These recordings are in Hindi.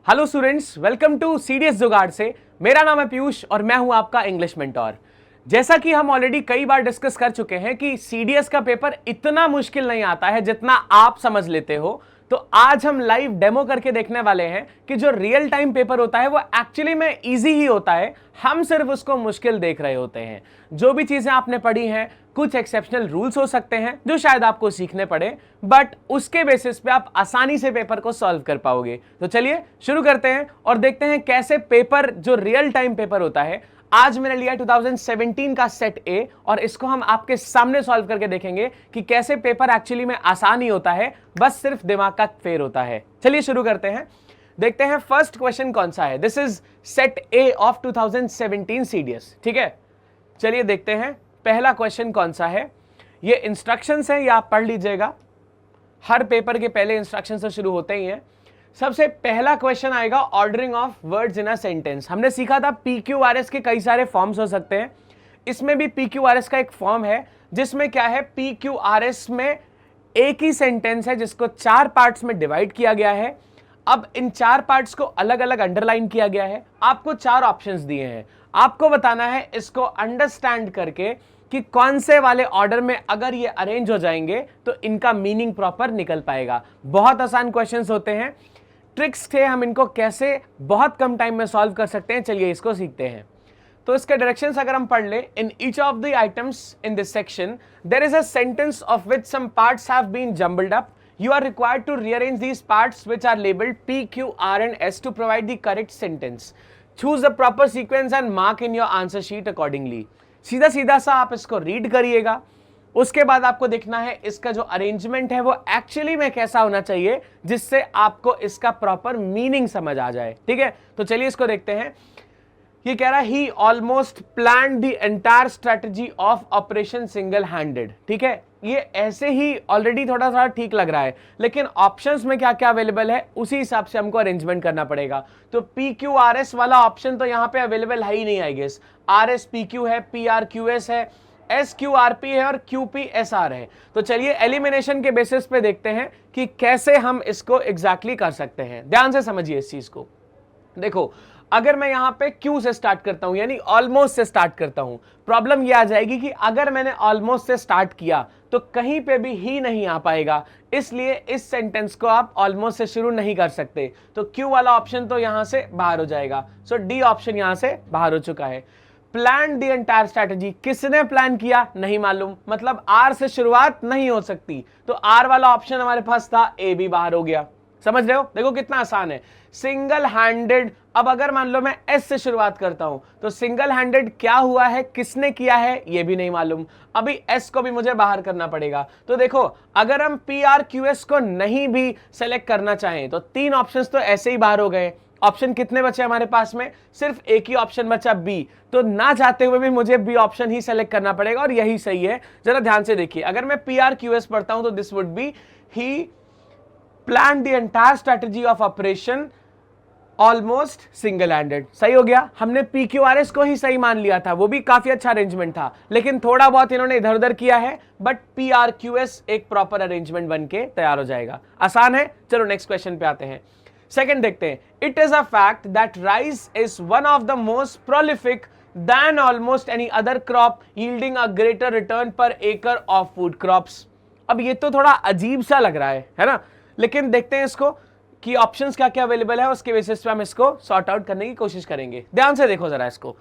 Hello students, welcome to CDS Jugaad से। मेरा नाम है पीयूष और मैं हूं आपका इंग्लिश मेंटोर। जैसा कि हम ऑलरेडी कई बार डिस्कस कर चुके हैं कि सीडीएस का पेपर इतना मुश्किल नहीं आता है जितना आप समझ लेते हो। तो आज हम लाइव डेमो करके देखने वाले हैं कि जो रियल टाइम पेपर होता है वो एक्चुअली में इजी ही होता है, हम सिर्फ उसको मुश्किल देख रहे होते हैं। जो भी चीजें आपने पढ़ी हैं, कुछ एक्सेप्शनल रूल्स हो सकते हैं जो शायद आपको सीखने पड़े, बट उसके बेसिस पे आप आसानी से पेपर को सॉल्व कर पाओगे। तो चलिए शुरू करते हैं और देखते हैं कैसे पेपर, जो रियल टाइम पेपर होता है, आज मैंने लिया 2017 का सेट ए और इसको हम आपके सामने सॉल्व करके देखेंगे कि कैसे पेपर एक्चुअली में आसान ही होता है, बस सिर्फ दिमाग का फेर होता है। चलिए शुरू करते हैं, देखते हैं फर्स्ट क्वेश्चन कौन सा है। This is set A of 2017 CDS. ठीक है, चलिए देखते हैं पहला क्वेश्चन कौन सा है। ये इंस्ट्रक्शंस है, ये आप पढ़ लीजिएगा। हर पेपर के पहले इंस्ट्रक्शन से शुरू होते ही हैं। सबसे पहला क्वेश्चन आएगा ordering of words in a sentence. हमने सीखा था PQRS के कई सारे फॉर्म्स हो सकते हैं, इसमें भी PQRS का एक फॉर्म है जिसमें क्या है, PQRS में एक ही सेंटेंस है जिसको 4 पार्ट्स में डिवाइड किया गया है। अब इन 4 पार्ट्स को अलग अलग अंडरलाइन किया गया है। आपको 4 ऑप्शंस दिए हैं, आपको बताना है इसको अंडरस्टैंड करके कि कौन से वाले ऑर्डर में अगर ये अरेंज हो जाएंगे तो इनका मीनिंग प्रॉपर निकल पाएगा। बहुत आसान क्वेश्चंस होते हैं, ट्रिक्स थे, हम इनको कैसे बहुत कम टाइम में सॉल्व कर सकते हैं, चलिए इसको सीखते हैं। तो इसके डायरेक्शंस अगर हम पढ़ ले, in each of the items in this section there is a sentence of which some parts have been jumbled up. You are required to rearrange these parts which are labeled P, Q, R and S to provide the correct sentence. Choose the proper sequence and mark in your answer sheet accordingly. सीधा सीधा सा आप इसको रीड करिएगा, उसके बाद आपको देखना है इसका जो अरेंजमेंट है वो एक्चुअली में कैसा होना चाहिए जिससे आपको इसका प्रॉपर मीनिंग समझ आ जाए। ठीक है, तो चलिए इसको देखते हैं। ये कह रहा है he almost plan the entire strategy of operation single handed. ठीक है, ये ऐसे ही ऑलरेडी थोड़ा सा ठीक लग रहा है, लेकिन ऑप्शंस में क्या क्या अवेलेबल है उसी हिसाब से हमको अरेंजमेंट करना पड़ेगा। तो PQRS वाला ऑप्शन तो यहाँ पे अवेलेबल है ही नहीं, आई गेस। RSPQ है, PRQS है, SQRP है और QPSR है। तो चलिए एलिमिनेशन के बेसिस पे देखते हैं कि कैसे हम इसको एग्जैक्टली कर सकते हैं। ध्यान से समझिए इस चीज को। देखो, अगर मैं यहां पे Q से स्टार्ट करता हूं, यानी ऑलमोस्ट से स्टार्ट करता हूं, प्रॉब्लम ये आ जाएगी कि अगर मैंने ऑलमोस्ट से स्टार्ट किया तो कहीं पे भी ही नहीं आ पाएगा, इसलिए इस सेंटेंस को आप ऑलमोस्ट से शुरू नहीं कर सकते। तो Q वाला ऑप्शन तो यहां से बाहर हो जाएगा। सो D ऑप्शन यहां से बाहर हो चुका है। प्लान द एंटायर स्ट्रैटेजी, किसने प्लान किया नहीं मालूम, मतलब R से शुरुआत नहीं हो सकती, तो R वाला ऑप्शन हमारे पास था, A भी बाहर हो गया। समझ रहे हो, देखो कितना आसान है। सिंगल हैंडेड, अब अगर मान लो मैं S से शुरुआत करता हूं तो सिंगल हैंडेड क्या हुआ है, किसने किया है, ये भी नहीं मालूम, अभी S को भी मुझे बाहर करना पड़ेगा। तो देखो, अगर हम PRQS को नहीं भी सेलेक्ट करना चाहें तो 3 ऑप्शंस तो ऐसे ही बाहर हो गए। ऑप्शन कितने बचे हमारे पास में, सिर्फ एक ही ऑप्शन बचा B, तो ना चाहते हुए भी मुझे B ऑप्शन ही सेलेक्ट करना पड़ेगा और यही सही है। जरा ध्यान से देखिए, अगर मैं PRQS पढ़ता हूं तो this would be he plan the entire strategy of operation almost single handed. सही हो गया, हमने PQRS को ही सही मान लिया था, वो भी काफी अच्छा अरेंजमेंट था, लेकिन थोड़ा बहुत इन्होंने इधर उधर किया है, बट PRQS एक प्रॉपर अरेंजमेंट बन के तैयार हो जाएगा। आसान है, चलो नेक्स्ट क्वेश्चन पे आते हैं। सेकंड देखते हैं। It is a fact that rice is one of the most prolific than almost any other crop yielding a greater return per acre of food crops. अब ये तो थोड़ा अजीब सा लग रहा है ना, लेकिन देखते हैं इसको कि ऑप्शंस क्या क्या अवेलेबल है, उसके बेसिस पे हम इसको सॉर्ट आउट करने की कोशिश करेंगे। ध्यान से देखो जरा इसको,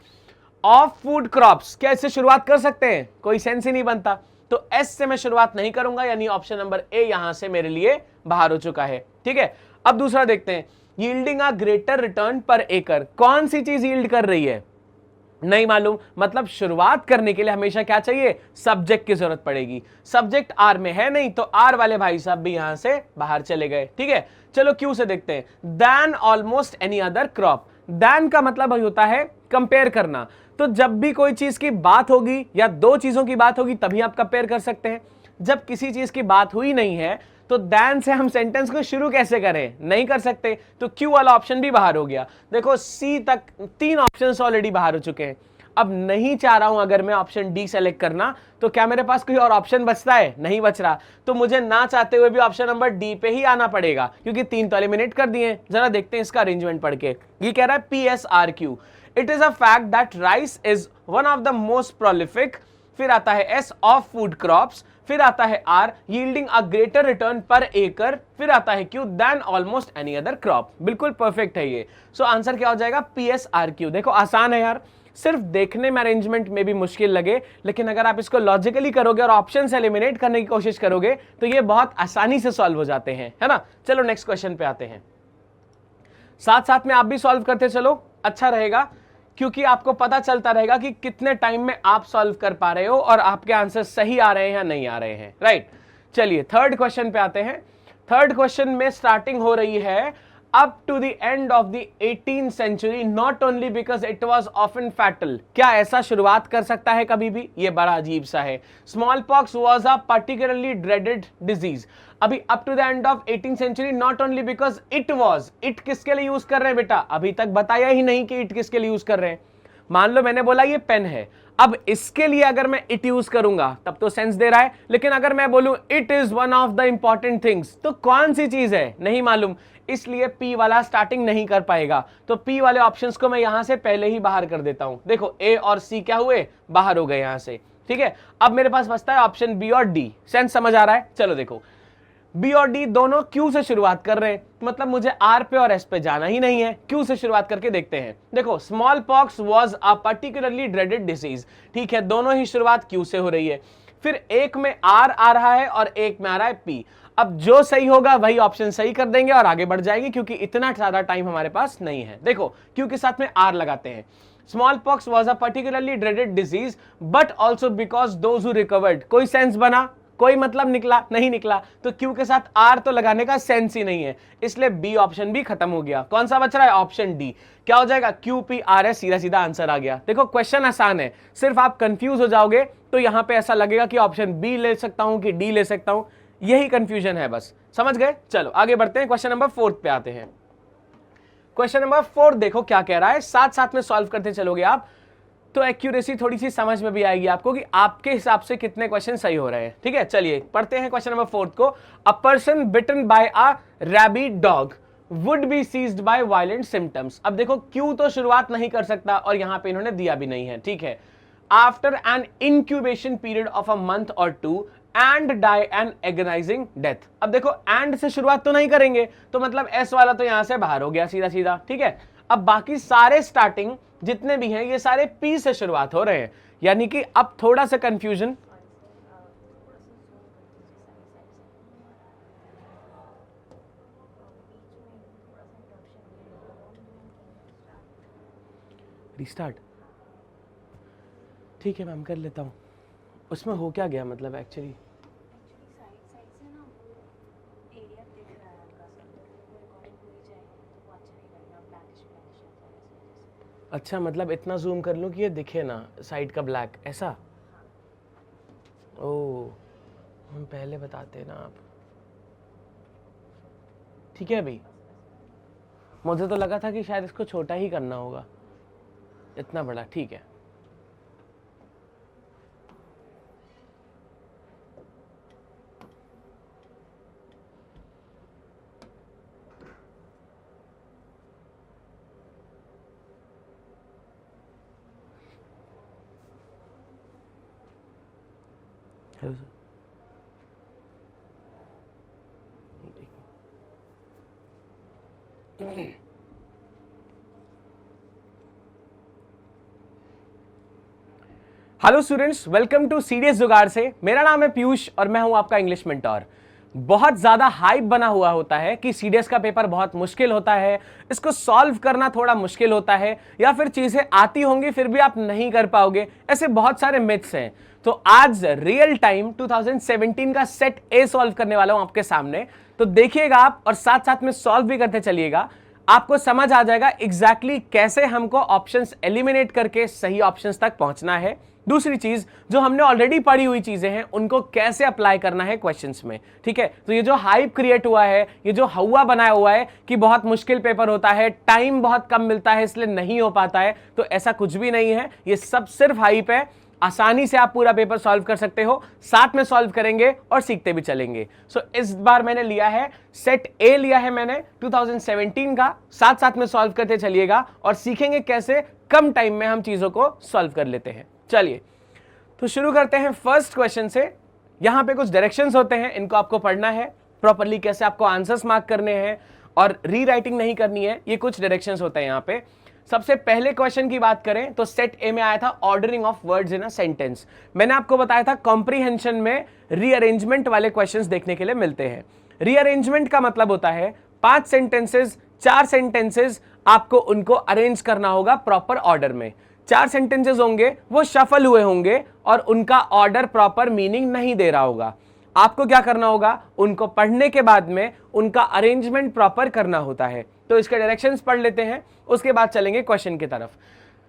ऑफ फूड क्रॉप्स, क्या इससे शुरुआत कर सकते हैं, कोई सेंस ही नहीं बनता, तो S से मैं शुरुआत नहीं करूंगा, यानी ऑप्शन नंबर A यहां से मेरे लिए बाहर हो चुका है। ठीक है, अब दूसरा देखते हैं। यील्डिंग अ ग्रेटर रिटर्न पर एकड़, कौन सी चीज यील्ड कर रही है नहीं मालूम, मतलब शुरुआत करने के लिए हमेशा क्या चाहिए, सब्जेक्ट की जरूरत पड़ेगी। सब्जेक्ट R में है नहीं, तो R वाले भाई साहब भी यहां से बाहर चले गए। ठीक है, चलो Q से देखते हैं। Than almost any other crop, than का मतलब होता है कंपेयर करना, तो जब भी कोई चीज की बात होगी या 2 चीजों की बात होगी तभी आप कंपेयर कर सकते हैं। जब किसी चीज की बात हुई नहीं है तो दैन से हम सेंटेंस को शुरू कैसे करें, नहीं कर सकते, तो Q वाला ऑप्शन भी बाहर हो गया। देखो C तक 3 ऑप्शंस ऑलरेडी बाहर हो चुके हैं। अब नहीं चाह रहा हूं अगर मैं ऑप्शन डी सेलेक्ट करना, तो क्या मेरे पास कोई और ऑप्शन बचता है? नहीं बच रहा। तो मुझे ना चाहते हुए भी ऑप्शन नंबर डी पे ही आना पड़ेगा, क्योंकि 3 तो एलिमिनेट कर दिए। जरा देखते हैं इसका अरेंजमेंट पढ़ के। ये कह रहा है PSRQ, it is a fact that rice is one of the most prolific, फिर आता है S ऑफ फूड क्रॉप्स, फिर आता है R yielding a greater return पर एकड़, फिर आता है Q than almost any other crop। बिल्कुल परफेक्ट है ये। सो आंसर क्या हो जाएगा? PSRQ। देखो आसान है यार, सिर्फ देखने में अरेंजमेंट में भी मुश्किल लगे, लेकिन अगर आप इसको लॉजिकली करोगे और ऑप्शन से एलिमिनेट करने की कोशिश करोगे तो ये बहुत आसानी से सॉल्व हो जाते हैं, है ना। चलो नेक्स्ट क्वेश्चन पे आते हैं। साथ साथ में आप भी सॉल्व करते चलो, अच्छा रहेगा, क्योंकि आपको पता चलता रहेगा कि कितने टाइम में आप सॉल्व कर पा रहे हो और आपके आंसर सही आ रहे हैं या नहीं आ रहे हैं, राइट। चलिए थर्ड क्वेश्चन पे आते हैं। थर्ड क्वेश्चन में स्टार्टिंग हो रही है up to the end of the 18th century not only because it was often fatal। क्या ऐसा शुरुआत कर सकता है कभी भी? ये बड़ा अजीब सा है। Smallpox was a particularly dreaded disease। अभी up to the end of 18th century not only because it was, it किसके लिए यूज कर रहे हैं बेटा? अभी तक बताया ही नहीं कि it किसके लिए यूज कर रहे हैं। मान लो मैंने बोला ये पेन है, अब इसके लिए अगर मैं इट यूज करूंगा तब तो सेंस दे रहा है, लेकिन अगर मैं बोलूं it is one of the important things, तो कौन सी चीज है? नहीं मालूम, इसलिए पी वाला स्टार्टिंग नहीं कर पाएगा। तो पी वाले ऑप्शंस को मैं यहां से पहले ही बाहर कर देता हूं। देखो ए और सी क्या हुए? बाहर हो गए यहां से, ठीक है। अब मेरे पास बचता है ऑप्शन बी और डी। सेंस समझ आ रहा है? चलो देखो, बी और डी दोनों क्यू से शुरुआत कर रहे हैं, मतलब मुझे आर पे और एस पे जाना ही नहीं है, क्यू से शुरुआत करके देखते हैं। देखो small pox was a particularly dreaded disease, ठीक है, दोनों ही शुरुआत क्यू से हो रही है। फिर एक में आर आ रहा है और एक में आ रहा है पी। अब जो सही होगा वही ऑप्शन सही कर देंगे और आगे बढ़ जाएंगे, क्योंकि इतना ज्यादा टाइम हमारे पास नहीं है। देखो क्यू के साथ में आर लगाते हैं। Smallpox was a particularly dreaded disease but also because those who recovered. कोई सेंस बना? कोई मतलब निकला? नहीं निकला। तो क्यू के साथ आर तो लगाने का सेंस ही नहीं है, इसलिए बी ऑप्शन भी खत्म हो गया। कौन सा बच रहा है? Option D. क्या हो जाएगा? क्यू पी आर एस, सीधा सीधा आंसर आ गया। देखो क्वेश्चन आसान है, सिर्फ आप कंफ्यूज हो जाओगे तो यहां पे ऐसा लगेगा कि ऑप्शन बी ले सकता हूं कि डी ले सकता हूं, यही कंफ्यूजन है बस, समझ गए। चलो आगे बढ़ते हैं, क्वेश्चन नंबर 4 पे आते हैं। क्वेश्चन नंबर 4 देखो क्या कह रहा है, साथ साथ में सॉल्व करते चलोगे आप तो एक्यूरेसी थोड़ी सी समझ में भी आएगी आपको कि आपके हिसाब से कितने क्वेश्चन सही हो रहे हैं, ठीक है। चलिए पढ़ते हैं क्वेश्चन नंबर 4 को। A person bitten by a rabid dog would be seized by violent symptoms. अब देखो क्यू तो शुरुआत नहीं कर सकता और यहां पे इन्होंने दिया भी नहीं है, ठीक है। After an incubation period of a month और 2 and die an agonising death. अब देखो एंड से शुरुआत तो नहीं करेंगे, तो मतलब एस वाला तो यहां से बाहर हो गया सीधा सीधा, ठीक है। अब बाकी सारे स्टार्टिंग जितने भी हैं ये सारे पी से शुरुआत हो रहे हैं, यानी कि अब थोड़ा सा कंफ्यूजन। रिस्टार्ट, ठीक है मैम कर लेता हूं। उसमें हो क्या गया मतलब एक्चुअली? अच्छा मतलब इतना जूम कर लूं कि ये दिखे ना साइड का ब्लैक, ऐसा? ओह हम पहले बताते ना आप, ठीक है। अभी मुझे तो लगा था कि शायद इसको छोटा ही करना होगा, इतना बड़ा, ठीक है। Hello sir, hello students, welcome to CDS Jugaad से। मेरा नाम है पीयूष और मैं हूं आपका इंग्लिश मेंटोर। बहुत ज्यादा हाइप बना हुआ होता है कि सीडीएस का पेपर बहुत मुश्किल होता है, इसको सॉल्व करना थोड़ा मुश्किल होता है, या फिर चीजें आती होंगी फिर भी आप नहीं कर पाओगे, ऐसे बहुत सारे मिथ्स हैं। तो आज रियल टाइम 2017 का सेट ए सॉल्व करने वाला हूं आपके सामने, तो देखिएगा आप और साथ साथ में सॉल्व भी करते चलिएगा। आपको समझ आ जाएगा एग्जैक्टली कैसे हमको ऑप्शंस एलिमिनेट करके सही ऑप्शंस तक पहुंचना है। दूसरी चीज, जो हमने ऑलरेडी पढ़ी हुई चीजें हैं उनको कैसे अप्लाई करना है क्वेश्चंस में, ठीक है। तो ये जो हाइप क्रिएट हुआ है, ये जो हवा बनाया हुआ है कि बहुत मुश्किल पेपर होता है, टाइम बहुत कम मिलता है इसलिए नहीं हो पाता है, तो ऐसा कुछ भी नहीं है, ये सब सिर्फ हाइप है। आसानी से आप पूरा पेपर सॉल्व कर सकते हो, साथ में सॉल्व करेंगे और सीखते भी चलेंगे। सो इस बार मैंने लिया है सेट ए, लिया है मैंने 2017 का, साथ साथ में सॉल्व करते चलिएगा और सीखेंगे कैसे कम टाइम में हम चीजों को सॉल्व कर लेते हैं। चलिए तो शुरू करते हैं फर्स्ट क्वेश्चन से। यहां पे कुछ डायरेक्शंस होते हैं, इनको आपको पढ़ना है प्रॉपर्ली, कैसे आपको आंसर्स मार्क करने हैं और रीराइटिंग नहीं करनी है, ये कुछ डायरेक्शंस होते हैं यहां पे। सबसे पहले क्वेश्चन की बात करें तो सेट ए में आया था ordering of words in a sentence. मैंने आपको बताया था कॉम्प्रीहेंशन में रीअरेंजमेंट वाले क्वेश्चंस देखने के लिए मिलते हैं। रीअरेंजमेंट का मतलब होता है 5 सेंटेंसेस, 4 सेंटेंसेस आपको उनको अरेंज करना होगा प्रॉपर ऑर्डर में। 4 सेंटेंसेस होंगे वो शफल हुए होंगे और उनका ऑर्डर प्रॉपर मीनिंग नहीं दे रहा होगा। आपको क्या करना होगा, उनको पढ़ने के बाद में उनका अरेंजमेंट प्रॉपर करना होता है। तो इसके डायरेक्शंस पढ़ लेते हैं, उसके बाद चलेंगे क्वेश्चन की तरफ।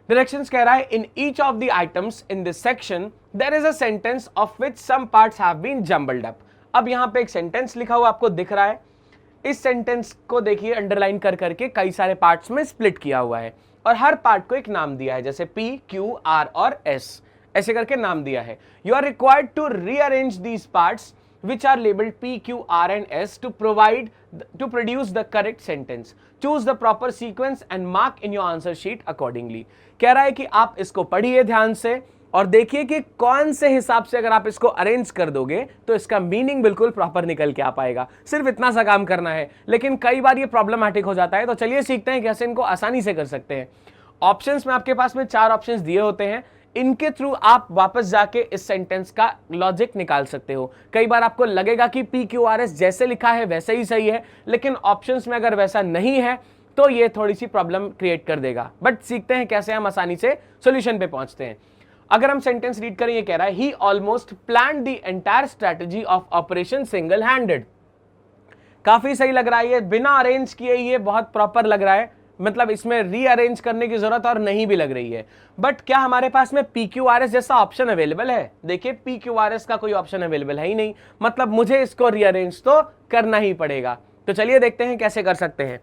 डायरेक्शंस कह रहा है in each of the items in this section there is a sentence of which some parts have been jumbled up. अब यहां पे एक सेंटेंस लिखा हुआ आपको दिख रहा है, इस सेंटेंस को देखिए अंडरलाइन कर करके कई सारे पार्ट्स में स्प्लिट किया हुआ है और हर पार्ट को एक नाम दिया है, जैसे P, Q, R और S ऐसे करके नाम दिया है। You are required to rearrange these parts which are labeled P, Q, R and S to produce the correct sentence. Choose the proper sequence and mark in your answer sheet accordingly. कह रहा है कि आप इसको पढ़िए ध्यान से और देखिए कि कौन से हिसाब से अगर आप इसको अरेंज कर दोगे तो इसका मीनिंग बिल्कुल प्रॉपर निकल के आ पाएगा। सिर्फ इतना सा काम करना है, लेकिन कई बार ये प्रॉब्लमैटिक हो जाता है, तो चलिए सीखते हैं कैसे इनको आसानी से कर सकते हैं। ऑप्शंस में आपके पास में 4 ऑप्शंस दिए होते हैं, इनके थ्रू आप वापस जाके इस सेंटेंस का लॉजिक निकाल सकते हो। कई बार आपको लगेगा कि PQRS जैसे लिखा है वैसे ही सही है, लेकिन ऑप्शंस में अगर वैसा नहीं है तो ये थोड़ी सी प्रॉब्लम क्रिएट कर देगा। बट सीखते हैं कैसे हम आसानी से सॉल्यूशन पे पहुंचते हैं। अगर हम सेंटेंस रीड करें, ये कह रहा है he almost planned the entire strategy of operation single handed. काफी सही लग रहा है, ये बिना अरेंज किए ये बहुत प्रॉपर लग रहा है, मतलब इसमें रीअरेंज करने की जरूरत और नहीं भी लग रही है। बट क्या हमारे पास में PQRS जैसा ऑप्शन अवेलेबल है? देखिए PQRS का कोई ऑप्शन अवेलेबल है ही नहीं, मतलब मुझे इसको रीअरेंज तो करना ही पड़ेगा। तो चलिए देखते हैं कैसे कर सकते हैं।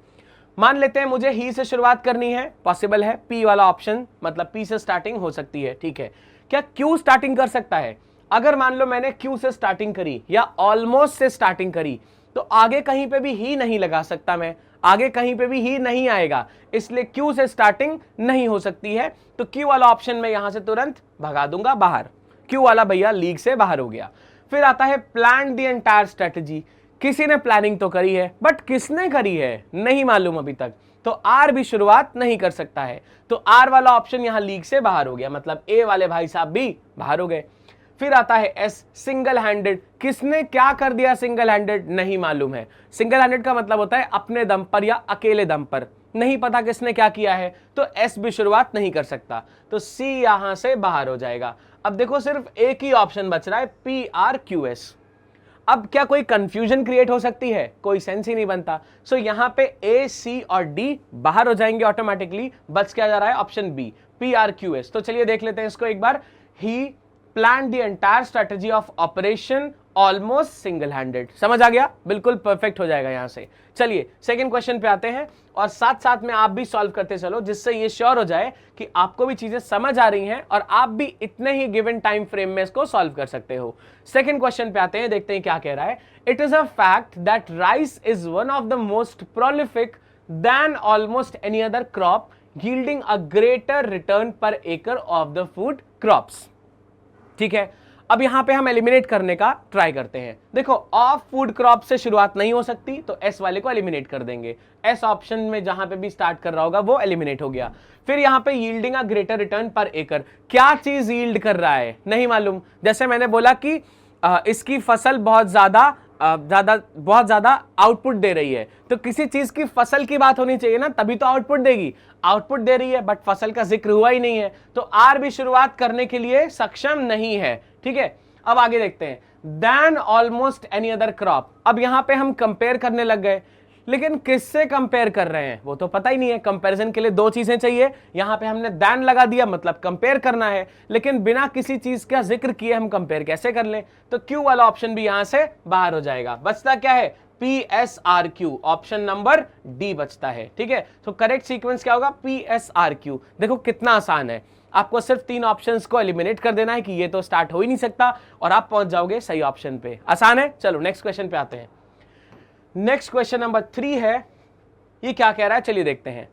मान लेते हैं मुझे ही से शुरुआत करनी है, पॉसिबल है P वाला ऑप्शन, मतलब P से स्टार्टिंग हो सकती है, ठीक है। क्या Q स्टार्टिंग कर सकता है? अगर मान लो मैंने Q से स्टार्टिंग करी या ऑलमोस्ट से स्टार्टिंग करी तो आगे कहीं पे भी ही नहीं लगा सकता मैं, आगे कहीं पे भी ही नहीं आएगा, इसलिए Q से स्टार्टिंग नहीं हो सकती है। तो Q वाला ऑप्शन में यहां से तुरंत भगा दूंगा बाहर, Q वाला भैया लीग से बाहर हो गया। फिर आता है प्लान द एंटायर स्ट्रेटजी। किसी ने प्लानिंग तो करी है, बट किसने करी है नहीं मालूम अभी तक, तो R भी शुरुआत नहीं कर सकता है, तो R वाला ऑप्शन यहां लीग से बाहर हो गया, मतलब A वाले भाई साहब भी बाहर हो गए। फिर आता है S, सिंगल हैंडेड। किसने क्या कर दिया सिंगल हैंडेड नहीं मालूम है। सिंगल हैंडेड का मतलब होता है अपने दम पर या अकेले दम पर, नहीं पता किसने क्या किया है, तो S भी शुरुआत नहीं कर सकता, तो C यहां से बाहर हो जाएगा। अब देखो सिर्फ एक ही ऑप्शन बच रहा है PRQS। अब क्या कोई कंफ्यूजन क्रिएट हो सकती है? कोई सेंस ही नहीं बनता। सो यहां पे A, C और D बाहर हो जाएंगे ऑटोमेटिकली, बच क्या जा रहा है ऑप्शन B PRQS। तो चलिए देख लेते हैं इसको एक बार। He plan the entire strategy of operation almost single handed. समझ आ गया? बिल्कुल परफेक्ट हो जाएगा यहां से। चलिए सेकंड क्वेश्चन पे आते हैं और साथ साथ में आप भी सॉल्व करते चलो, जिससे ये श्योर हो जाए कि आपको भी चीजें समझ आ रही हैं और आप भी इतने ही गिवन टाइम फ्रेम में इसको सॉल्व कर सकते हो। सेकंड क्वेश्चन पे आते हैं, देखते हैं क्या कह रहा है। It is a fact that rice is one of the most prolific than almost any other crop yielding a greater return per acre of the food crops। ठीक है, अब यहां पे हम एलिमिनेट करने का ट्राई करते हैं। देखो ऑफ फूड क्रॉप से शुरुआत नहीं हो सकती, तो एस वाले को एलिमिनेट कर देंगे। एस ऑप्शन में जहां पे भी स्टार्ट कर रहा होगा वो एलिमिनेट हो गया। फिर यहां पे यील्डिंग अ ग्रेटर रिटर्न पर एकड़, क्या चीज यील्ड कर रहा है नहीं मालूम। जैसे मैंने बोला कि इसकी फसल बहुत ज्यादा आउटपुट दे रही है, तो किसी चीज की फसल की बात होनी चाहिए ना, तभी तो आउटपुट देगी। आउटपुट दे रही है बट फसल का जिक्र हुआ ही नहीं है, तो आर भी शुरुआत करने के लिए सक्षम नहीं है। ठीक है, अब आगे देखते हैं। Than almost any other crop, अब यहां पे हम कंपेयर करने लग गए। लेकिन किससे कंपेयर कर रहे हैं वो तो पता ही नहीं है। कंपैरिजन के लिए दो चीजें चाहिए, यहां पे हमने दैन लगा दिया, मतलब कंपेयर करना है, लेकिन बिना किसी चीज का जिक्र किए हम कंपेयर कैसे कर लें? तो क्यू वाला ऑप्शन भी यहां से बाहर हो जाएगा। बचता क्या है? PSRQ, ऑप्शन नंबर डी बचता है। ठीक है, तो करेक्ट सीक्वेंस क्या होगा? PSRQ। देखो कितना आसान है, आपको सिर्फ तीन ऑप्शंस को एलिमिनेट कर देना है कि ये तो स्टार्ट हो ही नहीं सकता, और आप पहुंच जाओगे सही ऑप्शन पे। आसान है। चलो नेक्स्ट क्वेश्चन पे आते हैं। नेक्स्ट क्वेश्चन नंबर 3 है, ये क्या कह रहा है चलिए देखते हैं।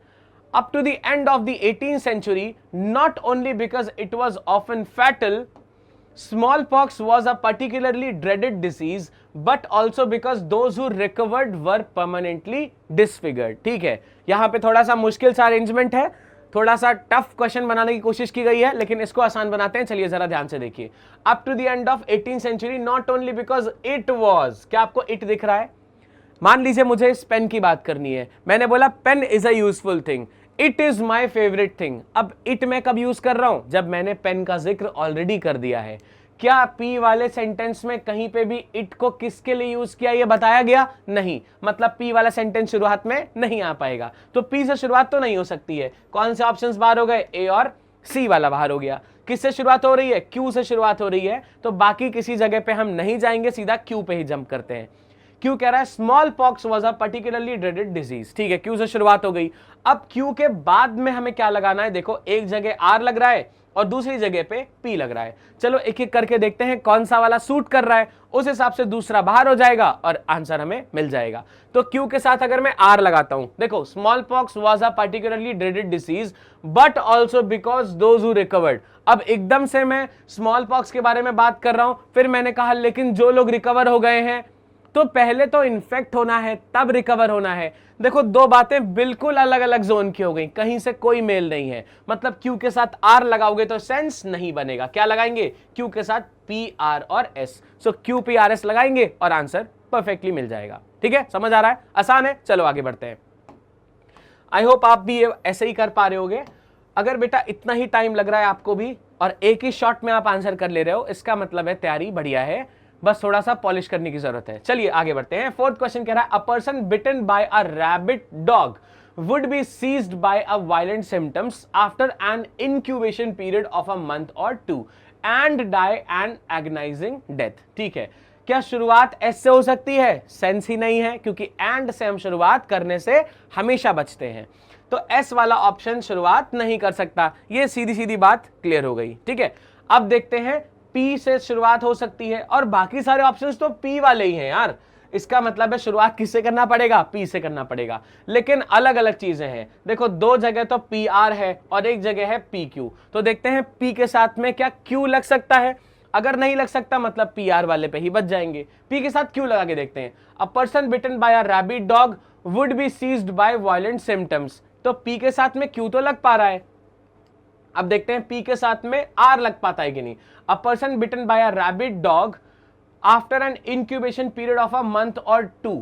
Up to the end of the 18th century, not only because it was often fatal, smallpox was a particularly dreaded disease, but also because those who recovered were permanently disfigured। ठीक है, यहां पे थोड़ा सा मुश्किल सा अरेंजमेंट है, थोड़ा सा टफ क्वेश्चन बनाने की कोशिश की गई है, लेकिन इसको आसान बनाते हैं। चलिए जरा ध्यान से देखिए। Up to the end of 18th century, not only because it was, क्या आपको इट दिख रहा है? मान लीजिए मुझे इस पेन की बात करनी है, मैंने बोला pen is a useful thing, it is my favourite thing. अब इट मैं कब यूज कर रहा हूं? जब मैंने पेन का जिक्र ऑलरेडी कर दिया है। क्या पी वाले सेंटेंस में कहीं पे भी इट को किसके लिए यूज किया ये बताया गया? नहीं, मतलब पी वाला सेंटेंस शुरुआत में नहीं आ पाएगा, तो पी से शुरुआत तो नहीं हो सकती है। कौन से ऑप्शंस बाहर हो गए? ए और सी वाला बाहर हो गया। किससे शुरुआत हो रही है? क्यू से शुरुआत हो रही है, तो बाकी किसी जगह पे हम नहीं जाएंगे, सीधा क्यू पे ही जंप करते हैं। क्यू कह रहा है small pox was a particularly dreaded disease. ठीक है, क्यू से शुरुआत हो गई। अब क्यू के बाद में हमें क्या लगाना है? देखो एक जगह आर लग रहा है और दूसरी जगह पे पी लग रहा है। चलो एक एक करके देखते हैं कौन सा वाला सूट कर रहा है, उस हिसाब से दूसरा बाहर हो जाएगा और आंसर हमें मिल जाएगा। तो क्यू के साथ अगर मैं आर लगाता हूं, देखो small pox was a particularly dreaded disease but also because those who recovered. अब एकदम से मैं स्मॉल पॉक्स के बारे में बात कर रहा हूं, फिर मैंने कहा लेकिन जो लोग रिकवर हो गए हैं, तो पहले तो इन्फेक्ट होना है तब रिकवर होना है। देखो दो बातें बिल्कुल अलग अलग जोन की हो गई, कहीं से कोई मेल नहीं है। मतलब क्यू के साथ आर लगाओगे तो सेंस नहीं बनेगा। क्या लगाएंगे? क्यू के साथ पी आर और एस। सो क्यू पी आर एस लगाएंगे और आंसर परफेक्टली मिल जाएगा। ठीक है, समझ आ रहा है? आसान है। चलो आगे बढ़ते हैं। आई होप आप भी ऐसे ही कर पा रहे होगे। अगर बेटा इतना ही टाइम लग रहा है आपको भी और एक ही शॉट में आप आंसर कर ले रहे हो, इसका मतलब है तैयारी बढ़िया है, बस थोड़ा सा पॉलिश करने की जरूरत है। चलिए आगे बढ़ते हैं। फोर्थ क्वेश्चन कह रहा है a person bitten by a rabid dog would be seized by a violent symptoms after an incubation period of a month और 2 and die an agonising death. ठीक है, क्या शुरुआत एस से हो सकती है? सेंस ही नहीं है, क्योंकि एंड से हम शुरुआत करने से हमेशा बचते हैं, तो एस वाला ऑप्शन शुरुआत नहीं कर सकता। ये सीधी सीधी बात क्लियर हो गई। ठीक है, अब देखते हैं पी से शुरुआत हो सकती है, और बाकी सारे ऑप्शंस तो पी वाले ही हैं यार। इसका मतलब है शुरुआत किससे करना पड़ेगा? पी से करना पड़ेगा, लेकिन अलग अलग चीजें हैं। देखो दो जगह तो पी आर है और एक जगह है पी क्यू, तो देखते हैं पी के साथ में क्या क्यू लग सकता है। अगर नहीं लग सकता मतलब पी आर वाले पे ही बच जाएंगे। पी के साथ क्यू लगा के देखते हैं। A person bitten by a rabid dog would be seized by violent symptoms, तो पी के साथ में क्यू तो लग पा रहा है। अब देखते हैं पी के साथ में आर लग पाता है कि नहीं। A person bitten by a rabid dog after an incubation period of a month और 2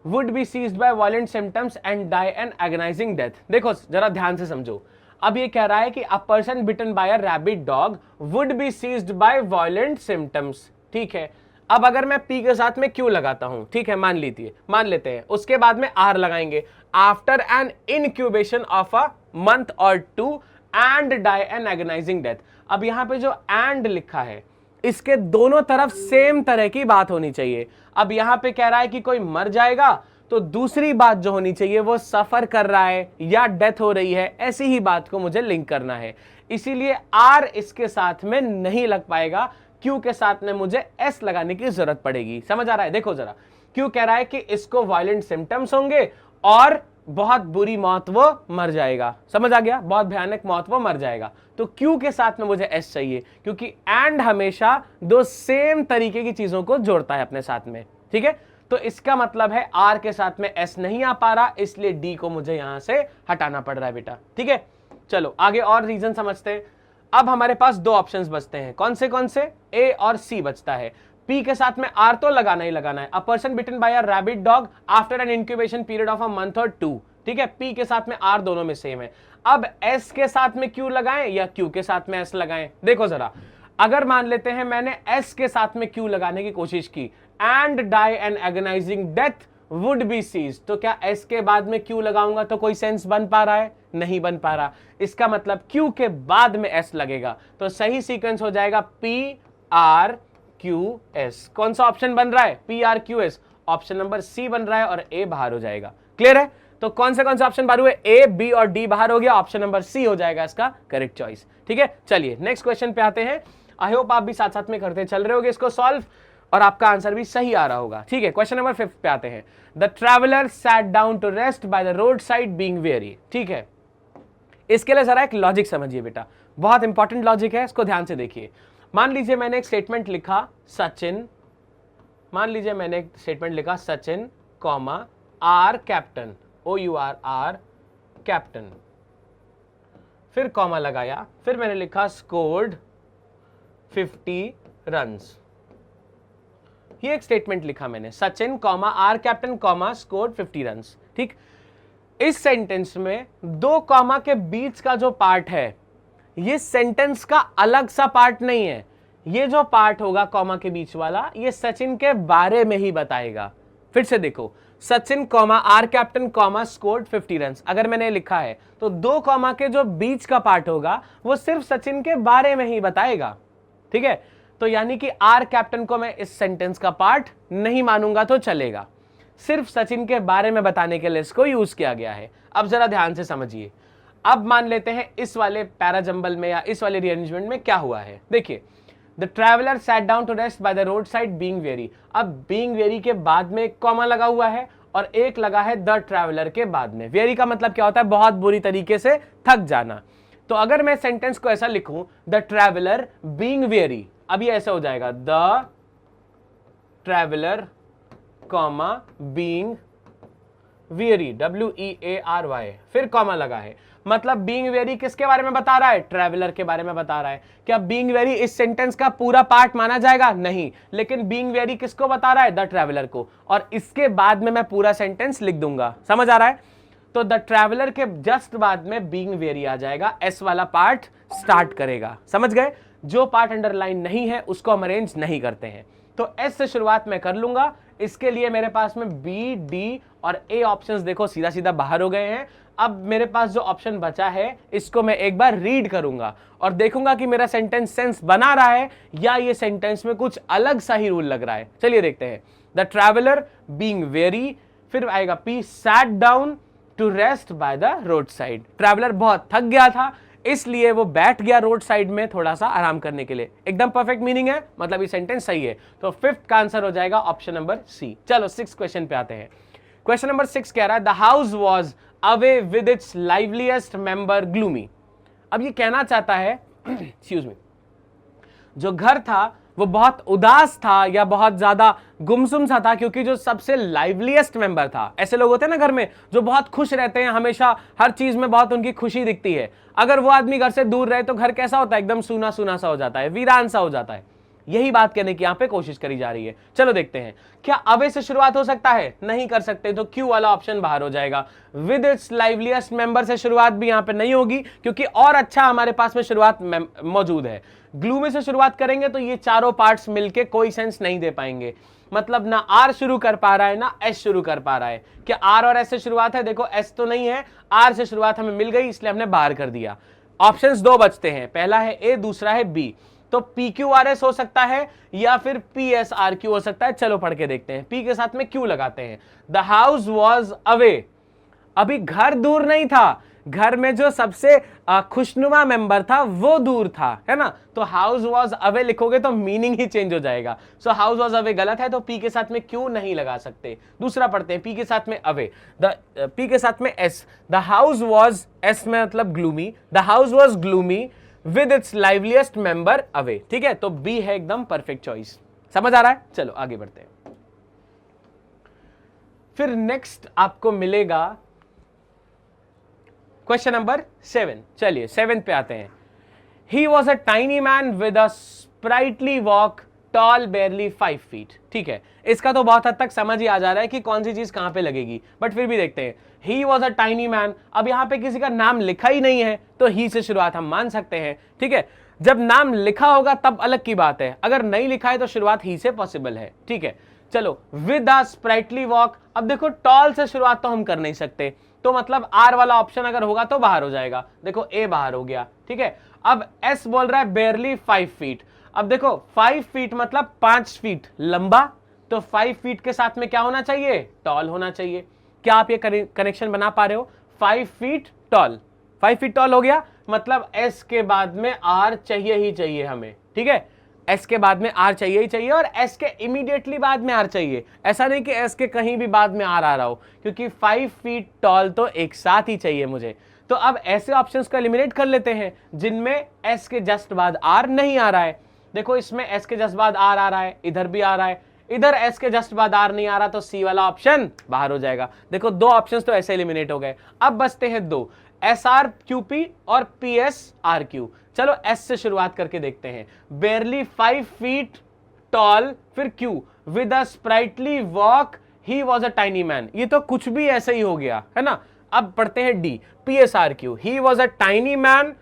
would be seized by violent symptoms and die an agonising death. देखो जरा ध्यान से समझो। अब ये कह रहा है कि a person bitten by a rabid dog would be seized by violent symptoms. ठीक है, अब अगर मैं पी के साथ में क्यू लगाता हूं, ठीक है, मान लेते हैं, उसके बाद में आर लगाएंगे। After an incubation of a month और 2 and die an agonising death. अब यहां पे जो एंड लिखा है इसके दोनों तरफ सेम तरह की बात होनी चाहिए। अब यहां पे कह रहा है कि कोई मर जाएगा, तो दूसरी बात जो होनी चाहिए वो सफर कर रहा है या डेथ हो रही है, ऐसी ही बात को मुझे लिंक करना है। इसीलिए आर इसके साथ में नहीं लग पाएगा, क्यू के साथ में मुझे एस लगाने की जरूरत पड़ेगी। समझ आ रहा है? देखो जरा, क्यू कह रहा है कि इसको वायलेंट सिम्टम्स होंगे और बहुत बुरी मौत वो मर जाएगा। समझ आ गया? बहुत भयानक मौत वो मर जाएगा, तो क्यू के साथ में मुझे एस चाहिए, क्योंकि एंड हमेशा दो सेम तरीके की चीजों को जोड़ता है अपने साथ में। ठीक है, तो इसका मतलब है आर के साथ में एस नहीं आ पा रहा, इसलिए डी को मुझे यहां से हटाना पड़ रहा है बेटा। ठीक है, चलो आगे और रीजन समझते हैं। अब हमारे पास दो ऑप्शंस बचते हैं। कौन से? ए और सी बचता है। पी के साथ में आर तो लगाना ही लगाना है। A person bitten by a rabid dog after an incubation period of a month और 2। ठीक है, पी के साथ में आर दोनों में सेम है। अब एस के साथ में क्यू लगाएं या क्यू के साथ में एस लगाएं? देखो जरा, अगर मान लेते हैं मैंने एस के साथ में क्यू लगाने की कोशिश की, and die an agonising death would be seize, तो क्या एस के बाद में क्यू लगाऊंगा तो कोई सेंस बन पा रहा है? नहीं बन पा रहा। इसका मतलब क्यू के बाद में एस लगेगा, तो सही सीक्वेंस हो जाएगा पी आर क्यू एस। कौन सा ऑप्शन बन रहा है? P R Q S. Option number C बन रहा है और ए बाहर हो जाएगा। क्लियर है? तो कौन से ऑप्शन बाहर हुए? ए, बी और डी बाहर हो गया, ऑप्शन नंबर सी हो जाएगा इसका करेक्ट चॉइस। ठीक है, चलिए नेक्स्ट क्वेश्चन पे आते हैं। आई होप आप भी साथ साथ में करते चल रहे होगे इसको सॉल्व और आपका आंसर भी सही आ रहा होगा। ठीक है, क्वेश्चन नंबर 5 पे आते हैं। The traveller sat down to rest by the road side being very. ठीक है, इसके लिए जरा एक लॉजिक समझिए बेटा, बहुत इंपॉर्टेंट लॉजिक है, इसको ध्यान से देखिए। मान लीजिए मैंने एक स्टेटमेंट लिखा सचिन, मान लीजिए मैंने एक स्टेटमेंट लिखा Sachin comma our captain, OUR captain, फिर कॉमा लगाया, फिर मैंने लिखा स्कोर्ड 50 रन्स। ये एक स्टेटमेंट लिखा मैंने, Sachin comma our captain comma scored 50 runs. ठीक, इस सेंटेंस में दो कॉमा के बीच का जो पार्ट है ये सेंटेंस का अलग सा पार्ट नहीं है। ये जो पार्ट होगा कॉमा के बीच वाला, ये सचिन के बारे में ही बताएगा। फिर से देखो, Sachin comma our captain comma scored 50 runs अगर मैंने लिखा है तो दो कॉमा के जो बीच का पार्ट होगा वो सिर्फ सचिन के बारे में ही बताएगा। ठीक है, तो यानी कि आर कैप्टन को मैं इस सेंटेंस का पार्ट नहीं मानूंगा तो चलेगा, सिर्फ सचिन के बारे में बताने के लिए इसको यूज किया गया है। अब जरा ध्यान से समझिए। अब मान लेते हैं इस वाले पैराजंबल में या इस वाले रीअरेंजमेंट में क्या हुआ है। देखिए, the traveller sat down to rest by the road side being very. अब बीइंग वेरी के बाद में एक कॉमा लगा हुआ है और एक लगा है द ट्रैवलर के बाद में। वेरी का मतलब क्या होता है? बहुत बुरी तरीके से थक जाना। तो अगर मैं सेंटेंस को ऐसा लिखूं, द ट्रैवलर बीइंग वेरी, अब ये ऐसा हो जाएगा the traveller comma being very, WEARY, फिर कॉमा लगा है, मतलब बीइंग वेरी किसके बारे में बता रहा है? ट्रैवलर के बारे में बता रहा है। क्या बीइंग वेरी इस सेंटेंस का पूरा पार्ट माना जाएगा? नहीं, लेकिन बीइंग वेरी किसको बता रहा है? द ट्रैवलर को, और इसके बाद में मैं पूरा सेंटेंस लिख दूंगा। समझ आ रहा है? तो द ट्रैवलर के जस्ट बाद में बीइंग वेरी आ जाएगा, एस वाला पार्ट स्टार्ट करेगा। समझ गए? जो पार्ट अंडरलाइन नहीं है उसको हम अरेंज नहीं करते हैं। तो एस से शुरुआत मैं कर लूंगा। इसके लिए मेरे पास में बी, डी और ए ऑप्शंस देखो सीधा सीधा बाहर हो गए हैं। अब मेरे पास जो ऑप्शन बचा है इसको मैं एक बार रीड करूंगा और देखूंगा कि मेरा सेंटेंस सेंस बना रहा है या ये सेंटेंस में कुछ अलग सा ही रूल लग रहा है। चलिए देखते हैं। द ट्रैवलर बीइंग वेरी, फिर आएगा P, sat down to rest by the road side. Traveller बहुत थक गया था इसलिए वो बैठ गया रोड साइड में थोड़ा सा आराम करने के लिए। एकदम परफेक्ट मीनिंग है, मतलब ये सेंटेंस सही है। तो फिफ्थ का आंसर हो जाएगा ऑप्शन नंबर सी। चलो 6 क्वेश्चन पे आते हैं। क्वेश्चन नंबर 6 कह रहा है the house was away with its liveliest member gloomy. अब ये कहना चाहता है एक्सक्यूज मी, जो घर था वो बहुत उदास था या बहुत ज्यादा गुमसुम सा था, क्योंकि जो सबसे लाइवलीएस्ट मेंबर था, ऐसे लोग होते हैं ना घर में जो बहुत खुश रहते हैं, हमेशा हर चीज में बहुत उनकी खुशी दिखती है। अगर वो आदमी घर से दूर रहे तो घर कैसा होता है? एकदम सूना सूना सा हो जाता है, वीरान सा हो जाता है। यही बात कहने की यहां पे कोशिश करी जा रही है। चलो देखते हैं, क्या अवे से शुरुआत हो सकता है? नहीं कर सकते, तो क्यू वाला ऑप्शन बाहर हो जाएगा। विद इट्स लाइवलीएस्ट मेंबर से शुरुआत भी यहां पे नहीं होगी, क्योंकि और अच्छा हमारे पास में शुरुआत मौजूद है। ग्लूमी से शुरुआत करेंगे तो ये चारों पार्ट्स मिलके कोई सेंस नहीं दे पाएंगे। मतलब ना आर शुरू कर पा रहा है ना एस शुरू कर पा रहा है। क्या आर और एस से शुरुआत है? देखो एस तो नहीं है, आर से शुरुआत हमें मिल गई इसलिए हमने बाहर कर दिया। ऑप्शंस 2 बचते हैं, पहला है ए, दूसरा है बी। तो PQRS हो सकता है या फिर PSRQ हो सकता है। चलो पढ़ के देखते हैं। P के साथ में Q लगाते हैं। द हाउस वॉज अवे, अभी घर दूर नहीं था, घर में जो सबसे खुशनुमा मेंबर था वो दूर था, है ना। तो हाउस वॉज अवे लिखोगे तो मीनिंग ही चेंज हो जाएगा। सो हाउस वॉज अवे गलत है, तो P के साथ में Q नहीं लगा सकते। दूसरा पढ़ते हैं, P के साथ में अवे, P के साथ में S। The house was, S में मतलब gloomy, the house was gloomy with its liveliest member away. ठीक है, तो बी है एकदम परफेक्ट चॉइस। समझ आ रहा है? चलो आगे बढ़ते हैं। फिर नेक्स्ट आपको मिलेगा क्वेश्चन नंबर 7। चलिए 7 पे आते हैं। He was a tiny man with a sprightly walk, tall barely 5 feet. ठीक है, इसका तो बहुत हद तक समझ ही आ जा रहा है कि कौन सी चीज कहां पे लगेगी, बट फिर भी देखते हैं। He was a tiny man, अब यहां पे किसी का नाम लिखा ही नहीं है तो ही से शुरुआत हम मान सकते हैं। ठीक है, जब नाम लिखा होगा तब अलग की बात है, अगर नहीं लिखा है तो शुरुआत ही से पॉसिबल है। ठीक है, चलो, विद अ स्प्राइटली वॉक। अब देखो टॉल से शुरुआत तो हम कर नहीं सकते, तो मतलब आर वाला ऑप्शन अगर होगा तो बाहर हो जाएगा। देखो ए बाहर हो गया, ठीक है। अब एस बोल रहा है बेयरली 5 फीट। अब देखो 5 फीट मतलब 5 फीट लंबा, तो 5 फीट के साथ में क्या होना चाहिए, टॉल होना चाहिए। क्या आप ये कनेक्शन बना पा रहे हो, 5 फीट टॉल, 5 फीट टॉल हो गया, मतलब एस के बाद में आर चाहिए ही चाहिए हमें, ठीक है। एस के बाद में आर चाहिए ही चाहिए, और एस के इमीडिएटली बाद में आर चाहिए। ऐसा नहीं कि एस के कहीं भी बाद में आर आ रहा हो, क्योंकि 5 फीट टॉल तो एक साथ ही चाहिए मुझे। तो अब ऐसे ऑप्शंस को एलिमिनेट कर लेते हैं जिनमें एस के जस्ट बाद आर नहीं आ रहा है। देखो इसमें एस के जस्ट बाद आर आ रहा है, इधर भी आ रहा है, इधर एस के जस्ट बाद आर नहीं आ रहा, तो सी वाला ऑप्शन बाहर हो जाएगा। देखो दो ऑप्शंस तो ऐसे एलिमिनेट हो गए। अब बचते हैं दो, एस आर क्यू पी और पी एस आर क्यू। चलो एस से शुरुआत करके देखते हैं। बेयरली 5 फीट टॉल, फिर Q, with a sprightly walk, he was a tiny man. ये तो कुछ भी ऐसे ही हो गया है ना। अब पढ़ते हैं D, P S R Q, he was a tiny man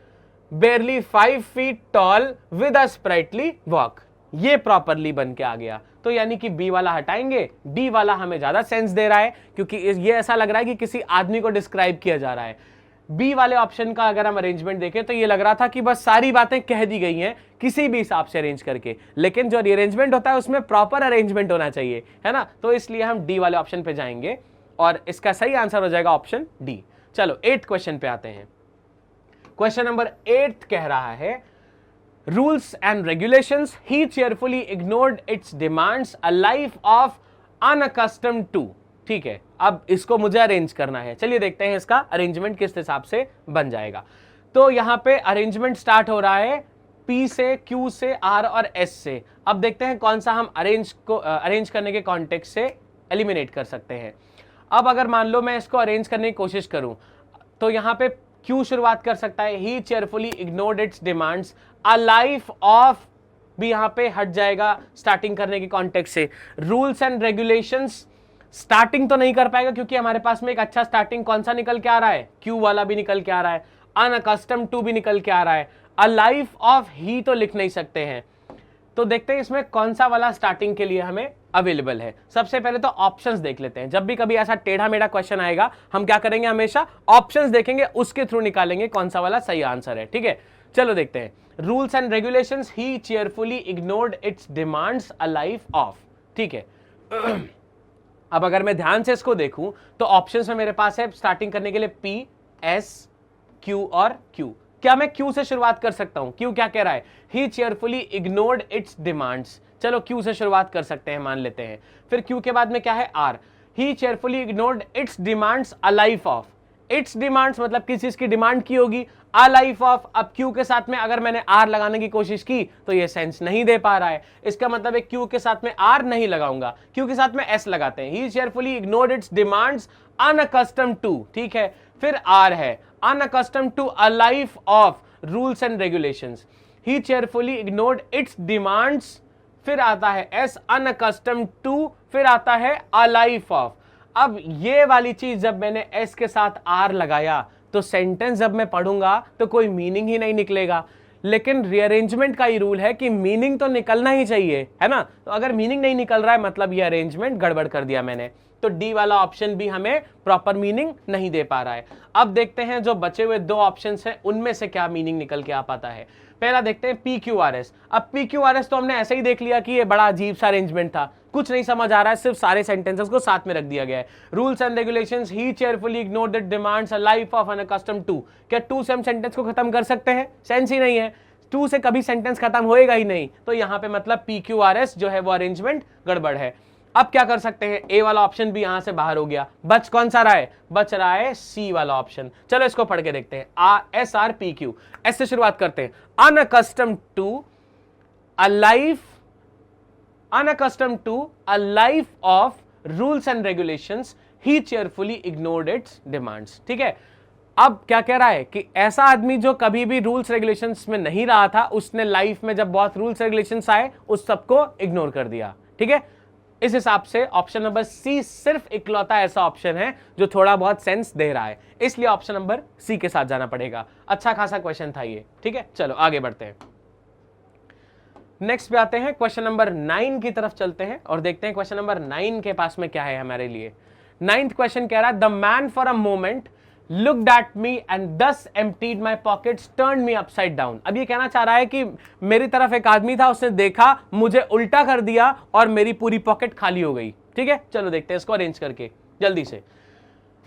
बेयरली 5 feet tall with a sprightly walk. ये प्रॉपरली बन के आ गया। तो यानी कि बी वाला हटाएंगे, डी वाला हमें ज्यादा सेंस दे रहा है, क्योंकि ये ऐसा लग रहा है कि किसी आदमी को डिस्क्राइब किया जा रहा है। बी वाले ऑप्शन का अगर हम अरेंजमेंट देखें तो ये लग रहा था कि बस सारी बातें कह दी गई हैं किसी भी हिसाब से अरेंज करके, लेकिन जो रीअरेंजमेंट होता है उसमें प्रॉपर अरेंजमेंट होना चाहिए, है ना। तो इसलिए हम डी वाले ऑप्शन पे जाएंगे और इसका सही आंसर हो जाएगा ऑप्शन डी। चलो 8th क्वेश्चन पे आते हैं। क्वेश्चन नंबर 8 कह रहा है, rules and regulations, he cheerfully ignored its demands, a life of unaccustomed to. ठीक है, अब इसको मुझे अरेंज करना है। चलिए देखते हैं इसका अरेंजमेंट किस हिसाब से बन जाएगा। तो यहां पे अरेंजमेंट स्टार्ट हो रहा है P से, Q से, R और S से। अब देखते हैं कौन सा हम अरेंज करने के कॉन्टेक्स्ट से एलिमिनेट कर सकते हैं। अब अगर मान लो मैं इसको अरेंज करने की कोशिश करूं तो यहां पे Q शुरुआत कर सकता है, he cheerfully ignored its demands, a life of भी यहां पे हट जाएगा स्टार्टिंग करने के कॉन्टेक्स्ट से। रूल्स एंड रेगुलेशंस स्टार्टिंग तो नहीं कर पाएगा क्योंकि हमारे पास में एक अच्छा स्टार्टिंग कौन सा निकल के आ रहा है, Q वाला भी निकल के आ रहा है, अनअकस्टम्ड टू भी निकल के आ रहा है, अ लाइफ ऑफ ही तो लिख नहीं सकते हैं। तो देखते हैं इसमें कौन सा वाला स्टार्टिंग के लिए हमें अवेलेबल है। सबसे पहले तो ऑप्शंस देख लेते हैं। जब भी कभी ऐसा टेढ़ा मेढ़ा क्वेश्चन आएगा हम क्या करेंगे, हमेशा ऑप्शंस देखेंगे, उसके थ्रू निकालेंगे कौन सा वाला सही आंसर है। ठीक है, चलो देखते हैं। Rules and regulations, he cheerfully ignored its demands, a life of. ठीक है, अब अगर मैं ध्यान से इसको देखूं तो ऑप्शंस में मेरे पास है स्टार्टिंग करने के लिए P, S, Q और Q। क्या मैं Q से शुरुआत कर सकता हूं? Q क्या कह रहा है, he cheerfully ignored its demands. चलो Q से शुरुआत कर सकते हैं, मान लेते हैं। फिर Q के बाद में क्या है, R, he cheerfully ignored its demands, a life of. It's demands मतलब किस चीज की डिमांड की होगी, अ लाइफ ऑफ। अब Q के साथ में अगर मैंने R लगाने की कोशिश की तो ये सेंस नहीं दे पा रहा है, इसका मतलब है Q के साथ में R नहीं लगाऊंगा, Q के साथ में S लगाते हैं। He cheerfully ignored its demands unaccustomed to. ठीक है, फिर R है unaccustomed to a life of rules and regulations. He cheerfully ignored its demands, फिर आता है S अनअकस्टम्ड टू, फिर आता है अ लाइफ ऑफ। अब ये वाली चीज जब मैंने S के साथ R लगाया तो सेंटेंस जब मैं पढ़ूंगा तो कोई मीनिंग ही नहीं निकलेगा। लेकिन रीअरेंजमेंट का ही रूल है कि मीनिंग तो निकलना ही चाहिए, है ना। तो अगर मीनिंग नहीं निकल रहा है मतलब ये अरेंजमेंट गड़बड़ कर दिया मैंने। तो डी वाला ऑप्शन भी हमें प्रॉपर मीनिंग नहीं दे पा रहा है। अब देखते हैं जो बचे हुए दो ऑप्शंस हैं उनमें से क्या मीनिंग निकल के आ पाता है। पहला देखते हैं PQRS। अब PQRS तो हमने ऐसे ही देख लिया कि ये बड़ा अजीब सा अरेंजमेंट था, कुछ नहीं समझ आ रहा है, सिर्फ सारे सेंटेंसेस को साथ में रख दिया गया है। Rules and regulations, he cheerfully ignored the demands, a life of unaccustomed to. क्या टू से हम सेंटेंस को खत्म कर सकते हैं? सेंस ही नहीं है, टू से कभी सेंटेंस खत्म होएगा ही नहीं। तो यहां पे मतलब PQRS जो है वो अरेंजमेंट गड़बड़ है। अब क्या कर सकते हैं, ए वाला ऑप्शन भी यहां से बाहर हो गया, बच कौन सा रहा है, बच रहा है सी वाला ऑप्शन। चलो इसको पढ़ के देखते हैं। SRPQ, एस से शुरुआत करते हैं। Unaccustomed to a life, unaccustomed to a life of rules and regulations, he cheerfully ignored its demands. ठीक है, अब क्या कह रहा है कि ऐसा आदमी जो कभी भी रूल्स रेगुलेशंस में नहीं रहा था, उसने लाइफ में जब बहुत रूल्स रेगुलेशंस आए उस सबको इग्नोर कर दिया। ठीक है, इस हिसाब से ऑप्शन नंबर सी सिर्फ इकलौता ऐसा ऑप्शन है जो थोड़ा बहुत सेंस दे रहा है, इसलिए ऑप्शन नंबर सी के साथ जाना पड़ेगा। अच्छा खासा क्वेश्चन था ये। ठीक है, चलो आगे बढ़ते हैं। नेक्स्ट पे आते हैं, क्वेश्चन नंबर 9 की तरफ चलते हैं और देखते हैं क्वेश्चन नंबर 9 के पास में क्या है हमारे लिए। 9th क्वेश्चन कह रहा है, the man for a moment looked at me and thus emptied my pockets, turned me upside down। अब ये कहना चाह रहा है कि मेरी तरफ एक आदमी था, उसने देखा, मुझे उल्टा कर दिया और मेरी पूरी पॉकेट खाली हो गई। ठीक है, चलो देखते हैं इसको अरेंज करके जल्दी से।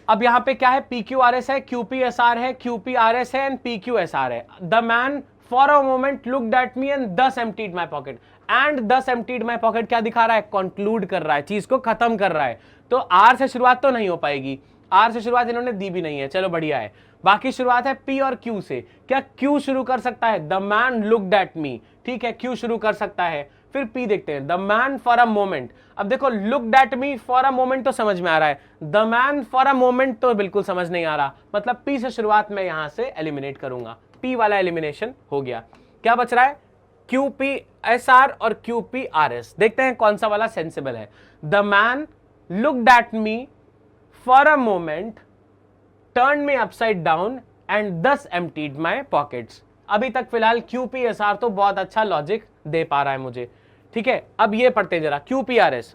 अब यहां पे क्या है, PQRS है, QPSR है, QPRS है एंड PQSR है। The man for a moment looked at me and thus emptied my pocket, and thus emptied my pocket क्या दिखा रहा है, कंक्लूड कर रहा है, चीज को खत्म कर रहा है। तो आर से शुरुआत तो नहीं हो पाएगी, आर से शुरुआत इन्होंने दी भी नहीं है, चलो बढ़िया है। बाकी शुरुआत है पी और क्यू से, क्या क्यू शुरू कर सकता है, द मैन लुक्ड एट मी, ठीक है, क्यू शुरू कर सकता है। फिर पी देखते हैं, the man for a moment. अब देखो looked at me for a moment तो समझ में आ रहा है, the man for a moment तो बिल्कुल समझ नहीं आ रहा, मतलब पी से शुरुआत में यहां से एलिमिनेट करूंगा, पी वाला एलिमिनेशन हो गया। क्या बच रहा है, QPSR और QPRS। देखते हैं कौन सा वाला सेंसिबल है। The man looked at me for a moment, turn me upside down and thus emptied my pockets. अभी तक फिलहाल QPSR तो बहुत अच्छा लॉजिक दे पा रहा है मुझे, ठीक है। अब ये पढ़ते हैं जरा, QPRS।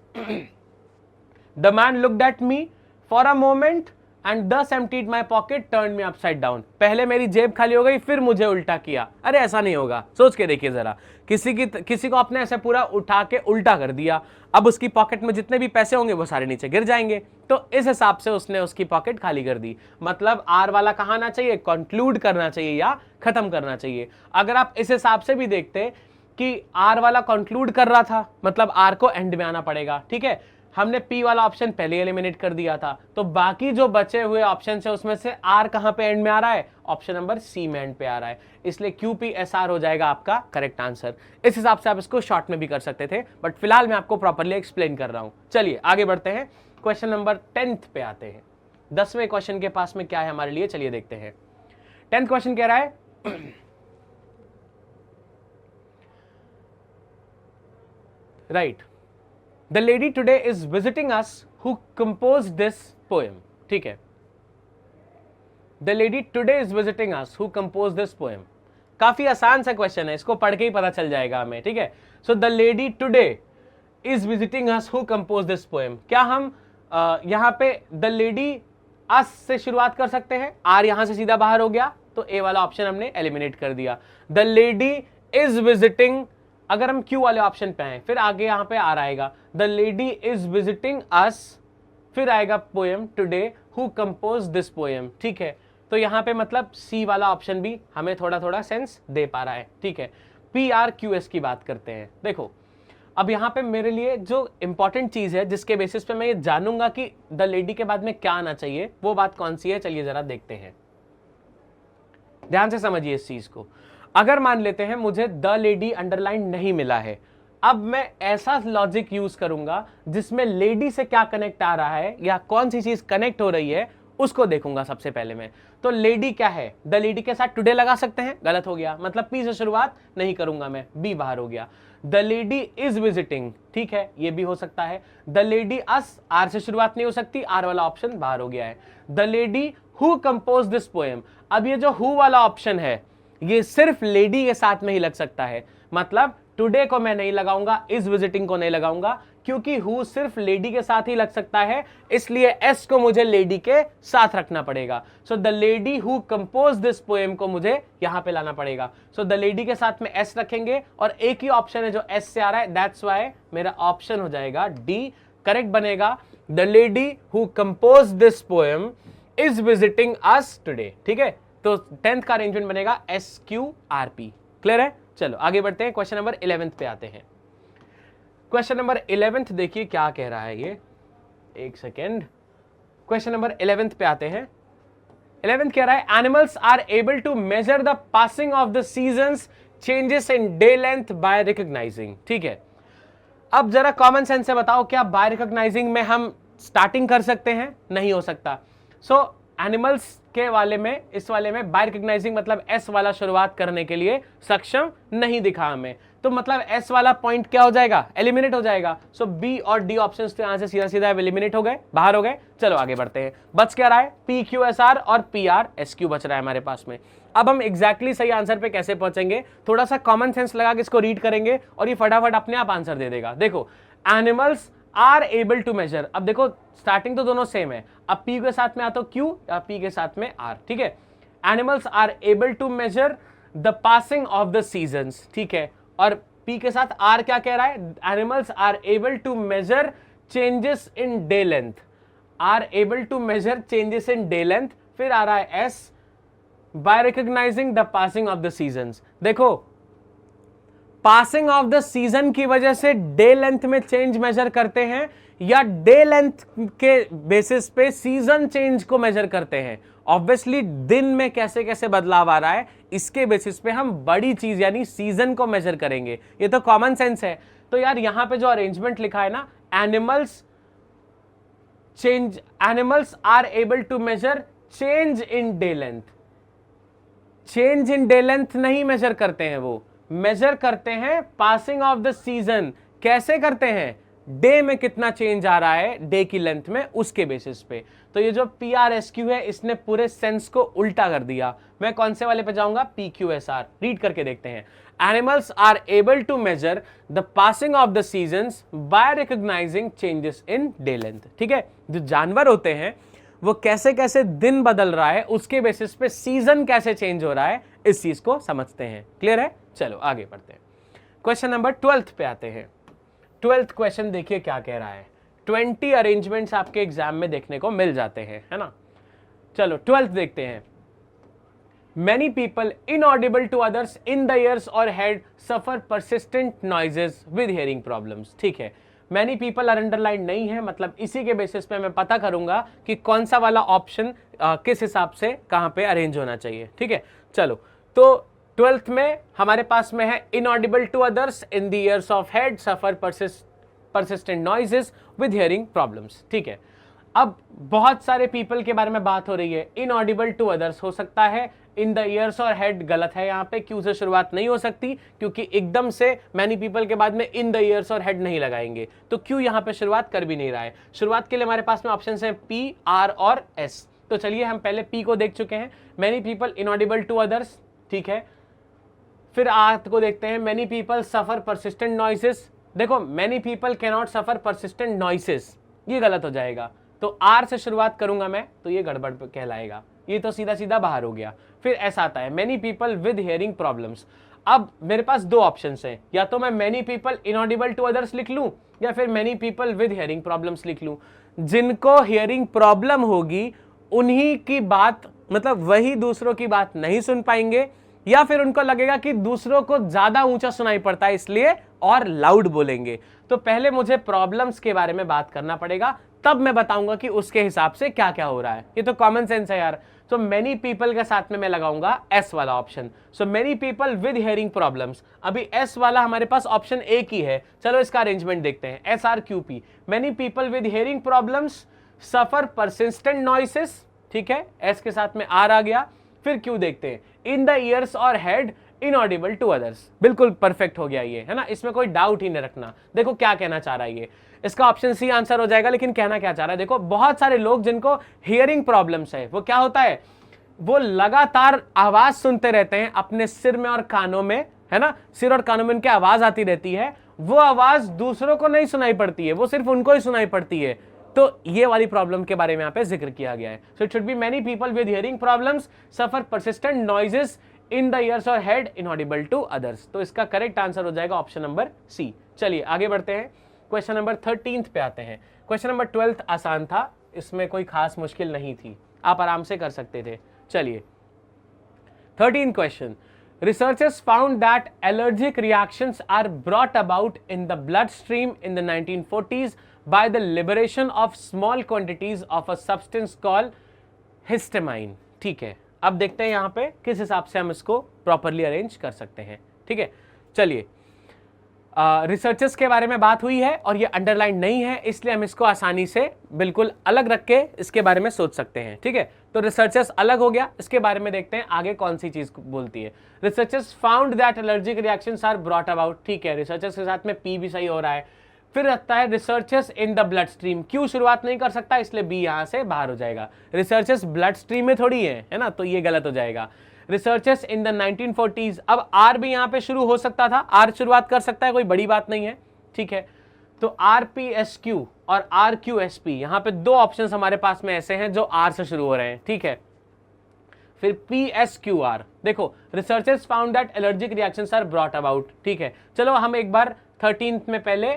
The man looked at me for a moment and thus emptied my pocket, turn me upside down. पहले मेरी जेब खाली हो गई, फिर मुझे उल्टा किया। अरे ऐसा नहीं होगा, सोच के देखिए जरा, किसी को आपने ऐसे पूरा उठा के उल्टा कर दिया, अब उसकी पॉकेट में जितने भी पैसे होंगे वो सारे नीचे गिर जाएंगे। तो इस हिसाब से उसने उसकी पॉकेट खाली कर दी, मतलब आर वाला कहाँ आना चाहिए, कंक्लूड करना चाहिए या खत्म करना चाहिए। अगर आप इस हिसाब से भी देखते कि आर वाला कंक्लूड कर रहा था, मतलब आर को एंड में आना पड़ेगा, ठीक है। हमने पी वाला ऑप्शन पहले एलिमिनेट कर दिया था, तो बाकी जो बचे हुए ऑप्शन है उसमें से आर कहां पे एंड में आ रहा है, ऑप्शन नंबर सी में एंड पे आ रहा है, इसलिए QPSR हो जाएगा आपका करेक्ट आंसर। इस हिसाब से आप इसको शॉर्ट में भी कर सकते थे, बट फिलहाल मैं आपको प्रॉपर्ली एक्सप्लेन कर रहा हूं। चलिए आगे बढ़ते हैं, क्वेश्चन नंबर 10th पे आते हैं। 10वें क्वेश्चन के पास में क्या है हमारे लिए, चलिए देखते हैं। 10th क्वेश्चन कह रहा है, right, the lady today is visiting us who compose this poem. ठीक है, the lady today is visiting us who compose this poem. काफी आसान सा क्वेश्चन है, इसको पढ़ के ही पता चल जाएगा हमें, ठीक है। So the lady today is visiting us who compose this poem. क्या हम यहां पे द लेडी अस से शुरुआत कर सकते हैं, आर यहां से सीधा बाहर हो गया, तो ए वाला ऑप्शन हमने एलिमिनेट कर दिया। द लेडी इज विजिटिंग, अगर हम क्यू वाले ऑप्शन पे हैं, फिर आगे यहां पे आर आएगा, द लेडी इज विजिटिंग अस, फिर आएगा poem today who compose this poem, ठीक है। तो यहां पे मतलब सी वाला ऑप्शन भी हमें थोड़ा थोड़ा सेंस दे पा रहा है, ठीक है। PRQS की बात करते हैं। देखो अब यहां पे मेरे लिए जो इंपॉर्टेंट चीज है, जिसके बेसिस पे मैं ये जानूंगा कि द लेडी के बाद में क्या आना चाहिए, वो बात कौन सी है, चलिए जरा देखते हैं, ध्यान से समझिए इस चीज को। अगर मान लेते हैं मुझे द लेडी अंडरलाइन नहीं मिला है, अब मैं ऐसा लॉजिक यूज करूंगा जिसमें लेडी से क्या कनेक्ट आ रहा है या कौन सी चीज कनेक्ट हो रही है उसको देखूंगा सबसे पहले मैं। तो लेडी क्या है, द लेडी के साथ टुडे लगा सकते हैं, गलत हो गया, मतलब पी से शुरुआत नहीं करूंगा मैं, बी बाहर हो गया। द लेडी इज विजिटिंग, ठीक है, ये भी हो सकता है। द लेडी अस, आर से शुरुआत नहीं हो सकती, आर वाला ऑप्शन बाहर हो गया है। The lady who compose this poem, अब ये जो हु वाला ऑप्शन है ये सिर्फ लेडी के साथ में ही लग सकता है, मतलब टुडे को मैं नहीं लगाऊंगा, इज विजिटिंग को नहीं लगाऊंगा, क्योंकि हु सिर्फ लेडी के साथ ही लग सकता है, इसलिए एस को मुझे लेडी के साथ रखना पड़ेगा। So the lady who compose this poem को मुझे यहां पे लाना पड़ेगा। सो द लेडी के साथ में एस रखेंगे और एक ही ऑप्शन है जो एस से आ रहा है, दैट्स व्हाई मेरा ऑप्शन हो जाएगा डी, करेक्ट बनेगा। The lady who compose this poem is visiting us today, ठीक है। तो 10th का अरेंजमेंट बनेगा SQRP, क्लियर है। चलो आगे बढ़ते हैं, क्वेश्चन नंबर 11th पे आते हैं। क्वेश्चन नंबर 11th देखिए क्या कह रहा है ये, एक सेकेंड, क्वेश्चन नंबर 11th पे आते हैं। 11th कह रहा है, animals are able to measure the passing of the seasons changes in day length by recognising, ठीक है। अब जरा कॉमन सेंस से बताओ, क्या बाय रिकॉग्नाइजिंग में हम स्टार्टिंग कर सकते हैं, नहीं हो सकता। सो एनिमल्स के वाले में, इस वाले में बाय रिकॉग्नाइजिंग मतलब एस वाला शुरुआत करने के लिए सक्षम नहीं दिखा हमें, तो मतलब एस वाला पॉइंट क्या हो जाएगा, एलिमिनेट हो जाएगा। सो बी और डी ऑप्शन तो यहां से सीधा सीधा एलिमिनेट हो गए, बाहर हो गए। चलो आगे बढ़ते हैं, बच क्या रहा है, पी क्यू एस आर और पी आर एस क्यू बच रहा है हमारे पास में। अब हम एग्जैक्टली सही आंसर पे कैसे पहुंचेंगे, थोड़ा सा कॉमन सेंस लगा के इसको रीड करेंगे और ये फटाफट अपने आप आंसर दे देगा। देखो, animals are able to measure, अब देखो स्टार्टिंग तो दोनों सेम है, अब पी के साथ में आता क्यू या पी के साथ में आर, ठीक है। Animals are able to measure the passing of the seasons, ठीक है, और पी के साथ आर क्या कह रहा है, animals are able to measure changes in day length, are able to measure changes in day length. फिर आ रहा है S, by recognising the passing of the seasons. देखो, पासिंग ऑफ द सीजन की वजह से डे लेंथ में चेंज मेजर करते हैं या डे लेंथ के बेसिस पे सीजन चेंज को मेजर करते हैं। ऑब्वियसली दिन में कैसे कैसे बदलाव आ रहा है इसके बेसिस पे हम बड़ी चीज यानी सीजन को मेजर करेंगे, ये तो कॉमन सेंस है। तो यार यहां पे जो अरेंजमेंट लिखा है ना, animals are able to measure change in day length, change in day length नहीं मेजर करते हैं, वो मेजर करते हैं पासिंग ऑफ द सीजन। कैसे करते हैं, डे में कितना चेंज आ रहा है डे की लेंथ में, उसके बेसिस पे। तो ये जो पी आर एस क्यू है इसने पूरे सेंस को उल्टा कर दिया। मैं कौन से वाले पे जाऊंगा, P Q S R. Read करके देखते हैं, animals are able to measure the passing of the seasons by recognising changes in day length, ठीक है। जो जानवर होते हैं वो कैसे कैसे दिन बदल रहा है उसके बेसिस पे सीजन कैसे चेंज हो रहा है, इस चीज को समझते हैं। क्लियर है, चलो आगे बढ़ते हैं। क्वेश्चन नंबर 12 पे आते हैं। 12th क्वेश्चन देखिए क्या कह रहा है। 20 अरेंजमेंट्स आपके एग्जाम में देखने को मिल जाते हैं, है ना। चलो 12th देखते हैं। Many people inaudible to others in the ears or head suffer persistent noises with hearing problems, ठीक है। Many people are underlined नहीं है, मतलब इसी के बेसिस पे मैं पता करूंगा कि कौन सा वाला ऑप्शन किस हिसाब से कहां पे अरेंज होना चाहिए, ठीक है। चलो, तो 12th में हमारे पास में है inaudible to others in the ears of head suffer persistent noises with hearing problems, ठीक है। अब बहुत सारे पीपल के बारे में बात हो रही है। इनऑडिबल टू अदर्स हो सकता है, इन द ईयर्स और हेड गलत है, यहाँ पे क्यू से शुरुआत नहीं हो सकती क्योंकि एकदम से मैनी पीपल के बाद में इन द ईयर्स और हेड नहीं लगाएंगे, तो क्यू यहाँ पे शुरुआत कर भी नहीं रहा है। शुरुआत के लिए हमारे पास में ऑप्शन है पी, आर और एस। तो चलिए हम पहले पी को देख चुके हैं, many people inaudible to others, ठीक है। फिर आर को देखते हैं, many people suffer persistent noises. देखो, many people cannot suffer persistent noises, ये गलत हो जाएगा। तो आर से शुरुआत करूंगा मैं तो ये गड़बड़ कहलाएगा, ये तो सीधा सीधा बाहर हो गया। फिर ऐसा आता है many people with hearing problems. अब मेरे पास दो ऑप्शंस हैं, या तो मैं many people inaudible to others लिख लूं या फिर many people with hearing problems लिख लूं। जिनको हियरिंग प्रॉब्लम होगी उन्हीं की बात, मतलब वही दूसरों की बात नहीं सुन पाएंगे, या फिर उनको लगेगा कि दूसरों को ज्यादा ऊंचा सुनाई पड़ता है इसलिए और लाउड बोलेंगे। तो पहले मुझे प्रॉब्लम्स के बारे में बात करना पड़ेगा, तब मैं बताऊंगा कि उसके हिसाब से क्या क्या हो रहा है। ये तो कॉमन सेंस है यार। सो मेनी पीपल के साथ में मैं लगाऊंगा एस वाला option. So many people with hearing problems, अभी एस वाला हमारे पास ऑप्शन एक ही है। चलो इसका अरेंजमेंट देखते हैं, S R Q P. Many people with hearing problems suffer persistent noises, ठीक है, एस के साथ में आर आ गया। फिर क्यू देखते हैं, इन द ईयर्स और हेड इनऑडिबल टू अदर्स। बिल्कुल परफेक्ट हो गया ये, है ना, इसमें कोई डाउट ही नहीं रखना। देखो क्या कहना चाह रहा है ये, इसका ऑप्शन सी आंसर हो जाएगा, लेकिन कहना क्या चाह रहा है, देखो बहुत सारे लोग जिनको हियरिंग प्रॉब्लम्स है, वो क्या होता है, वो लगातार आवाज सुनते रहते हैं अपने सिर में और कानों में, है ना, सिर और कानों में उनकी आवाज आती रहती है, वो आवाज दूसरों को नहीं सुनाई पड़ती है, वो सिर्फ उनको ही सुनाई पड़ती है। तो ये वाली प्रॉब्लम के बारे में यहाँ पे जिक्र किया गया है। So it should be many people with hearing problems suffer persistent noises in the years और हेड इनऑडिबल टू अदर्स। तो इसका करेक्ट आंसर हो जाएगा ऑप्शन नंबर सी। चलिए आगे बढ़ते हैं, क्वेश्चन नंबर 13 पे आते हैं। क्वेश्चन नंबर 12 आसान था, इसमें कोई खास मुश्किल नहीं थी, आप आराम से कर सकते थे। चलिए 13 question, researchers found that allergic reactions are brought about in the bloodstream in the 1940s by the liberation of small quantities of a substance called histamine। ठीक है, अब देखते हैं यहां पे किस हिसाब से हम इसको प्रॉपरली अरेंज कर सकते हैं। ठीक है, चलिए रिसर्चर्स के बारे में बात हुई है और ये अंडरलाइन नहीं है, इसलिए हम इसको आसानी से बिल्कुल अलग रख के इसके बारे में सोच सकते हैं। ठीक है, तो रिसर्चर्स अलग हो गया, इसके बारे में देखते हैं आगे कौन सी चीज बोलती है। Researchers found that allergic reactions are brought about, ठीक है, रिसर्चर्स के साथ में पी भी सही हो रहा है। फिर आता है researchers in the blood stream, Q शुरुआत नहीं कर सकता इसलिए बी यहां से बाहर हो जाएगा। रिसर्चर्स ब्लड स्ट्रीम में थोड़ी है ना, तो ये गलत हो जाएगा। रिसर्चर्स इन द 1940s, अब आर भी यहां पे शुरू हो सकता था, आर शुरुआत कर सकता है, कोई बड़ी बात नहीं है, ठीक है। तो RPSQ और RQSP, यहां पे दो ऑप्शंस हमारे पास में ऐसे हैं जो आर से शुरू हो रहे हैं, ठीक है। फिर PSQR, देखो researchers found that allergic reactions are brought about, ठीक है। चलो हम एक बार 13th में पहले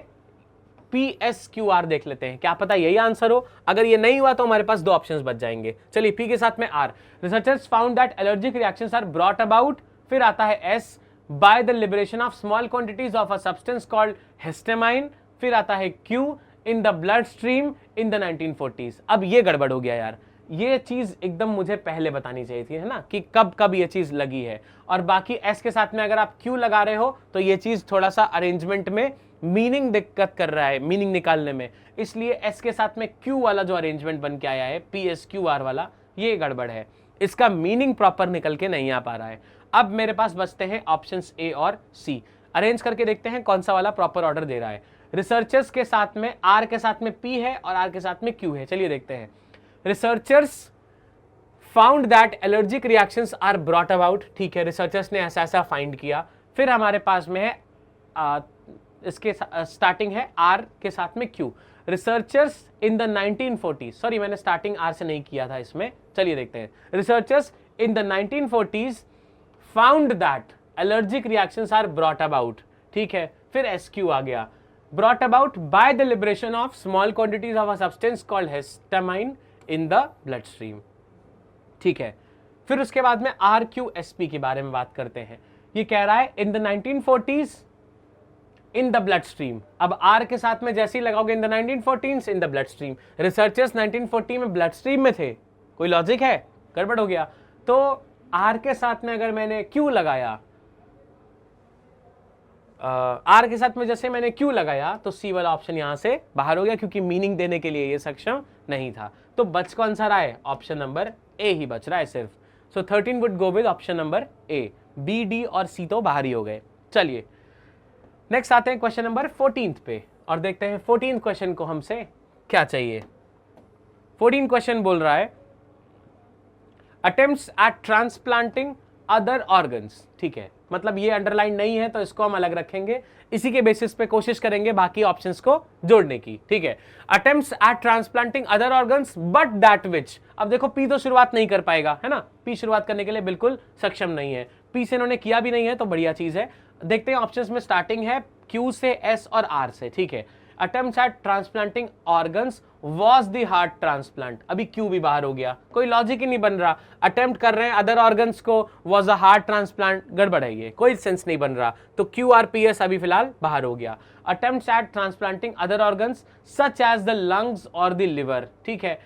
PSQR देख लेते हैं, क्या पता यही आंसर हो। अगर ये नहीं हुआ तो हमारे पास दो ऑप्शंस बच जाएंगे। चलिए P के साथ में R, researchers found that allergic reactions are brought about. फिर आता है S, by the liberation of small quantities of a substance called histamine. फिर आता है Q, in the blood stream in the 1940s। अब ये गड़बड़ हो गया यार, ये चीज एकदम मुझे पहले बतानी चाहिए थी, है ना, कि कब कब ये चीज लगी है। और बाकी एस के साथ में अगर आप क्यू लगा रहे हो तो ये चीज थोड़ा सा अरेंजमेंट में मीनिंग दिक्कत कर रहा है, मीनिंग निकालने में, इसलिए एस के साथ में क्यू वाला जो अरेंजमेंट बन के आया है PSQR वाला, ये गड़बड़ है, इसका मीनिंग प्रॉपर निकल के नहीं आ पा रहा है। अब मेरे पास बचते हैं ऑप्शंस ए और सी, अरेंज करके देखते हैं कौन सा वाला प्रॉपर ऑर्डर दे रहा है। रिसर्चर्स के साथ में आर के साथ में पी है और आर के साथ में क्यू है, चलिए देखते हैं। Researchers found that allergic reactions are brought about, ठीक है, रिसर्चर्स ने ऐसा ऐसा फाइंड किया। फिर हमारे पास में है इसके स्टार्टिंग है आर के साथ में Q, researchers in the 1940s, sorry मैंने स्टार्टिंग आर से नहीं किया था इसमें, चलिए देखते हैं। Researchers in the 1940s found that allergic reactions are brought about, ठीक है। फिर SQ आ गया, brought about by the liberation of small quantities of a substance called histamine in the bloodstream, ठीक है। फिर उसके बाद में RQSP के बारे में बात करते हैं। ये कह रहा है in the 1940s in the bloodstream, अब R के साथ में जैसे ही लगाओगे in the 1940s in the bloodstream, researchers 1940 में ब्लड स्ट्रीम में थे, कोई लॉजिक है, गड़बड़ हो गया। तो R के साथ में अगर मैंने Q लगाया, आर के साथ में जैसे मैंने क्यू लगाया तो सी वाला ऑप्शन यहां से बाहर हो गया, क्योंकि मीनिंग देने के लिए ये सक्षम नहीं था। तो बच कौन सा रहा है, ऑप्शन नंबर ए ही बच रहा है सिर्फ। So 13 would go with option number A, B D और सी तो बाहर ही हो गए। चलिए नेक्स्ट आते हैं क्वेश्चन नंबर 14th पे और देखते हैं 14th क्वेश्चन को हमसे क्या चाहिए। 14th क्वेश्चन बोल रहा है attempts at transplanting other organs, ठीक है, मतलब ये अंडरलाइन नहीं है तो इसको हम अलग रखेंगे, इसी के बेसिस पे कोशिश करेंगे बाकी ऑप्शंस को जोड़ने की, ठीक है। Attempts at transplanting other organs but that which, अब देखो पी तो शुरुआत नहीं कर पाएगा, है ना, पी शुरुआत करने के लिए बिल्कुल सक्षम नहीं है, पी से इन्होंने किया भी नहीं है तो बढ़िया चीज है। देखते हैं ऑप्शंस में स्टार्टिंग है क्यू से, एस और आर से, ठीक है। Attempts at transplanting organs was the heart transplant, अभी क्यू भी बाहर हो गया, कोई लॉजिक ही नहीं बन रहा। अटेम्प्ट कर रहे हैं अदर ऑर्गन्स को, was a हार्ट ट्रांसप्लांट, गड़बड़ है ये, कोई सेंस नहीं बन रहा। तो QRPS अभी फिलहाल बाहर हो गया। Attempts at transplanting other organs such as the lungs और द लिवर, ठीक है,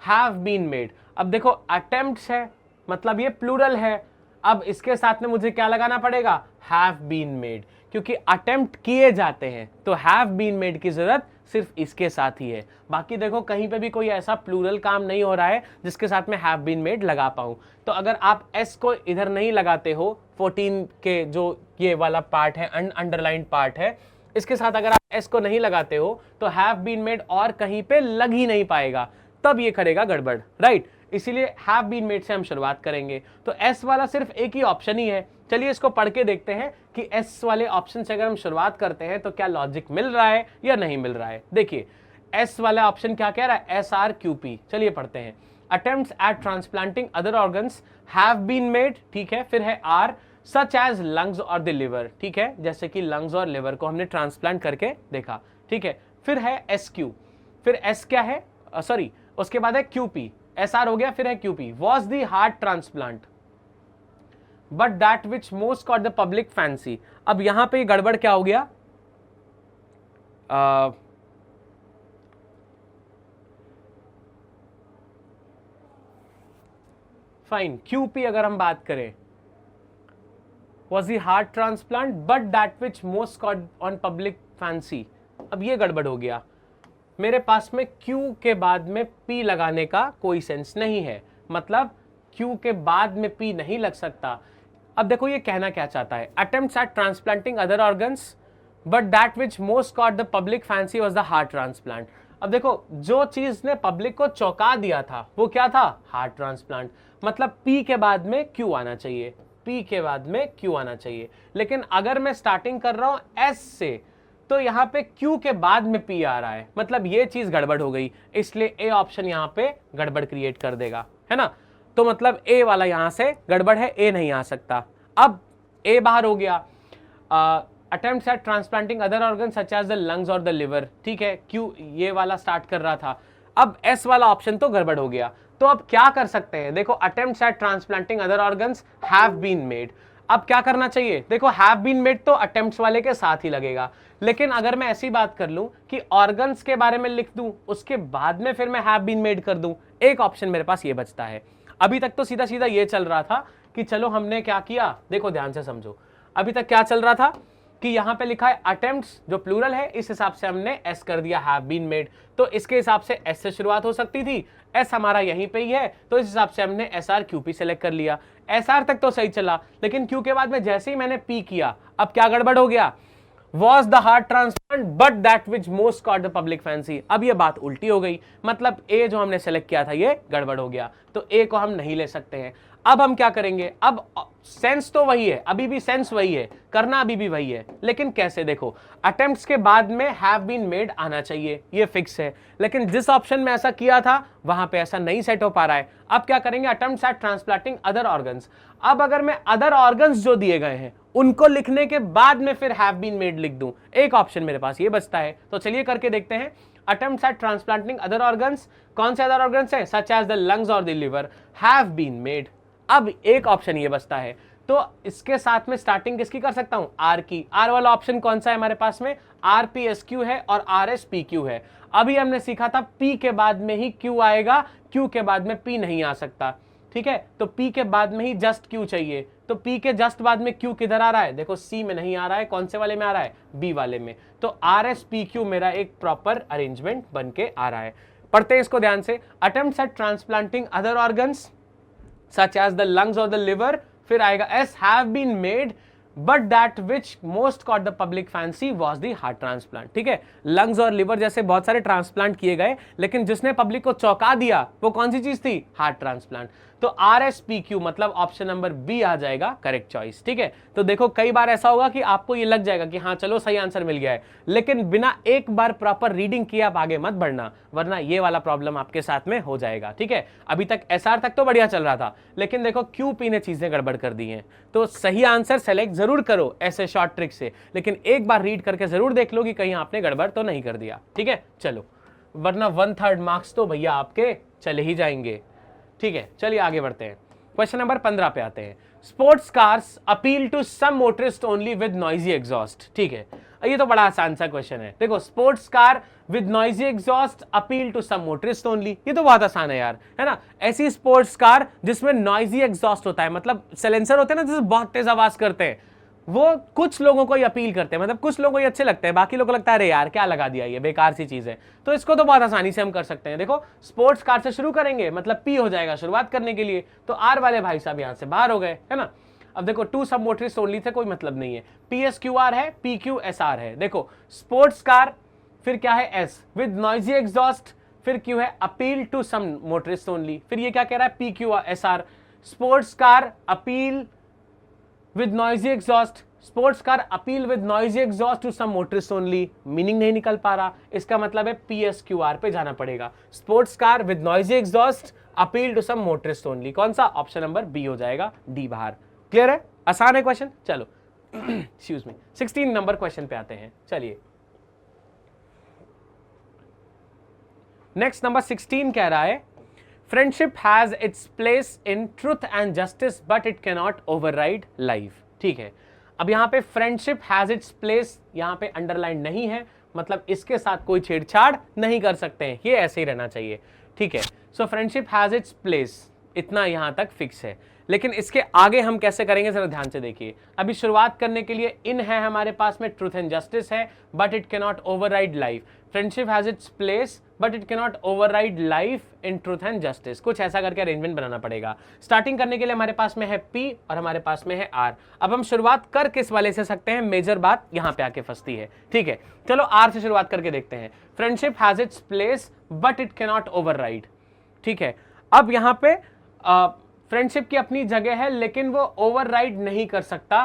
हैव बीन मेड। अब देखो अटेम्प्ट्स है मतलब ये प्लूरल है, अब इसके साथ में मुझे क्या लगाना पड़ेगा, हैव बीन मेड, क्योंकि अटेम्प्ट किए जाते हैं तो हैव बीन मेड की जरूरत सिर्फ इसके साथ ही है। बाकी देखो कहीं पे भी कोई ऐसा प्लूरल काम नहीं हो रहा है जिसके साथ में हैव बीन मेड लगा पाऊं। तो अगर आप एस को इधर नहीं लगाते हो, 14 के जो ये वाला पार्ट है, अंडरलाइन पार्ट है, इसके साथ अगर आप एस को नहीं लगाते हो तो हैव बीन मेड और कहीं पे लग ही नहीं पाएगा, तब ये करेगा गड़बड़, राइट। इसीलिए हैव बीन मेड से हम शुरुआत करेंगे। तो एस वाला सिर्फ एक ही ऑप्शन ही है। चलिए इसको पढ़ के देखते हैं कि एस वाले ऑप्शन से अगर हम शुरुआत करते हैं तो क्या लॉजिक मिल रहा है या नहीं मिल रहा है। देखिए एस वाला ऑप्शन क्या कह रहा है, SRQP, चलिए पढ़ते हैं। Attempts at transplanting other organs have been made, ठीक है। फिर है आर, सच एज लंग्स और द लिवर, ठीक है, जैसे कि लंग्स और लिवर को हमने ट्रांसप्लांट करके देखा, ठीक है। फिर है SQ, फिर S क्या है, सॉरी उसके बाद है QP, SR हो गया, फिर है QP, was the heart transplant but that which most caught the public fancy. अब यहां पे गड़बड़ क्या हो गया, फाइन, QP अगर हम बात करें, was the heart transplant but that which most caught on public fancy. अब ये गड़बड़ हो गया, मेरे पास में Q के बाद में P लगाने का कोई सेंस नहीं है, मतलब Q के बाद में P नहीं लग सकता। अब देखो ये कहना क्या चाहता है, attempts at transplanting other organs but that which most caught the public fancy was the heart transplant. अब देखो जो चीज ने पब्लिक को चौंका दिया था वो क्या था, हार्ट ट्रांसप्लांट। मतलब P के बाद में Q आना चाहिए, P के बाद में Q आना चाहिए। लेकिन अगर मैं स्टार्टिंग कर रहा हूं S से तो यहां पे Q के बाद में P आ रहा है, मतलब ये चीज गड़बड़ हो गई, इसलिए A ऑप्शन यहां पे गड़बड़ क्रिएट कर देगा, है ना। तो मतलब A वाला यहां से गड़बड़ है, A नहीं आ सकता। अब A बाहर हो गया। Attempts at transplanting other organ such as the lungs और द लिवर, ठीक है, Q ये वाला स्टार्ट कर रहा था। अब S वाला ऑप्शन तो गड़बड़ हो गया। तो अब क्या कर सकते हैं, देखो attempts at transplanting other organs have been made. अब क्या करना चाहिए, देखो हैव बीन मेड तो अटेम्प्ट्स वाले के साथ ही लगेगा। लेकिन अगर मैं ऐसी बात कर लूं कि ऑर्गन्स के बारे में लिख दूं, उसके बाद में फिर मैं हैव बीन मेड कर दूं, एक ऑप्शन मेरे पास ये बचता है। अभी तक तो सीधा सीधा ये चल रहा था कि चलो हमने क्या किया, देखो ध्यान से समझो। अभी तक क्या चल रहा था कि यहां पे लिखा है अटेम्प्ट्स, जो प्लूरल है, इस हिसाब से हमने एस कर दिया, हैव बीन मेड। तो इसके हिसाब से एस से शुरुआत हो सकती थी, एस हमारा यहीं पे ही है, तो इस हिसाब से हमने S R Q P select कर लिया। एस आर तक तो सही चला, लेकिन क्यू के बाद में जैसे ही मैंने पी किया, अब क्या गड़बड़ हो गया, Was the heart transplant but that which most caught the public fancy। अब ये बात उल्टी हो गई, मतलब ए जो हमने सेलेक्ट किया था ये गड़बड़ हो गया, तो ए को हम नहीं ले सकते हैं। अब हम क्या करेंगे, अब सेंस तो वही है, अभी भी सेंस वही है, करना अभी भी वही है, लेकिन कैसे, देखो अटेम्प्ट्स के बाद में हैव बीन मेड आना चाहिए, ये फिक्स है। लेकिन जिस ऑप्शन में ऐसा किया था वहां पे ऐसा नहीं सेट हो पा रहा है। अब क्या करेंगे, attempts at transplanting other organs. अब अगर मैं अदर ऑर्गन्स जो दिए गए हैं उनको लिखने के बाद में फिर हैव बीन मेड लिख दूं, एक ऑप्शन मेरे पास ये बचता है। तो चलिए करके देखते हैं। Attempts at transplanting other organs, कौन से अदर ऑर्गन्स हैं, सच एज द लंग्स और the liver, have been made. अब एक ऑप्शन ये बचता है, तो इसके साथ में स्टार्टिंग किसकी कर सकता हूं, आर की। आर वाला ऑप्शन कौन सा है हमारे पास में, आर पी एस क्यू है और आर एस पी क्यू है। अभी हमने सीखा था पी के बाद में ही क्यू आएगा, क्यू के बाद में पी नहीं आ सकता, ठीक है। तो P के बाद में ही जस्ट Q चाहिए, तो P के जस्ट बाद में Q किधर आ रहा है, देखो C में नहीं आ रहा है, कौन से वाले में आ रहा है, B वाले में। तो RSPQ मेरा एक प्रॉपर अरेंजमेंट बन के आ रहा है। पढ़ते हैं इसको ध्यान से। Attempts at transplanting other organs such as the lungs और द लिवर, फिर आएगा S have been made but that which most caught the public fancy was the heart transplant, ठीक है। लंग्स और लिवर जैसे बहुत सारे ट्रांसप्लांट किए गए, लेकिन जिसने पब्लिक को चौंका दिया वो कौन सी चीज थी, हार्ट ट्रांसप्लांट। तो RSPQ मतलब ऑप्शन नंबर बी आ जाएगा करेक्ट चॉइस, ठीक है। तो देखो कई बार ऐसा होगा कि आपको ये लग जाएगा कि हाँ चलो सही आंसर मिल गया है, लेकिन बिना एक बार प्रॉपर रीडिंग किए आप आगे मत बढ़ना, वरना ये वाला प्रॉब्लम आपके साथ में हो जाएगा, ठीक है। अभी तक SR तक तो बढ़िया चल रहा था, लेकिन देखो QP ने चीजें गड़बड़ कर दी हैं। तो सही आंसर सेलेक्ट जरूर करो ऐसे शॉर्ट ट्रिक से, लेकिन एक बार रीड करके जरूर देख लो कि कहीं आपने गड़बड़ तो नहीं कर दिया, ठीक है। चलो, वरना 1/3 मार्क्स तो भैया आपके चले ही जाएंगे, ठीक है। चलिए आगे बढ़ते हैं, क्वेश्चन नंबर 15 पे आते हैं। Sports cars appeal to some motorist only with noisy exhaust, ठीक है। ये तो बड़ा आसान सा क्वेश्चन है। देखो sports car with noisy exhaust appeal to some motorist only, ये तो बहुत आसान है यार, है ना। ऐसी स्पोर्ट्स कार जिसमें नॉइजी एग्जॉस्ट होता है, मतलब साइलेंसर होते हैं ना जिससे बहुत तेज आवाज करते हैं, वो कुछ लोगों को ही अपील करते हैं, मतलब कुछ लोगों को ही अच्छे लगते हैं, बाकी लोगों को लगता है अरे यार क्या लगा दिया, ये बेकार सी चीज है। तो इसको तो बहुत आसानी से हम कर सकते हैं। देखो स्पोर्ट्स कार से शुरू करेंगे, मतलब पी हो जाएगा शुरुआत करने के लिए, तो आर वाले भाई साहब यहां से बाहर हो गए, है ना। अब देखो टू सब मोटरिस्ट ओनली से कोई मतलब नहीं है, PSQR है, PQSR है। देखो स्पोर्ट्स कार, फिर क्या है एस विद नॉइजी एग्जॉस्ट, फिर क्यू है appeal to some motorist only, फिर ये क्या कह रहा है PQSR, sports car appeal with noisy exhaust, sports car appeal with noisy exhaust to some motorist only, meaning नहीं निकल पा रहा, इसका मतलब है PSQR पे जाना पड़ेगा। Sports car with noisy exhaust appeal to some motorist only, कौन सा, ऑप्शन नंबर बी हो जाएगा, डी बाहर। क्लियर है, आसान है क्वेश्चन। चलो एक्सक्यूज मी, 16 नंबर क्वेश्चन पे आते हैं। चलिए नेक्स्ट नंबर 16 कह रहा है friendship has its place in truth and justice but it cannot override life, ठीक है। अब यहां पे फ्रेंडशिप हैज इट्स प्लेस, यहां पे अंडरलाइन नहीं है, मतलब इसके साथ कोई छेड़छाड़ नहीं कर सकते हैं, ये ऐसे ही रहना चाहिए, ठीक है। सो फ्रेंडशिप हैज इट्स प्लेस, इतना यहां तक फिक्स है। लेकिन इसके आगे हम कैसे करेंगे जरा ध्यान से देखिए। अभी शुरुआत करने के लिए इन है हमारे पास में, ट्रूथ एंड जस्टिस है, but it cannot override life. Friendship has its place but it cannot override life in truth and justice. कुछ ऐसा करके अरेंजमेंट बनाना पड़ेगा। स्टार्टिंग करने के लिए हमारे पास में है P और हमारे पास में है R। अब हम शुरुआत कर किस वाले से सकते हैं, मेजर बात यहां पे आके फंसती है। ठीक है, चलो R से शुरुआत करके देखते हैं। Friendship has its place but it cannot override. ठीक है, अब यहां पे फ्रेंडशिप की अपनी जगह है लेकिन वो ओवरराइड नहीं कर सकता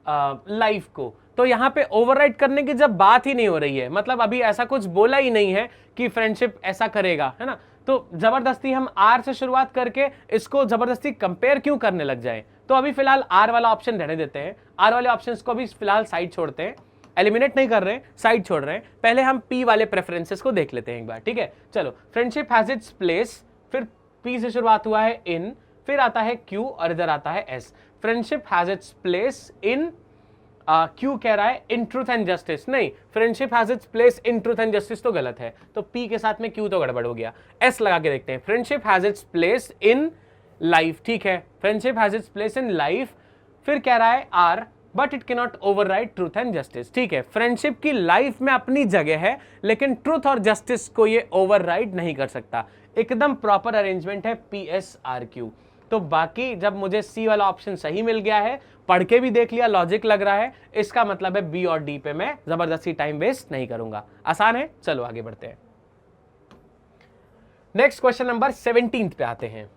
लाइफ को। तो यहां पे ओवरराइड करने की जब बात ही नहीं हो रही है, मतलब अभी ऐसा कुछ बोला ही नहीं है कि फ्रेंडशिप ऐसा करेगा, है ना, तो जबरदस्ती हम आर से शुरुआत करके इसको जबरदस्ती कंपेयर क्यों करने लग जाए। तो अभी फिलहाल आर वाला ऑप्शन रहने देते हैं, आर वाले ऑप्शन को भी फिलहाल साइड छोड़ते हैं, एलिमिनेट नहीं कर रहे हैं, साइड छोड़ रहे हैं। पहले हम पी वाले प्रेफरेंसेस को देख लेते हैं एक बार। ठीक है, चलो, फ्रेंडशिप हैज इट्स प्लेस, फिर पी से शुरुआत हुआ है इन, फिर आता है क्यू और इधर आता है S. Friendship has its place in, Q कह रहा है इन ट्रूथ एंड जस्टिस, नहीं, friendship has its place in truth and justice तो गलत है, तो पी के साथ में क्यू तो गड़बड़ हो गया। एस लगा के देखते हैं, friendship has its place in life. ठीक है, friendship has its place in life, फिर कह रहा है R but it cannot override truth and justice. ठीक है, फ्रेंडशिप की लाइफ में अपनी जगह है लेकिन ट्रूथ और जस्टिस को ये ओवरराइड नहीं कर सकता। एकदम प्रॉपर अरेंजमेंट है PSRQ। तो बाकी जब मुझे सी वाला ऑप्शन सही मिल गया है, पढ़ के भी देख लिया, लॉजिक लग रहा है, इसका मतलब है बी और डी पे मैं जबरदस्ती टाइम वेस्ट नहीं करूंगा। आसान है, चलो आगे बढ़ते हैं। नेक्स्ट क्वेश्चन नंबर 17 पे आते हैं।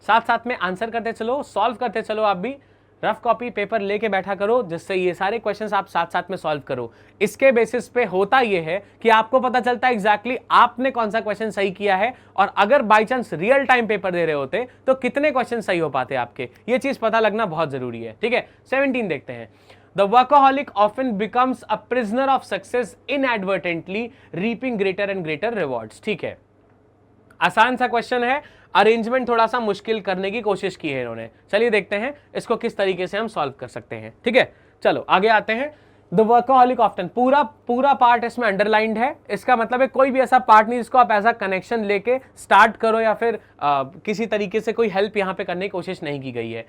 साथ साथ में आंसर करते चलो, सॉल्व करते चलो। आप भी रफ कॉपी पेपर लेके बैठा करो जिससे ये सारे क्वेश्चंस आप साथ साथ में सॉल्व करो। इसके बेसिस पे होता ये है कि आपको पता चलता है एग्जैक्टली आपने कौन सा क्वेश्चन सही किया है, और अगर by chance real time paper दे रहे होते तो कितने क्वेश्चन सही हो पाते आपके, ये चीज पता लगना बहुत जरूरी है। ठीक है, 17 देखते हैं। The workaholic often becomes a prisoner of success inadvertently, reaping greater and greater rewards। ठीक है, आसान सा क्वेश्चन है, अरेंजमेंट थोड़ा सा मुश्किल करने की कोशिश की है इन्होंने। चलिए देखते हैं इसको किस तरीके से हम सॉल्व कर सकते हैं। ठीक है, चलो आगे आते हैं। द वर्कaholic ऑफ्टन, पूरा पार्ट इसमें अंडरलाइंड है, इसका मतलब है कोई भी ऐसा पार्ट नहीं जिसको आप ऐसा कनेक्शन लेके स्टार्ट करो या फिर किसी तरीके से कोई हेल्प यहाँ पे करने की कोशिश नहीं की गई है।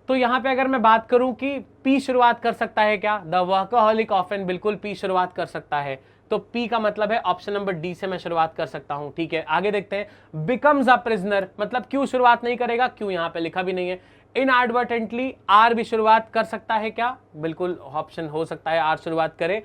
तो यहाँ पे अगर मैं बात करूं कि पी शुरुआत कर सकता है क्या, द वर्कaholic ऑफ्टन बिल्कुल पी शुरुआत कर सकता है, तो P का मतलब है ऑप्शन नंबर डी से मैं शुरुआत कर सकता हूं। ठीक है, आगे देखते हैं। बिकम्स अ प्रिजनर, मतलब क्यों शुरुआत नहीं करेगा, क्यों यहां पे लिखा भी नहीं है। इनएडवर्टेंटली आर भी शुरुआत कर सकता है क्या, बिल्कुल ऑप्शन हो सकता है आर शुरुआत करे।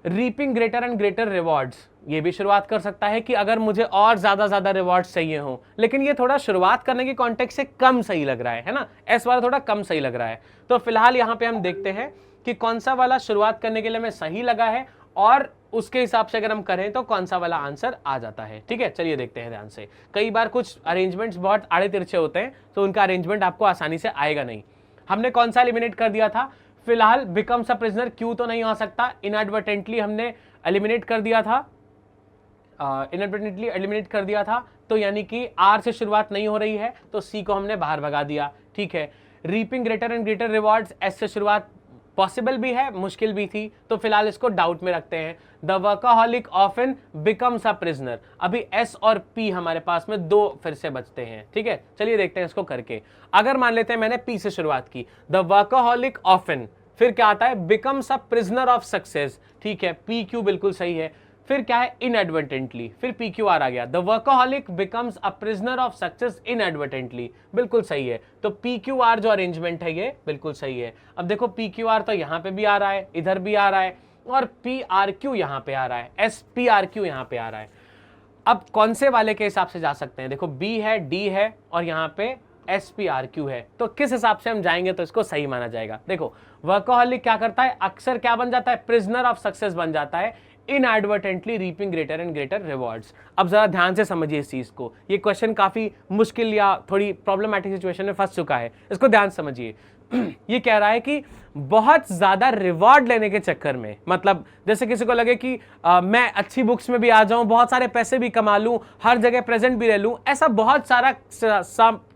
Reaping greater and greater rewards, ये भी शुरुआत कर सकता है कि अगर मुझे और ज्यादा रिवॉर्ड्स चाहिए हो, लेकिन ये थोड़ा शुरुआत करने के कॉन्टेक्स्ट से कम सही लग रहा है ना, एस वाला थोड़ा कम सही लग रहा है। तो फिलहाल यहाँ पे हम देखते हैं कि कौन सा वाला शुरुआत करने के लिए हमें सही लगा है, और उसके हिसाब से अगर हम करें तो कौन सा वाला आंसर आ जाता है। ठीक है, चलिए देखते हैं ध्यान से। कई बार कुछ अरेंजमेंट्स बहुत आड़े तिरछे होते हैं तो उनका अरेंजमेंट आपको आसानी से आएगा नहीं। हमने कौन सा एलिमिनेट कर दिया था, फिलहाल बिकम्स अ प्रिजनर, क्यों तो नहीं हो सकता, इनएडवर्टेंटली हमने एलिमिनेट कर दिया था, इनएडवर्टेंटली एलिमिनेट कर दिया था, तो यानी कि आर से शुरुआत नहीं हो रही है तो सी को हमने बाहर भगा दिया। ठीक है, reaping greater and greater rewards, S से शुरुआत पॉसिबल भी है, मुश्किल भी थी, तो फिलहाल इसको डाउट में रखते हैं। The workaholic often becomes a prisoner, अभी एस और पी हमारे पास में दो फिर से बचते हैं। ठीक है, चलिए देखते हैं इसको करके। अगर मान लेते हैं मैंने पी से शुरुआत की, द वर्कaholic ऑफन, फिर क्या आता है, becomes a prisoner of success. ठीक है, पी क्यू बिल्कुल सही है, फिर क्या है, इनएडवर्टेंटली, फिर पी क्यू आर आ गया। The workaholic becomes a prisoner of success inadvertently, बिल्कुल सही है, तो पी क्यू आर जो अरेंजमेंट है ये बिल्कुल सही है। अब देखो पी क्यू आर तो यहाँ पे भी आ रहा है, इधर भी आ रहा है, और पी आर क्यू यहाँ पे आ रहा है, एस पी आर क्यू यहाँ पे आ रहा है। अब कौन से वाले के हिसाब से जा सकते हैं, देखो बी है, डी है, और यहाँ पे SPRQ है, तो किस हिसाब से हम जाएंगे तो इसको सही माना जाएगा। देखो वर्कaholic क्या करता है, अक्सर क्या बन जाता है, प्रिजनर ऑफ सक्सेस बन जाता है, inadvertently reaping greater and greater rewards. अब जरा ध्यान से समझिए इस चीज को, ये क्वेश्चन काफी मुश्किल या थोड़ी प्रॉब्लमैटिक सिचुएशन में फंस चुका है, इसको ध्यान समझिए। ये कह रहा है कि बहुत ज्यादा रिवॉर्ड लेने के चक्कर में, मतलब जैसे किसी को लगे कि मैं अच्छी बुक्स में भी आ जाऊं, बहुत सारे पैसे भी कमा लूं, हर जगह प्रेजेंट भी रह लूं, ऐसा बहुत सारा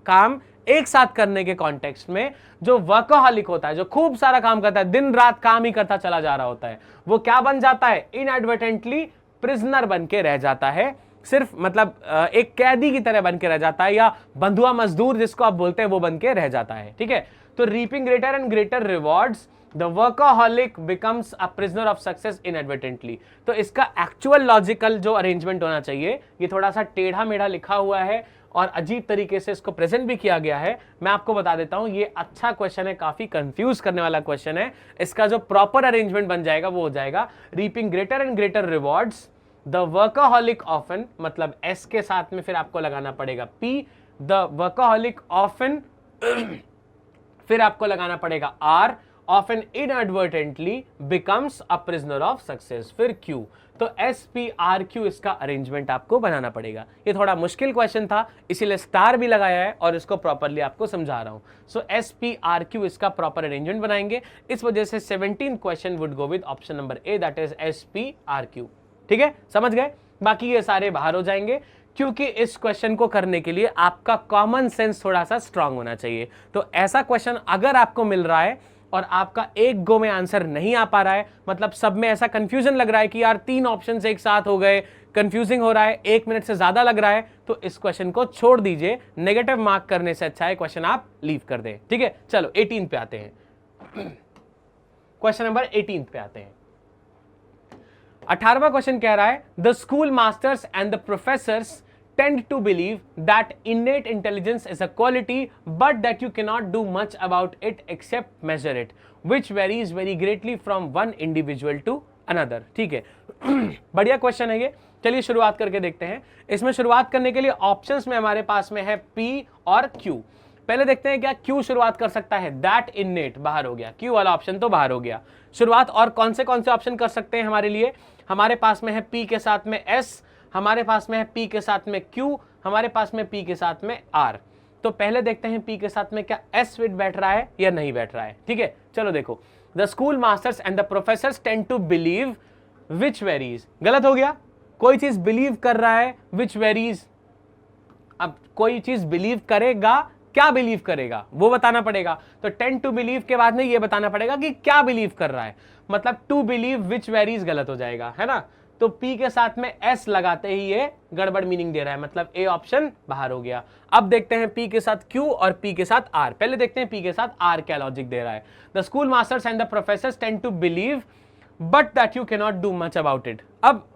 काम एक साथ करने के कॉन्टेक्स्ट में जो वर्कaholic होता है, जो खूब सारा काम करता है, दिन रात काम ही करता चला जा रहा होता है, वो क्या बन जाता है, इनएडवर्टेंटली प्रिजनर बन के रह जाता है, सिर्फ मतलब एक कैदी की तरह बन के रह जाता है, या बंधुआ मजदूर जिसको आप बोलते हैं वो बन के रह जाता है। ठीक है, तो reaping greater and greater rewards the workaholic becomes a prisoner of success inadvertently। तो इसका एक्चुअल लॉजिकल जो अरेंजमेंट होना चाहिए, ये थोड़ा सा टेढ़ा मेढ़ा लिखा हुआ है और अजीब तरीके से इसको प्रेजेंट भी किया गया है। मैं आपको बता देता हूं, ये अच्छा क्वेश्चन है, काफी कंफ्यूज करने वाला क्वेश्चन है। इसका जो प्रॉपर अरेंजमेंट बन जाएगा वो हो जाएगा reaping greater and greater rewards the workaholic often, मतलब एस के साथ में फिर आपको लगाना पड़ेगा पी, द वर्कaholic ऑफन फिर आपको लगाना पड़ेगा R, often inadvertently becomes a prisoner of success, फिर क्यू। तो एस पी आर क्यू इसका अरेंजमेंट आपको बनाना पड़ेगा। ये थोड़ा मुश्किल क्वेश्चन था, इसीलिए स्टार भी लगाया है और इसको प्रॉपरली आपको समझा रहा हूं। सो एस पी आर क्यू इसका प्रॉपर अरेंजमेंट बनाएंगे। इस वजह से 17 question would go with option number A, that is S P R Q. ठीक है, समझ गए? बाकी ये सारे बाहर हो जाएंगे, क्योंकि इस क्वेश्चन को करने के लिए आपका कॉमन सेंस थोड़ा सा स्ट्रांग होना चाहिए। तो ऐसा क्वेश्चन अगर आपको मिल रहा है और आपका एक गो में आंसर नहीं आ पा रहा है, मतलब सब में ऐसा कंफ्यूजन लग रहा है कि यार 3 ऑप्शंस एक साथ हो गए, कंफ्यूजिंग हो रहा है, 1 मिनट से ज्यादा लग रहा है, तो इस क्वेश्चन को छोड़ दीजिए। नेगेटिव मार्क करने से अच्छा है क्वेश्चन आप लीव कर दें। ठीक है, चलो 18 पे आते हैं। क्वेश्चन नंबर 18 पे आते हैं। 18वां क्वेश्चन कह रहा है the school masters and the professors tend to believe that innate intelligence is a quality but that you cannot do much about it except measure it, which varies very greatly from one individual to another। ठीक है, बढ़िया क्वेश्चन है ये। चलिए शुरुआत करके देखते हैं। इसमें शुरुआत करने के लिए ऑप्शंस में हमारे पास में है P और Q। पहले देखते हैं क्या Q शुरुआत कर सकता है। दैट innate बाहर हो गया, Q वाला ऑप्शन तो बाहर हो गया। शुरुआत और कौन से ऑप्शन कर सकते हैं हमारे लिए? हमारे पास में है P के साथ में S, हमारे पास में है P के साथ में Q, हमारे पास में P के साथ में R। तो पहले देखते हैं P के साथ में क्या S फिट बैठ रहा है या नहीं बैठ रहा है। ठीक है, चलो देखो। The school masters and the professors tend to believe which varies, गलत हो गया। कोई चीज बिलीव कर रहा है, विच वेरीज। अब कोई चीज बिलीव करेगा, क्या बिलीव करेगा वो बताना पड़ेगा। तो टेंड टू बिलीव के बाद में ये बताना पड़ेगा कि क्या बिलीव कर रहा है, मतलब टू बिलीव विच वेरीज गलत हो जाएगा, है ना। तो P के साथ में S लगाते ही ये गड़बड़ मीनिंग दे रहा है, मतलब A ऑप्शन बाहर हो गया। अब देखते हैं P के साथ Q और P के साथ R। पहले देखते हैं P के साथ R क्या लॉजिक दे रहा है। The school masters and the professors tend to believe but that you can not do much about it. अब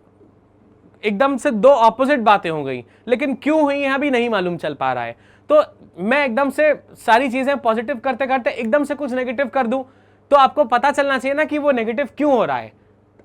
एकदम से 2 ऑपोजिट बातें हो गई, लेकिन क्यों हुई है अभी नहीं मालूम चल पा रहा है। तो मैं एकदम से सारी चीजें पॉजिटिव करते करते एकदम से कुछ नेगेटिव कर दूं, तो आपको पता चलना चाहिए ना कि वो नेगेटिव क्यों हो रहा है।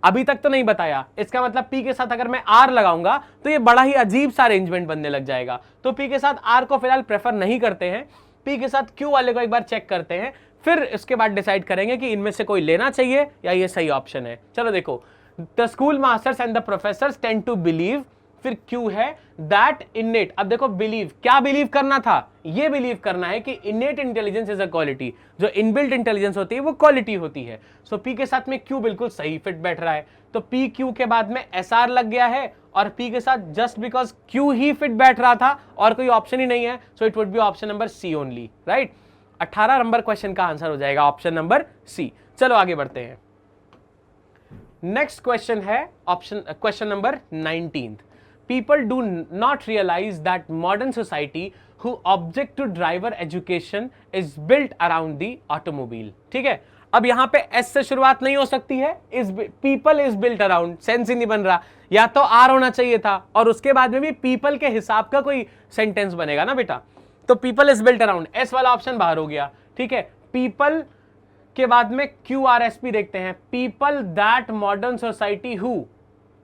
अभी तक तो नहीं बताया, इसका मतलब P के साथ अगर मैं R लगाऊंगा तो ये बड़ा ही अजीब सा अरेंजमेंट बनने लग जाएगा। तो P के साथ R को फिलहाल प्रेफर नहीं करते हैं, P के साथ Q वाले को एक बार चेक करते हैं, फिर इसके बाद डिसाइड करेंगे कि इनमें से कोई लेना चाहिए या ये सही ऑप्शन है। चलो देखो, the school masters and the professors tend to believe, फिर Q है दैट इनेट। अब देखो बिलीव, क्या बिलीव करना था? ये बिलीव करना है कि इनेट इंटेलिजेंस इज अ क्वालिटी, जो इनबिल्ट इंटेलिजेंस होती है वो क्वालिटी होती है। सो P के साथ में Q बिल्कुल सही फिट बैठ रहा है। तो P Q के बाद में SR लग गया है और P के साथ just because Q he fit बैठ रहा था और कोई ऑप्शन ही नहीं है, so it would be option number C only, right. 18 number question का आंसर हो जाएगा ऑप्शन नंबर C। चलो आगे बढ़ते हैं। नेक्स्ट क्वेश्चन है question number 19। People do not realize that modern society who object to driver education is built around the automobile। ठीक है, अब यहां पे S से शुरुआत नहीं हो सकती है, इस people is built around, sense ही नहीं बन रहा, या तो R होना चाहिए था और उसके बाद में भी people के हिसाब का कोई सेंटेंस बनेगा ना बेटा। तो people is built around, S वाला ऑप्शन बाहर हो गया। ठीक है, people के बाद में QRSP देखते हैं, people that modern society who,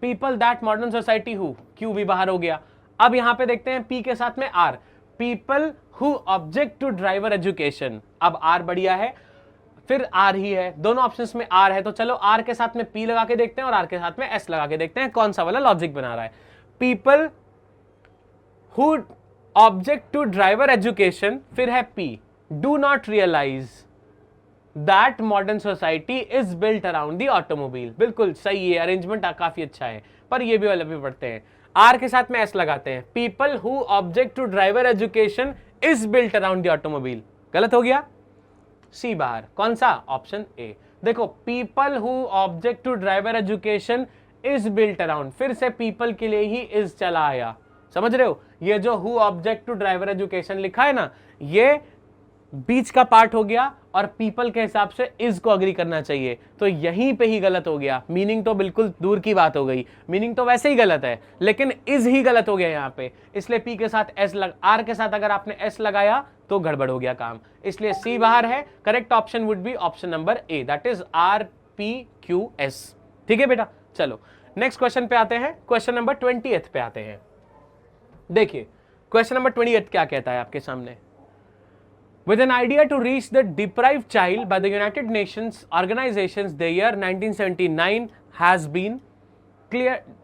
people that modern society who, Q भी बाहर हो गया। अब यहां पे देखते हैं P के साथ में R, people who object to driver education. अब R बढ़िया है, फिर R ही है, दोनों ऑप्शंस में R है। तो चलो R के साथ में P लगा के देखते हैं और R के साथ में S लगा के देखते हैं कौन सा वाला लॉजिक बना रहा है। People who object to driver education, फिर है P, do not realise that modern society is built around the automobile. बिल्कुल सही है, अरेंजमेंट काफी अच्छा है, पर ये भी वाले भी पढ़ते हैं। आर के साथ में एस लगाते हैं, people who object to driver education is built around the automobile, गलत हो गया, सी बाहर। कौन सा? Option A. देखो, people who object to driver education is built around, फिर से पीपल के लिए ही इज चला आया, समझ रहे हो। ये जो who object to driver education लिखा है ना, ये बीच का पार्ट हो गया और पीपल के हिसाब से इज को अग्री करना चाहिए, तो यहीं पे ही गलत हो गया। मीनिंग तो बिल्कुल दूर की बात हो गई, मीनिंग तो वैसे ही गलत है, लेकिन इज ही गलत हो गया यहाँ पे, इसलिए पी के साथ एस आर के साथ अगर आपने एस लगाया तो गड़बड़ हो गया काम, इसलिए सी बाहर है। Correct option would be option number A, that is R P Q S. ठीक है बेटा, चलो नेक्स्ट क्वेश्चन पे आते हैं। क्वेश्चन नंबर 20 पे आते हैं। देखिए क्वेश्चन नंबर 28 क्या कहता है आपके सामने। With an idea to reach the deprived child by the United Nations organizations, the year 1979 has been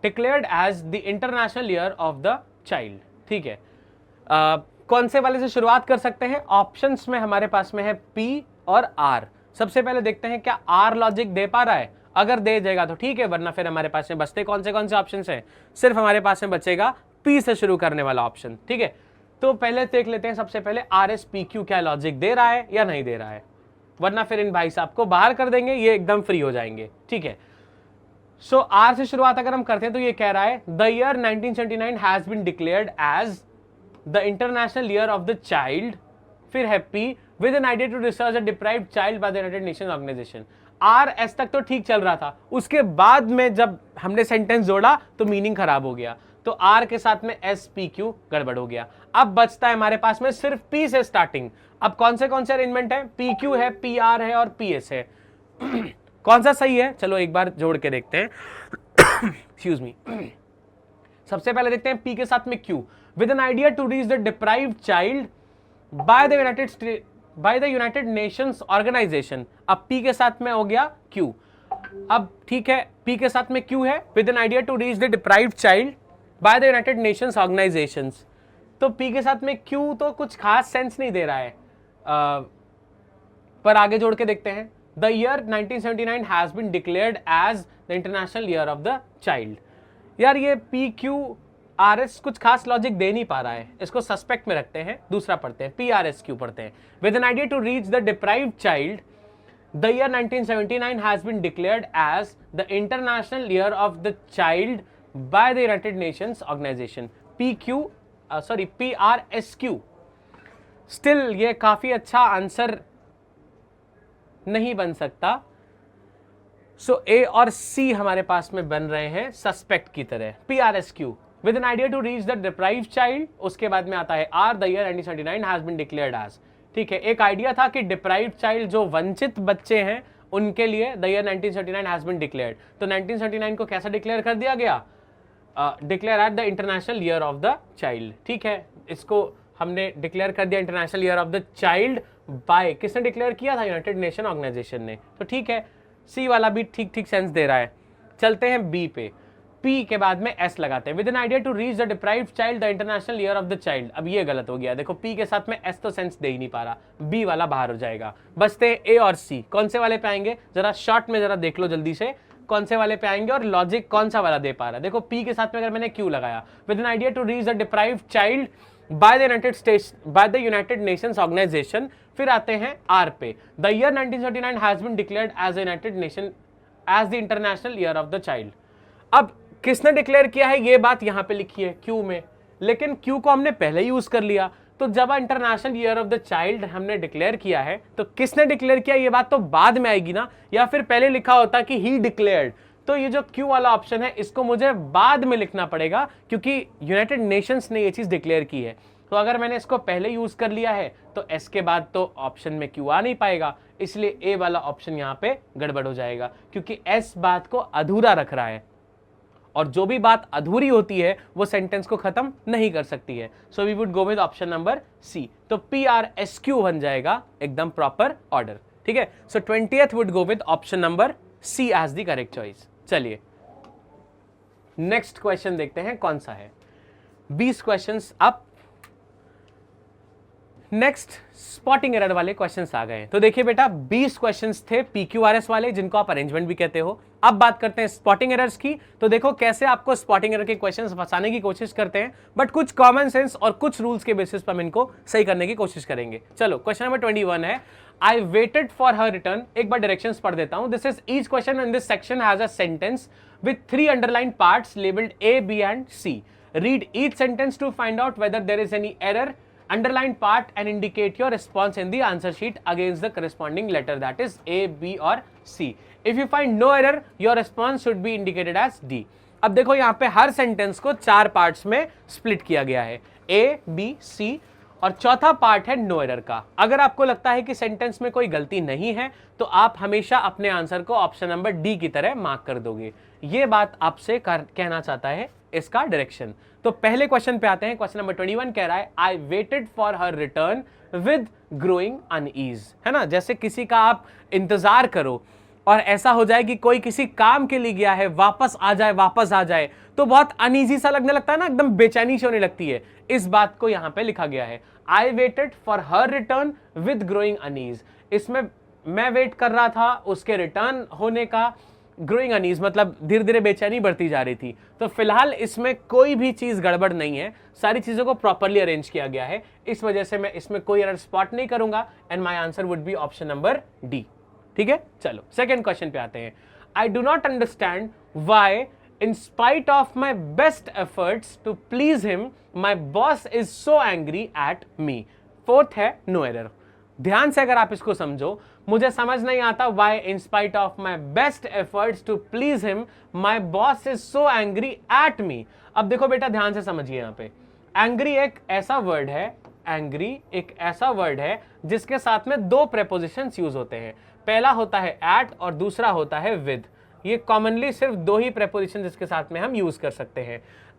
declared as the International Year of the Child. ठीक है, कौन से वाले से शुरुआत कर सकते हैं? ऑप्शंस में हमारे पास में है P और R। सबसे पहले देखते हैं क्या R लॉजिक दे पा रहा है, अगर दे देगा तो ठीक है, वरना फिर हमारे पास में बचते कौन से ऑप्शंस हैं? सिर्फ हमारे पास में बचेगा P से शुरू करने वाला ऑप्शन। ठीक है, तो पहले देख लेते हैं सबसे पहले RSPQ क्या लॉजिक दे रहा है या नहीं दे रहा है, वरना फिर इन भाई साहब को बाहर कर देंगे, ये एकदम फ्री हो जाएंगे। ठीक है, सो आर से शुरुआत अगर हम करते हैं तो ये कह रहा है the year 1979 has been declared as the international year of the child, फिर है P with an idea to research a deprived child by the United Nations Organisation. R S तक तो ठीक चल रहा था, उसके बाद में जब हमने सेंटेंस जोड़ा तो मीनिंग खराब हो गया, तो आर के साथ में एस पी क्यू गड़बड़ हो गया। अब बचता है हमारे पास में सिर्फ पी से स्टार्टिंग। अब कौन से अरेंजमेंट है? पी क्यू है, पी आर है और पी एस है। कौन सा सही है? चलो एक बार जोड़ के देखते हैं। Excuse me. सबसे पहले देखते हैं पी के साथ में Q, with an idea to reach the deprived child by the United Nations Organisation. अब पी के साथ में हो गया क्यू। अब ठीक है, पी के साथ में क्यू है, with an idea to reach the deprived child by the United Nations Organisations. तो पी के साथ में क्यू तो कुछ खास सेंस नहीं दे रहा है, पर आगे जोड़ के देखते हैं। The year 1979 has been declared as the international year of the child. यार ये पी क्यू आर एस कुछ खास लॉजिक दे नहीं पा रहा है, इसको सस्पेक्ट में रखते हैं, दूसरा पढ़ते हैं, पी आर एस क्यू पढ़ते हैं। With an idea to reach the deprived child, the year 1979 has been declared as the international year of the child by the United Nations Organisation. PRSQ। Still ये काफी अच्छा आंसर नहीं बन सकता, सो ए और सी हमारे पास में बन रहे हैं सस्पेक्ट की तरह। PRSQ with an idea to reach the deprived child, उसके बाद में आता है R, the year 1979 has been declared as. ठीक है, एक आइडिया था कि डिप्राइव्ड चाइल्ड जो वंचित बच्चे हैं उनके लिए the year 1979 has been declared, तो 1979 को कैसा डिक्लेयर कर दिया गया? Declare at the international year of the child. ठीक है, इसको हमने डिक्लेयर कर दिया international year of the child by, किसने डिक्लेयर किया था? यूनाइटेड नेशन ऑर्गेनाइजेशन ने। तो ठीक है, सी वाला भी ठीक सेंस दे रहा है। चलते हैं बी पे, पी के बाद में एस लगाते हैं। With an idea to reach the deprived child the international year of the child. अब ये गलत हो गया, देखो पी के साथ में एस तो सेंस दे ही नहीं पा रहा, बी वाला बाहर हो जाएगा। बचते हैं ए और सी। कौन से वाले पे आएंगे? जरा शॉर्ट में जरा देख लो जल्दी से, कौन से वाले पे आएंगे और लॉजिक कौन सा वाला दे पा रहा है। देखो पी के साथ में अगर मैंने क्यू लगाया, with an idea to reach the deprived child by the United Nations Organisation, फिर आते हैं आर पे, the year 1979 has been declared as United Nation as the international year of the child. अब किसने डिक्लेयर किया है ये बात यहां पे लिखी है क्यू में, लेकिन क्यू को हमने पहले यूज कर लिया, तो जब international year of the child हमने डिक्लेयर किया है तो किसने डिक्लेयर किया ये बात तो बाद में आएगी ना, या फिर पहले लिखा होता कि ही डिक्लेयर्ड। तो ये जो क्यू वाला ऑप्शन है इसको मुझे बाद में लिखना पड़ेगा, क्योंकि यूनाइटेड नेशंस ने ये चीज डिक्लेयर की है। तो अगर मैंने इसको पहले यूज कर लिया है तो एस के बाद तो ऑप्शन में क्यू आ नहीं पाएगा, इसलिए ए वाला ऑप्शन यहां पे गड़बड़ हो जाएगा, क्योंकि एस बात को अधूरा रख रहा है और जो भी बात अधूरी होती है वो सेंटेंस को खत्म नहीं कर सकती है। So we would go with option number C. तो PRSQ बन जाएगा एकदम प्रॉपर ऑर्डर। ठीक है, so 20th would go with option number C as the correct choice. चलिए नेक्स्ट क्वेश्चन देखते हैं कौन सा है। 20 questions up. Next spotting error वाले क्वेश्चंस आ गए। तो देखिए बेटा 20 क्वेश्चंस थे PQRS वाले, जिनको आप अरेंजमेंट भी कहते हो। अब बात करते हैं स्पॉटिंग एरर्स की। तो देखो कैसे आपको स्पॉटिंग एरर के क्वेश्चंस फंसाने की कोशिश करते हैं, बट कुछ कॉमन सेंस और कुछ रूल्स के बेसिस पर हम इनको सही करने की कोशिश करेंगे। चलो क्वेश्चन नंबर 21 है, I waited for her return. एक बार डायरेक्शंस पढ़ देता हूं। This is each question in this section has a sentence with 3 underline parts labelled A, B and C. Read each sentence to find out whether there is any error Underline part and indicate your response in the answer sheet against the corresponding letter, that is A, B or C. If you find no error, your response should be indicated as D. अब देखो यहाँ पे हर सेंटेंस को 4 पार्ट्स में स्प्लिट किया गया है, A, B, C, और चौथा पार्ट है नो एरर का। अगर आपको लगता है कि सेंटेंस में कोई गलती नहीं है तो आप हमेशा अपने आंसर को ऑप्शन नंबर डी की तरह मार्क कर दोगे। ये बात आपसे कहना चाहता है इसका डायरेक्शन। तो पहले क्वेश्चन पे आते हैं। क्वेश्चन नंबर 21 कह रहा है I waited for her return with growing unease, है ना, जैसे किसी का आप इंतजार करो और ऐसा हो जाए कि कोई किसी काम के लिए गया है, वापस आ जाए तो बहुत अनईजी सा लगने लगता है ना, एकदम बेचैनी सी होने लगती है। इस बात को यहां पे लिखा गया है, I waited for her return with growing unease. इसमें मैं वेट कर रहा था उसके रिटर्न होने का, ग्रोइंग अनईज मतलब धीरे धीरे बेचैनी बढ़ती जा रही थी। तो फिलहाल इसमें कोई भी चीज गड़बड़ नहीं है, सारी चीजों को प्रॉपर्ली अरेंज किया गया है, इस वजह से मैं इसमें कोई एरर स्पॉट नहीं करूंगा and my answer would be option number D. ठीक है, चलो सेकेंड क्वेश्चन पे आते हैं। I do not understand why in spite of my best efforts to please him, my boss is so angry at me. Fourth है नो एरर। ध्यान से अगर आप इसको समझो, मुझे समझ नहीं आता why in spite of my best efforts to please him, my boss is so angry at me। अब देखो बेटा ध्यान से समझिए, यहाँ पे एंग्री एक ऐसा वर्ड है, एंग्री एक ऐसा वर्ड है जिसके साथ में दो प्रेपोजिशंस यूज होते हैं। पहला होता है एट और दूसरा होता है विद। ये कॉमनली सिर्फ दो ही प्रेपोजिशन जिसके साथ में हम यूज कर सकते हैं।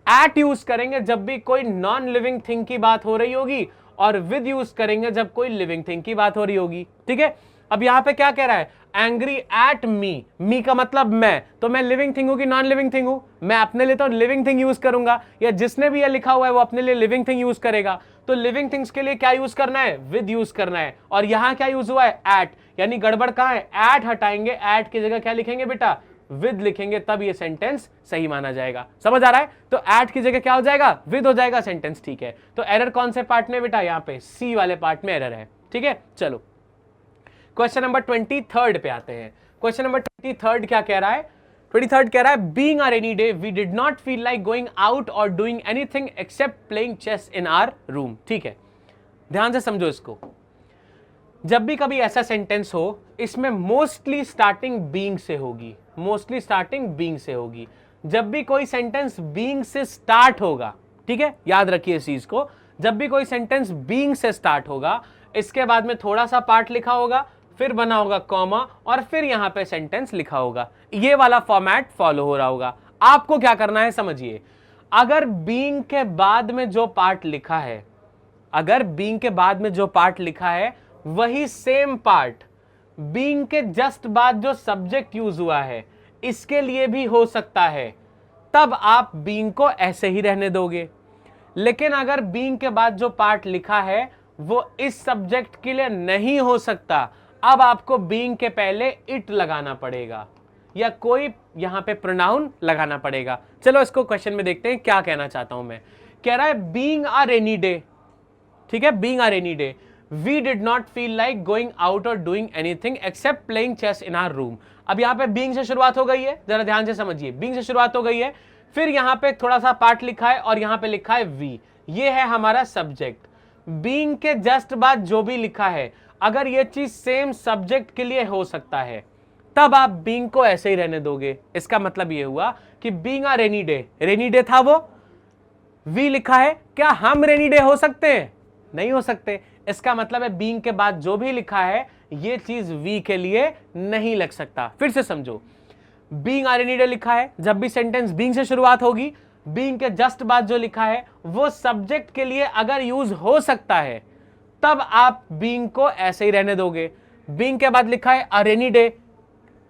एट यूज करेंगे जब भी कोई नॉन लिविंग थिंग की बात हो रही होगी, और विद यूज करेंगे जब कोई लिविंग थिंग की बात हो रही होगी। ठीक है, अब यहां पे क्या कह रहा है, एंग्री एट मी, मी का मतलब मैं, तो मैं लिविंग थिंग हूं कि नॉन लिविंग थिंग हूं? मैं अपने लिए तो लिविंग थिंग यूज करूंगा, या जिसने भी ये लिखा हुआ है वो अपने लिए लिविंग थिंग यूज करेगा। तो लिविंग थिंग्स के लिए क्या यूज करना है, विद यूज करना है, और यहां क्या यूज हुआ है, एट, यानी गड़बड़ कहां है, एट हटाएंगे, एट की जगह क्या लिखेंगे बेटा, विद लिखेंगे, तब ये सेंटेंस सही माना जाएगा। समझ आ रहा है? तो एट की जगह क्या हो जाएगा, विद हो जाएगा, सेंटेंस ठीक है। तो एरर कौन से पार्ट में बेटा, यहाँ पे सी वाले पार्ट में एरर है। ठीक है, चलो क्वेश्चन नंबर 23 पे आते हैं। क्वेश्चन नंबर 23 क्या कह रहा है, 23 कह रहा है being a rainy day we did not feel like going out और doing anything except playing chess in our room. ठीक है, ध्यान से समझो इसको। जब भी कभी ऐसा सेंटेंस हो, इसमें मोस्टली स्टार्टिंग बीइंग से होगी, मोस्टली स्टार्टिंग बीइंग से होगी। जब भी कोई सेंटेंस बीइंग से स्टार्ट होगा, ठीक है, याद रखिए इस चीज को, जब भी कोई सेंटेंस बीइंग से स्टार्ट होगा, इसके बाद में थोड़ा सा पार्ट लिखा होगा, फिर बना होगा कॉमा, और फिर यहां पे सेंटेंस लिखा होगा। ये वाला फॉर्मेट फॉलो हो रहा होगा। आपको क्या करना है समझिए, अगर बीइंग के बाद में जो पार्ट लिखा है, अगर बीइंग के बाद में जो पार्ट लिखा है वही सेम पार्ट बीइंग के जस्ट बाद जो सब्जेक्ट यूज हुआ है इसके लिए भी हो सकता है, तब आप बीइंग को ऐसे ही रहने दोगे। लेकिन अगर बीइंग के बाद जो पार्ट लिखा है वो इस सब्जेक्ट के लिए नहीं हो सकता, अब आपको बीइंग के पहले इट लगाना पड़ेगा या कोई यहां पे प्रोनाउन लगाना पड़ेगा। चलो इसको क्वेश्चन में देखते हैं क्या कहना चाहता हूं मैं। कह रहा है बीइंग अ रेनी डे, ठीक है, being a rainy day we did not feel like going out or doing anything except playing chess in our room। अब यहां पे being से शुरुआत हो गई है, जरा ध्यान से समझिए, being से शुरुआत हो गई है, फिर यहां पे थोड़ा सा पार्ट लिखा है और यहां पे लिखा है we, ये है हमारा सब्जेक्ट। being के जस्ट बाद जो भी लिखा है, अगर ये चीज सेम सब्जेक्ट के लिए हो सकता है, तब आप being को ऐसे ही रहने दोगे। इसका मतलब ये हुआ कि being a rainy day, rainy day था वो, we लिखा है, क्या हम रेनी डे हो सकते हैं? नहीं हो सकते। इसका मतलब है बीइंग के बाद जो भी लिखा है ये चीज वी के लिए नहीं लग सकता। फिर से समझो, बीइंग अ रेनी डे लिखा है, जब भी सेंटेंस बीइंग से शुरुआत होगी, बीइंग के जस्ट बाद जो लिखा है वो सब्जेक्ट के लिए अगर यूज हो सकता है, तब आप बीइंग को ऐसे ही रहने दोगे। बीइंग के बाद लिखा है अ रेनी डे,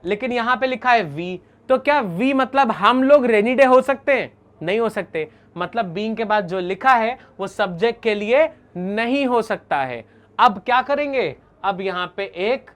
लेकिन यहां पे लिखा है वी, तो क्या वी मतलब हम लोग रेनी डे हो सकते हैं? नहीं हो सकते। मतलब बीइंग के बाद जो लिखा है वो सब्जेक्ट के लिए नहीं हो सकता है। अब क्या करेंगे, अब यहां पे एक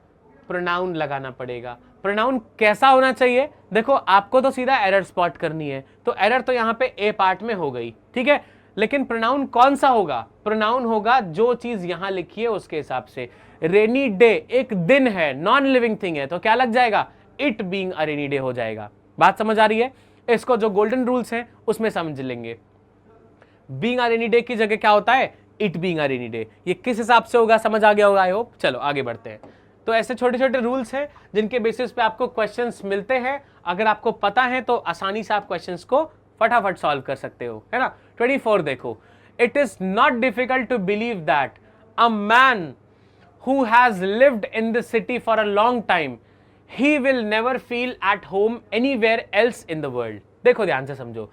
प्रोनाउन लगाना पड़ेगा। प्रोनाउन कैसा होना चाहिए, देखो आपको तो सीधा एरर स्पॉट करनी है, तो एरर तो यहां पे ए पार्ट में हो गई, ठीक है, लेकिन प्रोनाउन कौन सा होगा, प्रोनाउन होगा जो चीज यहां लिखी है उसके हिसाब से। रेनी डे एक दिन है, नॉन लिविंग थिंग है, तो क्या लग जाएगा, it being a rainy day हो जाएगा। बात समझ आ रही है? इसको जो गोल्डन रूल्स हैं उसमें समझ लेंगे। बीइंग अ रेनी डे की जगह क्या होता है, it being a rainy day. ये किस हिसाब से होगा समझ आ गया होगा आई होप। चलो आगे बढ़ते हैं। तो ऐसे छोटे छोटे रूल्स हैं जिनके बेसिस पे आपको क्वेश्चंस मिलते हैं। अगर आपको पता है तो आसानी से आप क्वेश्चंस को फटाफट सॉल्व कर सकते हो, है ना। 24 देखो, it is not difficult to believe that a man who has lived in the city for a long time, he will never feel at home anywhere else in the world. देखो ध्यान से समझो,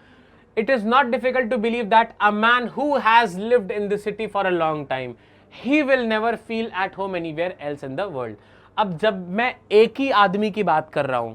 it is not difficult to believe that a man who has lived in the city for a long time, he will never feel at home anywhere else in the world. अब जब मैं एक ही आदमी की बात कर रहा हूं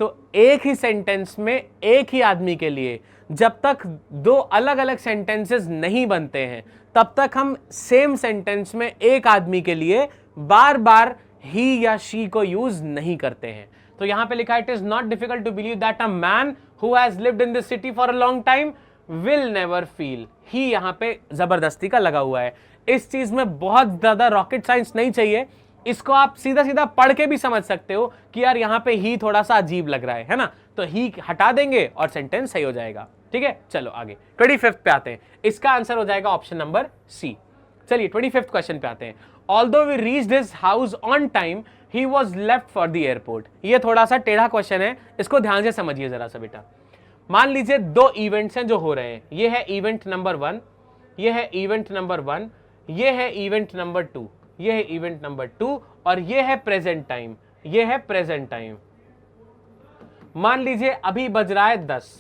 तो एक ही सेंटेंस में एक ही आदमी के लिए जब तक दो अलग अलग सेंटेंसेस नहीं बनते हैं तब तक हम सेम सेंटेंस में एक आदमी के लिए बार बार ही या शी को यूज नहीं करते हैं। तो यहां पे लिखा है it is not difficult to believe that a man who has lived in this city for a long time will never feel. ही यहां पे जबरदस्ती का लगा हुआ है। इस चीज में बहुत ज्यादा रॉकेट साइंस नहीं चाहिए, इसको आप सीधा सीधा पढ़ के भी समझ सकते हो कि यार यहाँ पे ही थोड़ा सा अजीब लग रहा है ना, तो ही हटा देंगे और सेंटेंस सही हो जाएगा। ठीक है, चलो आगे 25 पे आते हैं। इसका आंसर हो जाएगा ऑप्शन नंबर सी। चलिए 25 क्वेश्चन पे आते हैं। Although we reached his house on time he was left for the airport. ये थोड़ा सा टेढ़ा क्वेश्चन है, इसको ध्यान से समझिए जरा सा बेटा। मान लीजिए दो इवेंट्स हैं जो हो रहे हैं, ये है इवेंट नंबर 1, ये है इवेंट नंबर 1, ये है इवेंट नंबर 2, ये है इवेंट नंबर 2 और ये है प्रेजेंट टाइम, ये है प्रेजेंट टाइम। मान लीजिए अभी बज रहा है 10,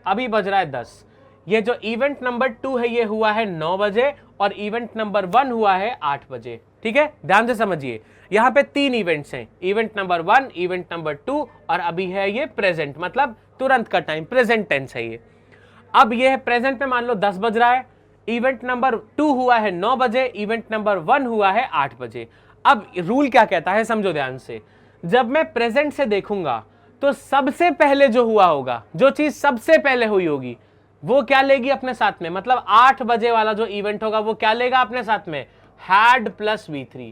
अभी बज रहा है 10। ये जो इवेंट नंबर 2 है ये हुआ है 9 बजे और इवेंट नंबर 1 हुआ है 8 बजे। ठीक है, ध्यान से समझिए। यहां पे 3 इवेंट्स हैं, इवेंट नंबर 1, इवेंट नंबर 2 और अभी है ये प्रेजेंट, मतलब तुरंत का टाइम, प्रेजेंट टेंस है ये। अब ये है प्रेजेंट में, मान लो 10 बज रहा है, इवेंट नंबर 2 हुआ है 9 बजे, इवेंट नंबर 1 हुआ है 8 बजे। अब रूल क्या कहता है समझो ध्यान से। जब मैं प्रेजेंट से देखूंगा तो सबसे पहले जो हुआ होगा, जो चीज सबसे पहले हुई होगी वो क्या लेगी अपने साथ में, मतलब 8 बजे वाला जो इवेंट होगा वो क्या लेगा अपने साथ में, had plus V3,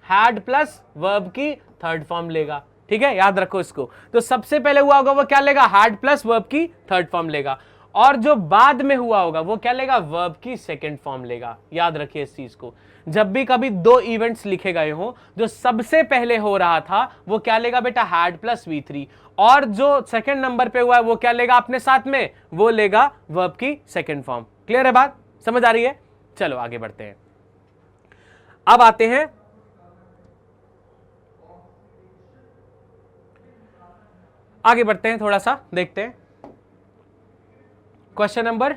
had plus verb की थर्ड फॉर्म लेगा। ठीक है, याद रखो इसको। तो सबसे पहले हुआ होगा वो क्या लेगा, हैड प्लस वर्ब की थर्ड फॉर्म लेगा, और जो बाद में हुआ होगा वो क्या लेगा, वर्ब की सेकंड फॉर्म लेगा। याद रखिए इस चीज को। जब भी कभी दो इवेंट्स लिखे गए हो, जो सबसे पहले हो रहा था वो क्या लेगा बेटा, हैड प्लस V3, और जो सेकंड नंबर पे हुआ है वो क्या लेगा अपने साथ में, वो लेगा वर्ब की सेकंड फॉर्म। क्लियर है बात, समझ आ रही है। चलो आगे बढ़ते हैं। अब आते हैं आगे बढ़ते हैं, थोड़ा सा देखते हैं क्वेश्चन नंबर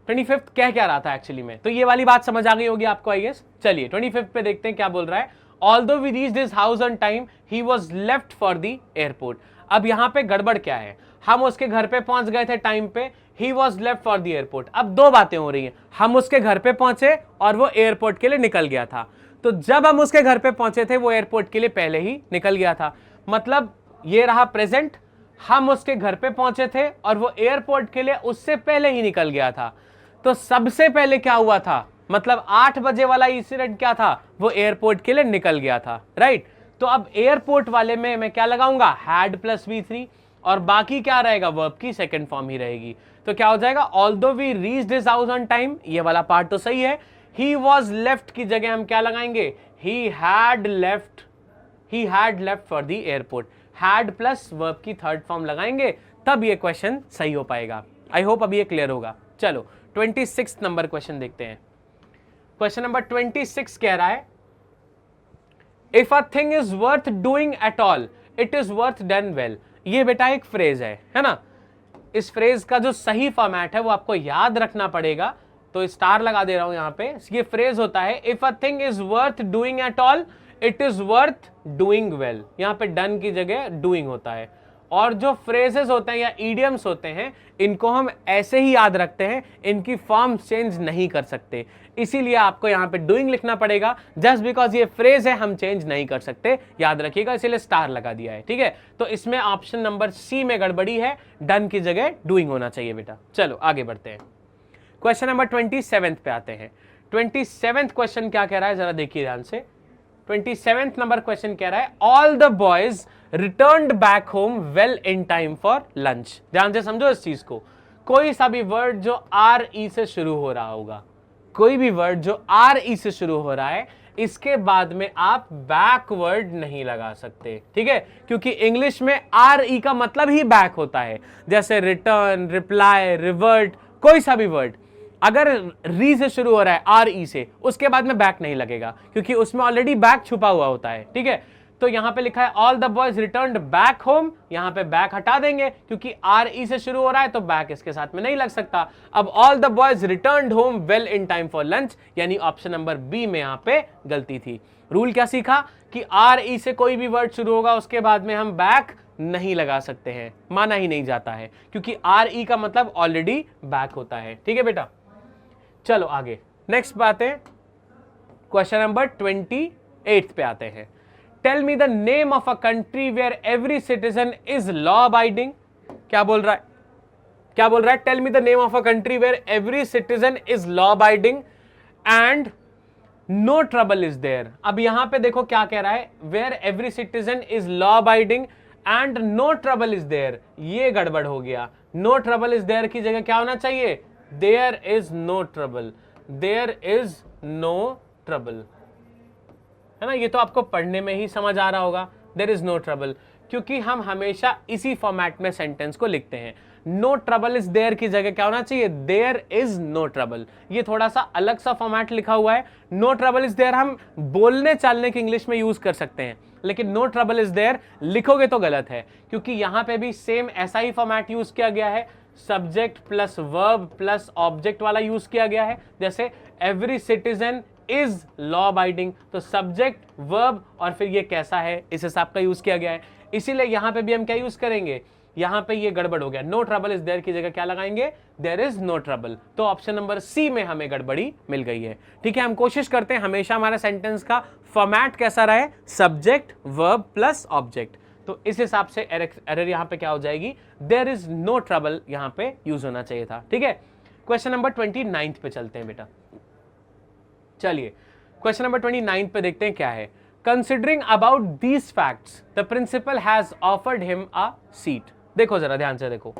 25 कह क्या रहा था एक्चुअली में। तो ये वाली बात समझ आ गई होगी आपको आई गेस। चलिए 25 पे देखते हैं क्या बोल रहा है। Although we reached his house on time he was left for the airport. अब यहाँ पे गड़बड़ क्या है, हम उसके घर पे पहुंच गए थे टाइम पे, he was left for the airport. अब दो बातें हो रही हैं, हम उसके घर पे पहुंचे और वो एयरपोर्ट के लिए निकल गया था। तो जब हम उसके घर पे पहुंचे थे वो एयरपोर्ट के लिए पहले ही निकल गया था, मतलब ये रहा प्रेजेंट, हम उसके घर पे पहुंचे थे और वो एयरपोर्ट के लिए उससे पहले ही निकल गया था। तो सबसे पहले क्या हुआ था, मतलब 8 बजे वाला इंसिडेंट क्या था, वो एयरपोर्ट के लिए निकल गया था, राइट। तो अब एयरपोर्ट वाले में मैं क्या लगाऊंगा, हैड प्लस V3, और बाकी क्या रहेगा, वर्ब की सेकंड फॉर्म ही रहेगी। तो क्या हो जाएगा, although we reached his house on time, ये वाला पार्ट तो सही है। ही वॉज लेफ्ट की जगह हम क्या लगाएंगे, he had left for the airport. Had plus verb की थर्ड फॉर्म लगाएंगे तब ये क्वेश्चन सही हो पाएगा। आई होप अभी ये क्लियर होगा। चलो 26 नंबर क्वेश्चन देखते हैं। क्वेश्चन नंबर 26 कह रहा है, if a thing is worth doing at all it is worth done well. ये बेटा एक फ्रेज है ना। इस फ्रेज का जो सही फॉर्मेट है वो आपको याद रखना पड़ेगा, तो स्टार लगा दे रहा हूं यहां पे। ये फ्रेज होता है, if a thing is worth doing at all it is worth doing well. यहां पे डन की जगह डूइंग होता है। और जो फ्रेजेस होते हैं या इडियम्स होते हैं इनको हम ऐसे ही याद रखते हैं, इनकी फॉर्म चेंज नहीं कर सकते, इसीलिए आपको यहां पे डूइंग लिखना पड़ेगा। जस्ट बिकॉज ये फ्रेज है हम चेंज नहीं कर सकते, याद रखिएगा, इसीलिए स्टार लगा दिया है। ठीक है, तो इसमें ऑप्शन नंबर सी में गड़बड़ी है, डन की जगह डूइंग होना चाहिए बेटा। चलो आगे बढ़ते हैं, क्वेश्चन नंबर 27 पे आते हैं। 27 क्वेश्चन क्या कह रहा है जरा देखिए ध्यान से। 27 नंबर क्वेश्चन कह रहा है, all the boys returned back home well in time for lunch. ध्यान से समझो इस चीज को। कोई सा भी वर्ड जो RE से शुरू हो रहा होगा, कोई भी वर्ड जो आर ई से शुरू हो रहा है इसके बाद में आप बैकवर्ड नहीं लगा सकते, ठीक है, क्योंकि इंग्लिश में आर ई का मतलब ही बैक होता है। जैसे रिटर्न, रिप्लाई, रिवर्ट, कोई सा भी वर्ड अगर री से शुरू हो रहा है आर ई से, उसके बाद में बैक नहीं लगेगा क्योंकि उसमें ऑलरेडी बैक छुपा हुआ होता है, ठीक है। तो यहां पे लिखा है all the boys returned back home, यहां पे बैक हटा देंगे क्योंकि आर ई से शुरू हो रहा है तो बैक इसके साथ में नहीं लग सकता। अब all the boys returned home well in time for lunch, यानी ऑप्शन नंबर बी में यहां पे गलती थी। रूल क्या सीखा कि आर ई से कोई भी वर्ड शुरू होगा उसके बाद में हम बैक नहीं लगा सकते हैं, माना ही नहीं जाता है क्योंकि आर ई का मतलब ऑलरेडी बैक होता है, ठीक है बेटा। चलो आगे नेक्स्ट बात है, क्वेश्चन नंबर 28 पे आते हैं। Tell me the name of a country where every citizen is law abiding. क्या बोल रहा है, क्या बोल रहा है? Tell me the name of a country where every citizen is law abiding and no trouble is there. अब यहां पे देखो क्या कह रहा है, where every citizen is law abiding and no trouble is there, ये गड़बड़ हो गया। नो ट्रबल इज देयर की जगह क्या होना चाहिए, there is no trouble, there is no trouble, है ना। ये तो आपको पढ़ने में ही समझ आ रहा होगा, देयर इज नो ट्रबल, क्योंकि हम हमेशा इसी फॉर्मेट में सेंटेंस को लिखते हैं। नो ट्रबल इज देयर की जगह क्या होना चाहिए, देयर इज नो ट्रबल। ये थोड़ा सा अलग सा फॉर्मेट लिखा हुआ है। नो ट्रबल इज देयर हम बोलने चालने की इंग्लिश में यूज कर सकते हैं, लेकिन नो ट्रबल इज देयर लिखोगे तो गलत है, क्योंकि यहां पे भी सेम ऐसा ही फॉर्मेट यूज किया गया है, subject plus verb plus object वाला यूज किया गया है। जैसे every citizen is law abiding, तो सब्जेक्ट वर्ब और फिर ये कैसा है इस हिसाब का यूज किया गया है। इसीलिए यहां पे भी हम क्या यूज करेंगे, यहां पे ये गड़बड़ हो गया, नो ट्रबल इज देयर की जगह क्या लगाएंगे, देयर इज नो ट्रबल। तो ऑप्शन नंबर सी में हमें गड़बड़ी मिल गई है, ठीक है। हम कोशिश करते हैं हमेशा हमारा सेंटेंस का फॉर्मेट कैसा रहे, सब्जेक्ट वर्ब प्लस ऑब्जेक्ट। तो इस हिसाब से एरर यहां पे क्या हो जाएगी, देयर इज नो ट्रबल यहां पे यूज होना चाहिए था, ठीक है। क्वेश्चन नंबर 29 पे चलते हैं बेटा। चलिए क्वेश्चन नंबर 29 पे देखते हैं क्या है। Considering about these facts the principal has offered him a seat. देखो जरा ध्यान से देखो,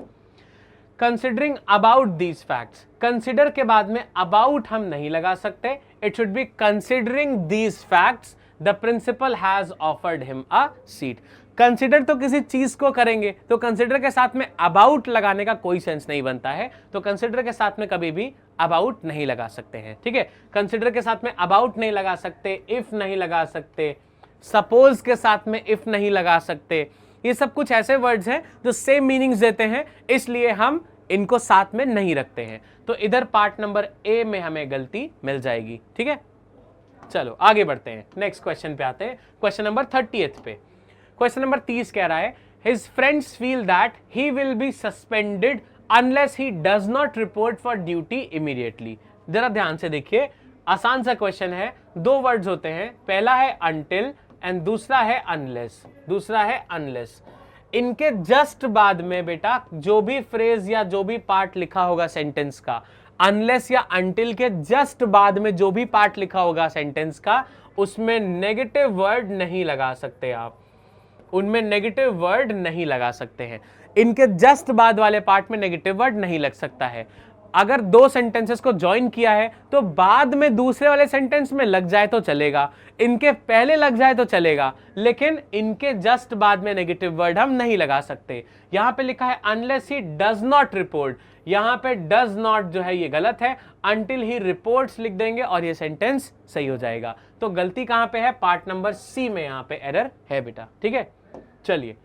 considering about these facts, consider के बाद में अबाउट हम नहीं लगा सकते, it should be considering these facts the principal has offered him a seat. Consider तो किसी चीज को करेंगे, तो कंसिडर के साथ में अबाउट लगाने का कोई सेंस नहीं बनता है, तो कंसिडर के साथ में कभी भी अबाउट नहीं लगा सकते हैं, ठीक है। कंसिडर के साथ में अबाउट नहीं लगा सकते, इफ नहीं लगा सकते, सपोज के साथ में इफ नहीं लगा सकते। ये सब कुछ ऐसे वर्ड्स हैं जो सेम मीनिंग्स देते हैं, इसलिए हम इनको साथ में नहीं रखते हैं। तो इधर पार्ट नंबर ए में हमें गलती मिल जाएगी, ठीक है। चलो आगे बढ़ते हैं, नेक्स्ट क्वेश्चन पे आते हैं, क्वेश्चन नंबर 30 पे। क्वेश्चन नंबर 30 कह रहा है, his friends feel that he will be suspended unless he does not report for duty immediately. जरा ध्यान से देखिए, आसान सा क्वेश्चन है, दो वर्ड्स होते हैं, पहला है अनटिल एंड दूसरा है अनलेस, दूसरा है अनलेस। इनके जस्ट बाद में बेटा जो भी फ्रेज या जो भी पार्ट लिखा होगा सेंटेंस का, अनलेस या अनटिल के जस्ट बाद में जो भी पार्ट लिखा होगा सेंटेंस का, उसमें नेगेटिव वर्ड नहीं लगा सकते आप, उनमें नेगेटिव वर्ड नहीं लगा सकते हैं। इनके जस्ट बाद वाले पार्ट में नेगेटिव वर्ड नहीं लग सकता है। अगर दो सेंटेंसेस को ज्वाइन किया है तो बाद में दूसरे वाले सेंटेंस में लग जाए तो चलेगा, इनके पहले लग जाए तो चलेगा, लेकिन इनके जस्ट बाद में नेगेटिव वर्ड हम नहीं लगा सकते। यहां पे लिखा है unless he does not report, यहां पे डज नॉट जो है ये गलत है, अनटिल ही रिपोर्ट्स लिख देंगे और ये सेंटेंस सही हो जाएगा। तो गलती कहां पे है, पार्ट नंबर सी में यहां पे एरर है बेटा, ठीक है। चलिए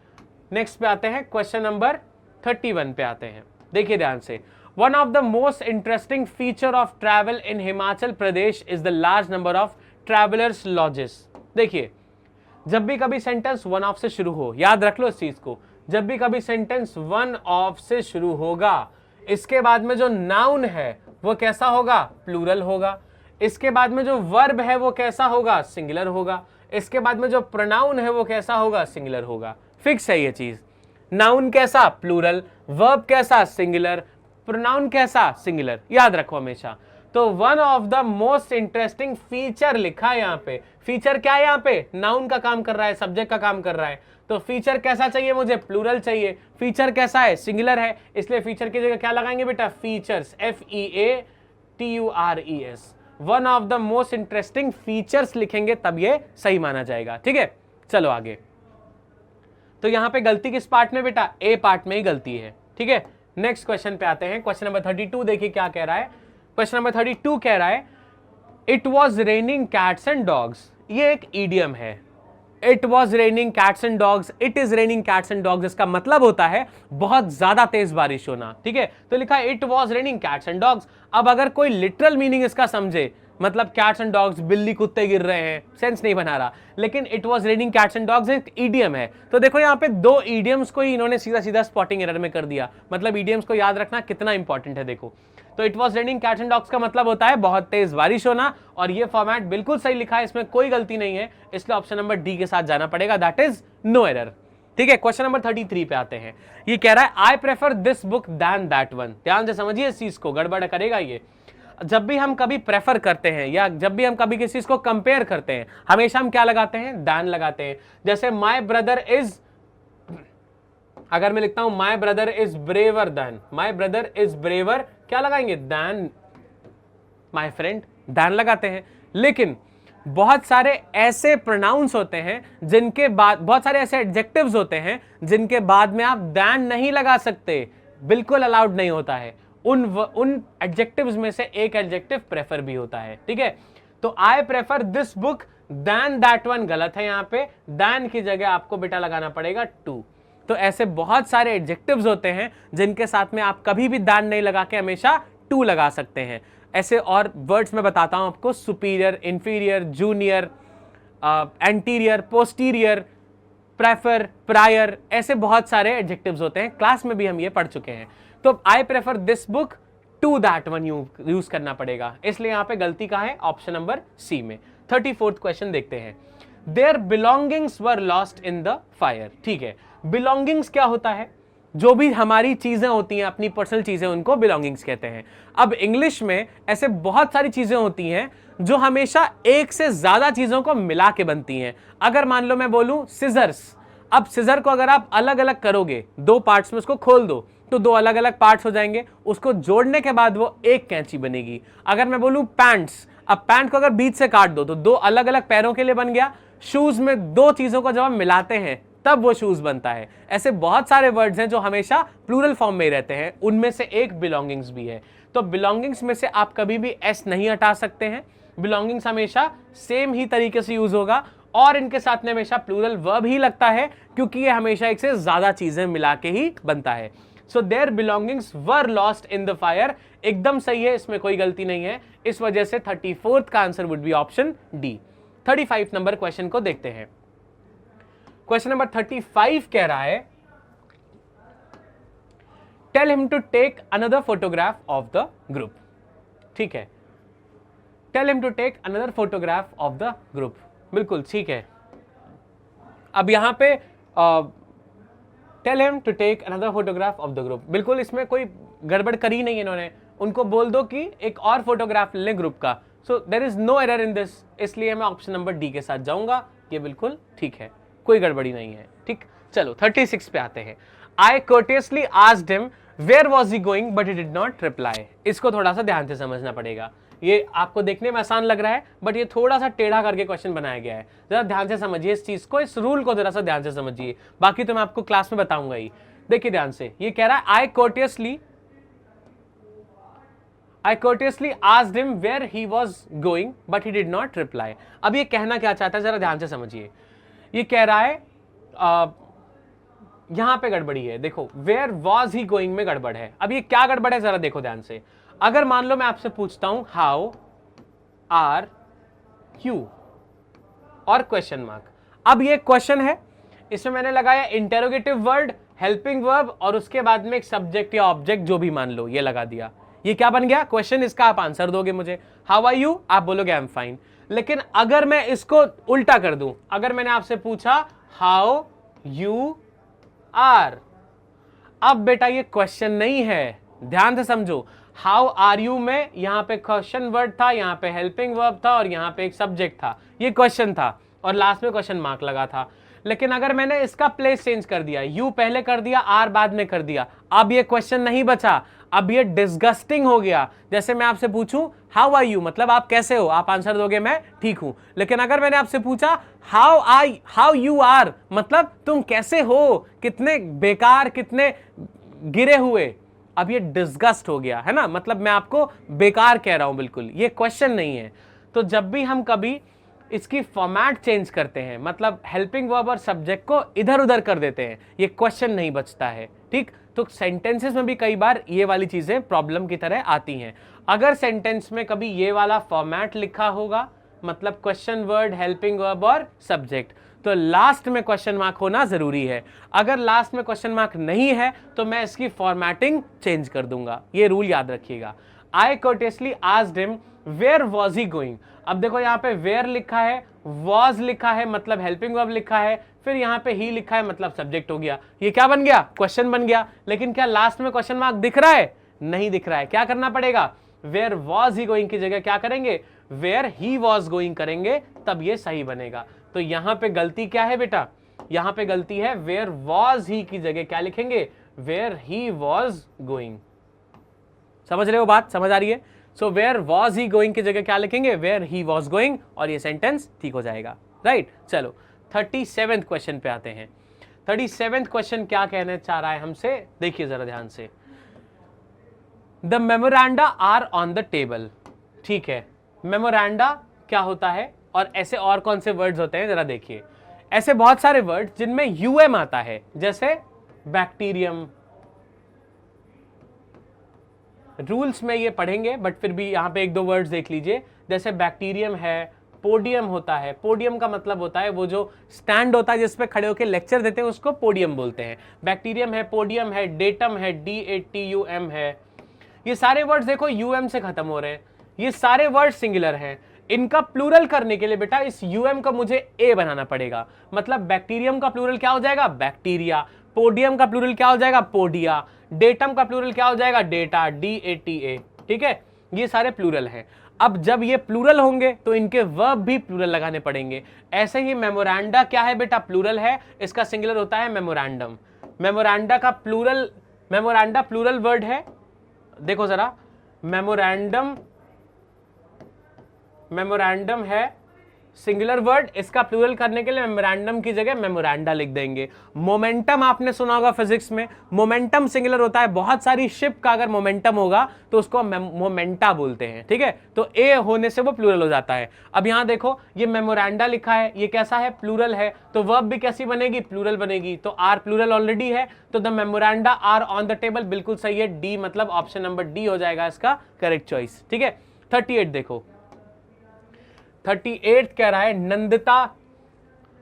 नेक्स्ट पे आते हैं, क्वेश्चन नंबर 31 पे आते हैं। देखिए ध्यान से, one of the most interesting feature of travel in Himachal Pradesh is the large number of travellers lodges. देखिए जब भी कभी सेंटेंस वन ऑफ से शुरू हो, याद रख लो इस चीज को, जब भी कभी सेंटेंस वन ऑफ से शुरू होगा, इसके बाद में जो नाउन है वो कैसा होगा, प्लूरल होगा। इसके बाद में जो वर्ब है वो कैसा होगा, सिंगुलर होगा। इसके बाद में जो प्रोनाउन है वो कैसा होगा, सिंगुलर होगा। फिक्स है ये चीज, नाउन कैसा, प्लूरल, वर्ब कैसा, सिंगुलर, प्रोनाउन कैसा, सिंगुलर, याद रखो हमेशा। तो one of the most interesting feature लिखा है यहाँ पे। फीचर क्या है, यहाँ पे नाउन का काम कर रहा है, सब्जेक्ट का काम कर रहा है, तो फीचर कैसा चाहिए मुझे, प्लूरल चाहिए। फीचर कैसा है, सिंगुलर है, इसलिए फीचर की जगह क्या लगाएंगे बेटा, features, FEATURES। One of the most interesting features लिखेंगे तब ये सही माना जाएगा। ठीक है, चलो आगे। तो यहां पे गलती किस पार्ट में बेटा? ए पार्ट में ही गलती है। ठीक है, नेक्स्ट क्वेश्चन पे आते हैं। क्वेश्चन नंबर 32 देखिए क्या कह रहा है। क्वेश्चन नंबर 32 कह रहा है it was raining cats and dogs. ये एक ईडियम है। It was raining cats and dogs, it is raining cats and dogs, इसका मतलब होता है बहुत ज्यादा तेज बारिश होना। ठीक है, तो लिखा है it was raining cats and dogs. अब अगर कोई लिटरल मीनिंग इसका समझे, मतलब कैट्स एंड डॉग्स, बिल्ली कुत्ते गिर रहे हैं, सेंस नहीं बना रहा, लेकिन it was raining cats and dogs एक ईडियम है। तो देखो यहाँ पे दो ईडियम्स को ही इन्होंने सीधा सीधा स्पॉटिंग एरर में कर दिया। मतलब ईडियम्स को याद रखना कितना इंपॉर्टेंट है। देखो, तो it was raining cats and dogs का मतलब होता है बहुत तेज बारिश होना, और ये फॉर्मेट बिल्कुल सही लिखा है, इसमें कोई गलती नहीं है, इसलिए ऑप्शन नंबर डी के साथ जाना पड़ेगा, दैट इज नो एरर। ठीक है, क्वेश्चन नंबर 33 पे आते हैं। ये कह रहा है I prefer this book than that one. ध्यान से समझिए इस चीज को, गड़बड़ करेगा ये। जब भी हम कभी प्रेफर करते हैं या जब भी हम कभी किसी चीज को कंपेयर करते हैं, हमेशा हम क्या लगाते हैं? दैन लगाते हैं। जैसे माय ब्रदर इज, अगर मैं लिखता हूं my brother is braver than, my brother is braver, क्या लगाएंगे? दैन माय फ्रेंड, दैन लगाते हैं। लेकिन बहुत सारे ऐसे प्रोनाउंस होते हैं जिनके बाद, बहुत सारे ऐसे एडजेक्टिव्स होते हैं जिनके बाद में आप दैन नहीं लगा सकते, बिल्कुल अलाउड नहीं होता है। उन एडजेक्टिव्स में से एक एडजेक्टिव प्रेफर भी होता है। ठीक है, तो I prefer this book than that one गलत है, यहां पे दैन की जगह आपको बेटा लगाना पड़ेगा टू। तो ऐसे बहुत सारे एडजेक्टिव्स होते हैं जिनके साथ में आप कभी भी दैन नहीं लगा के हमेशा टू लगा सकते हैं। ऐसे और वर्ड्स में बताता हूं आपको, superior, inferior, junior, anterior, posterior, prefer, prior, ऐसे बहुत सारे एडजेक्टिव्स होते हैं, क्लास में भी हम ये पढ़ चुके हैं। तो I prefer this book to that one use करना पड़ेगा, इसलिए यहां पे गलती का है ऑप्शन नंबर सी में। 34th क्वेश्चन देखते हैं। Their belongings were lost in the fire. ठीक है, बिलोंगिंग्स क्या होता है? जो भी हमारी चीजें होती हैं, अपनी पर्सनल चीजें, उनको बिलोंगिंग्स कहते हैं। अब इंग्लिश में ऐसे बहुत सारी चीजें होती हैं जो हमेशा एक से ज्यादा चीजों को मिला के बनती हैं। अगर मान लो मैं बोलूं सिजर्स, अब सिजर को अगर आप अलग अलग करोगे, दो पार्ट्स में उसको खोल दो तो दो अलग अलग पार्ट्स हो जाएंगे, उसको जोड़ने के बाद वो एक कैंची बनेगी। अगर मैं बोलूं पैंट्स, अब पैंट को अगर बीच से काट दो तो दो अलग अलग पैरों के लिए बन गया। शूज में दो चीजों को जब हम मिलाते हैं तब वो शूज बनता है। ऐसे बहुत सारे वर्ड्स हैं जो हमेशा प्लूरल फॉर्म में ही रहते हैं, उनमें से एक बिलोंगिंग्स भी है। तो बिलोंगिंग्स में से आप कभी भी एस नहीं हटा सकते हैं, बिलोंगिंग्स हमेशा सेम ही तरीके से यूज होगा, और इनके साथ में हमेशा प्लूरल वर्ब ही लगता है क्योंकि ये हमेशा एक से ज्यादा चीजें मिला के ही बनता है। So their belongings were lost in the fire, एकदम सही है, इसमें कोई गलती नहीं है। इस वजह से 34th का answer would be option D. 35 number question को देखते हैं। क्वेश्चन नंबर 35 कह रहा है tell him to take another photograph of the group. ठीक है, tell him to take another photograph of the group, बिल्कुल ठीक है। अब यहां पे tell him to take another photograph of the group, बिल्कुल इसमें कोई गड़बड़ करी नहीं इन्होंने, उनको बोल दो कि एक और फोटोग्राफ ले ग्रुप का। So there is no error in this, इसलिए मैं ऑप्शन नंबर डी के साथ जाऊंगा, ये बिल्कुल ठीक है, कोई गड़बड़ी नहीं है। ठीक, चलो 36 पे आते हैं। आई courteously asked him where was he going but he did not reply। इसको थोड़ा सा ध्यान से समझना पड़ेगा, ये आपको देखने में आसान लग रहा है बट ये थोड़ा सा टेढ़ा करके क्वेश्चन बनाया गया है। जरा ध्यान से समझिए इस चीज को, इस रूल को जरा सा ध्यान से समझिए, बाकी तो मैं आपको क्लास में बताऊंगा ही। देखिए ध्यान से, ये कह रहा है आई courteously asked him where he was going but he did not reply। अब ये कहना क्या चाहता है, जरा ध्यान से समझिए। ये कह रहा है यहां पे गड़बड़ी है, देखो वेयर वॉज ही गोइंग में गड़बड़ है। अब ये क्या गड़बड़ है जरा देखो ध्यान से। अगर मान लो मैं आपसे पूछता हूं हाउ आर यू और क्वेश्चन मार्क, अब ये क्वेश्चन है, इसमें मैंने लगाया इंटेरोगेटिव वर्ड, हेल्पिंग वर्ब और उसके बाद में एक सब्जेक्ट या ऑब्जेक्ट जो भी मान लो ये लगा दिया, ये क्या बन गया क्वेश्चन। इसका आप आंसर दोगे मुझे, हाउ आर यू, आप बोलोगे आई एम फाइन। लेकिन अगर मैं इसको उल्टा कर दूं, अगर मैंने आपसे पूछा हाउ यू आर, अब बेटा ये क्वेश्चन नहीं है, ध्यान से समझो। हाउ आर यू में यहां पे क्वेश्चन वर्ड था, यहां पे हेल्पिंग वर्ब था और यहां पे एक सब्जेक्ट था, ये क्वेश्चन था और लास्ट में क्वेश्चन मार्क लगा था। लेकिन अगर मैंने इसका प्लेस चेंज कर दिया, यू पहले कर दिया, आर बाद में कर दिया, अब ये क्वेश्चन नहीं बचा, अब ये डिस्गस्टिंग हो गया। जैसे मैं आपसे पूछूं हाउ आर यू, मतलब आप कैसे हो, आप आंसर दोगे मैं ठीक हूं। लेकिन अगर मैंने आपसे पूछा हाउ यू आर, मतलब तुम कैसे हो, कितने बेकार, कितने गिरे हुए, अब ये डिस्गस्ट हो गया है ना, मतलब मैं आपको बेकार कह रहा हूं, बिल्कुल ये क्वेश्चन नहीं है। तो जब भी हम कभी इसकी फॉर्मेट चेंज करते हैं, मतलब हेल्पिंग वर्ब और सब्जेक्ट को इधर उधर कर देते हैं, ये क्वेश्चन नहीं बचता है, ठीक। तो सेंटेंसेस में भी कई बार ये वाली चीजें प्रॉब्लम की तरह आती हैं। अगर सेंटेंस में कभी ये वाला फॉर्मेट लिखा होगा, मतलब क्वेश्चन वर्ड, हेल्पिंग वर्ब और सब्जेक्ट, तो लास्ट में क्वेश्चन मार्क होना जरूरी है। अगर लास्ट में क्वेश्चन मार्क नहीं है तो मैं इसकी फॉर्मेटिंग चेंज कर दूंगा, ये रूल याद रखिएगा। आई courteously asked him where was he going। अब देखो यहाँ पे where लिखा है, was लिखा है मतलब हेल्पिंग वर्ब लिखा है, फिर यहाँ पे he लिखा है मतलब सब्जेक्ट हो गया, ये क्या बन गया, क्वेश्चन बन गया। लेकिन क्या लास्ट में क्वेश्चन मार्क दिख रहा है, नहीं दिख रहा है। क्या करना पड़ेगा, where was he going की जगह क्या करेंगे, where he was going करेंगे, तब ये सही बनेगा। तो यहाँ पे गलती क्या है बेटा, यहाँ पे गलती है where was he की जगह क्या लिखेंगे, where he was going। समझ रहे हो बात, समझ आ रही है। So where was he going की जगह क्या लिखेंगे, वेयर ही वॉज गोइंग, और ये सेंटेंस ठीक हो जाएगा, राइट। चलो 37वें क्वेश्चन पे आते हैं। 37वें क्वेश्चन क्या कहने चाह रहा है हमसे, देखिए जरा ध्यान से। The memoranda are on the table, ठीक है। मेमोरेंडा क्या होता है और ऐसे और कौन से वर्ड्स होते हैं जरा देखिए। ऐसे बहुत सारे वर्ड जिनमें यूएम आता है, जैसे बैक्टीरियम, रूल्स में ये पढ़ेंगे बट फिर भी यहाँ पे एक दो वर्ड्स देख लीजिए, जैसे बैक्टीरियम है, पोडियम होता है। पोडियम का मतलब होता है वो जो स्टैंड होता है जिस पे खड़े होकर लेक्चर देते हैं, उसको पोडियम बोलते हैं। बैक्टीरियम है, पोडियम है, डेटम है, DATUM है। ये सारे वर्ड्स देखो UM से खत्म हो रहे हैं, ये सारे वर्ड सिंगुलर हैं। इनका प्लूरल करने के लिए बेटा इस UM को मुझे A बनाना पड़ेगा, मतलब बैक्टीरियम का प्लूरल क्या हो जाएगा, बैक्टीरिया। पोडियम का प्लूरल क्या हो जाएगा, पोडिया। डेटम का प्लूरल क्या हो जाएगा, डेटा, DATA, ठीक है। ये सारे प्लूरल हैं। अब जब ये प्लूरल होंगे तो इनके वर्ब भी प्लूरल लगाने पड़ेंगे। ऐसे ही मेमोरेंडा क्या है बेटा, प्लूरल है, इसका सिंगुलर होता है मेमोरेंडम। मेमोरेंडा का प्लूरल, मेमोरेंडा प्लूरल वर्ड है, देखो जरा, मेमोरेंडम, मेमोरेंडम है सिंगुलर वर्ड, इसका प्लूरल करने के लिए मेमोरेंडम की जगह मेमोरेंडा लिख देंगे। मोमेंटम आपने सुना होगा फिजिक्स में, मोमेंटम सिंगुलर होता है, बहुत सारी शिप का अगर मोमेंटम होगा तो उसको मोमेंटा बोलते हैं, ठीक है। तो ए होने से वो प्लूरल हो जाता है। अब यहां देखो ये मेमोरेंडा लिखा है, ये कैसा है, प्लूरल है, तो वर्ब भी कैसी बनेगी, प्लूरल बनेगी। तो आर प्लूरल ऑलरेडी है, तो the memoranda are on the table बिल्कुल सही है, डी मतलब ऑप्शन नंबर डी हो जाएगा इसका करेक्ट चॉइस, ठीक है। 38 देखो, 38 कह रहा है Nandita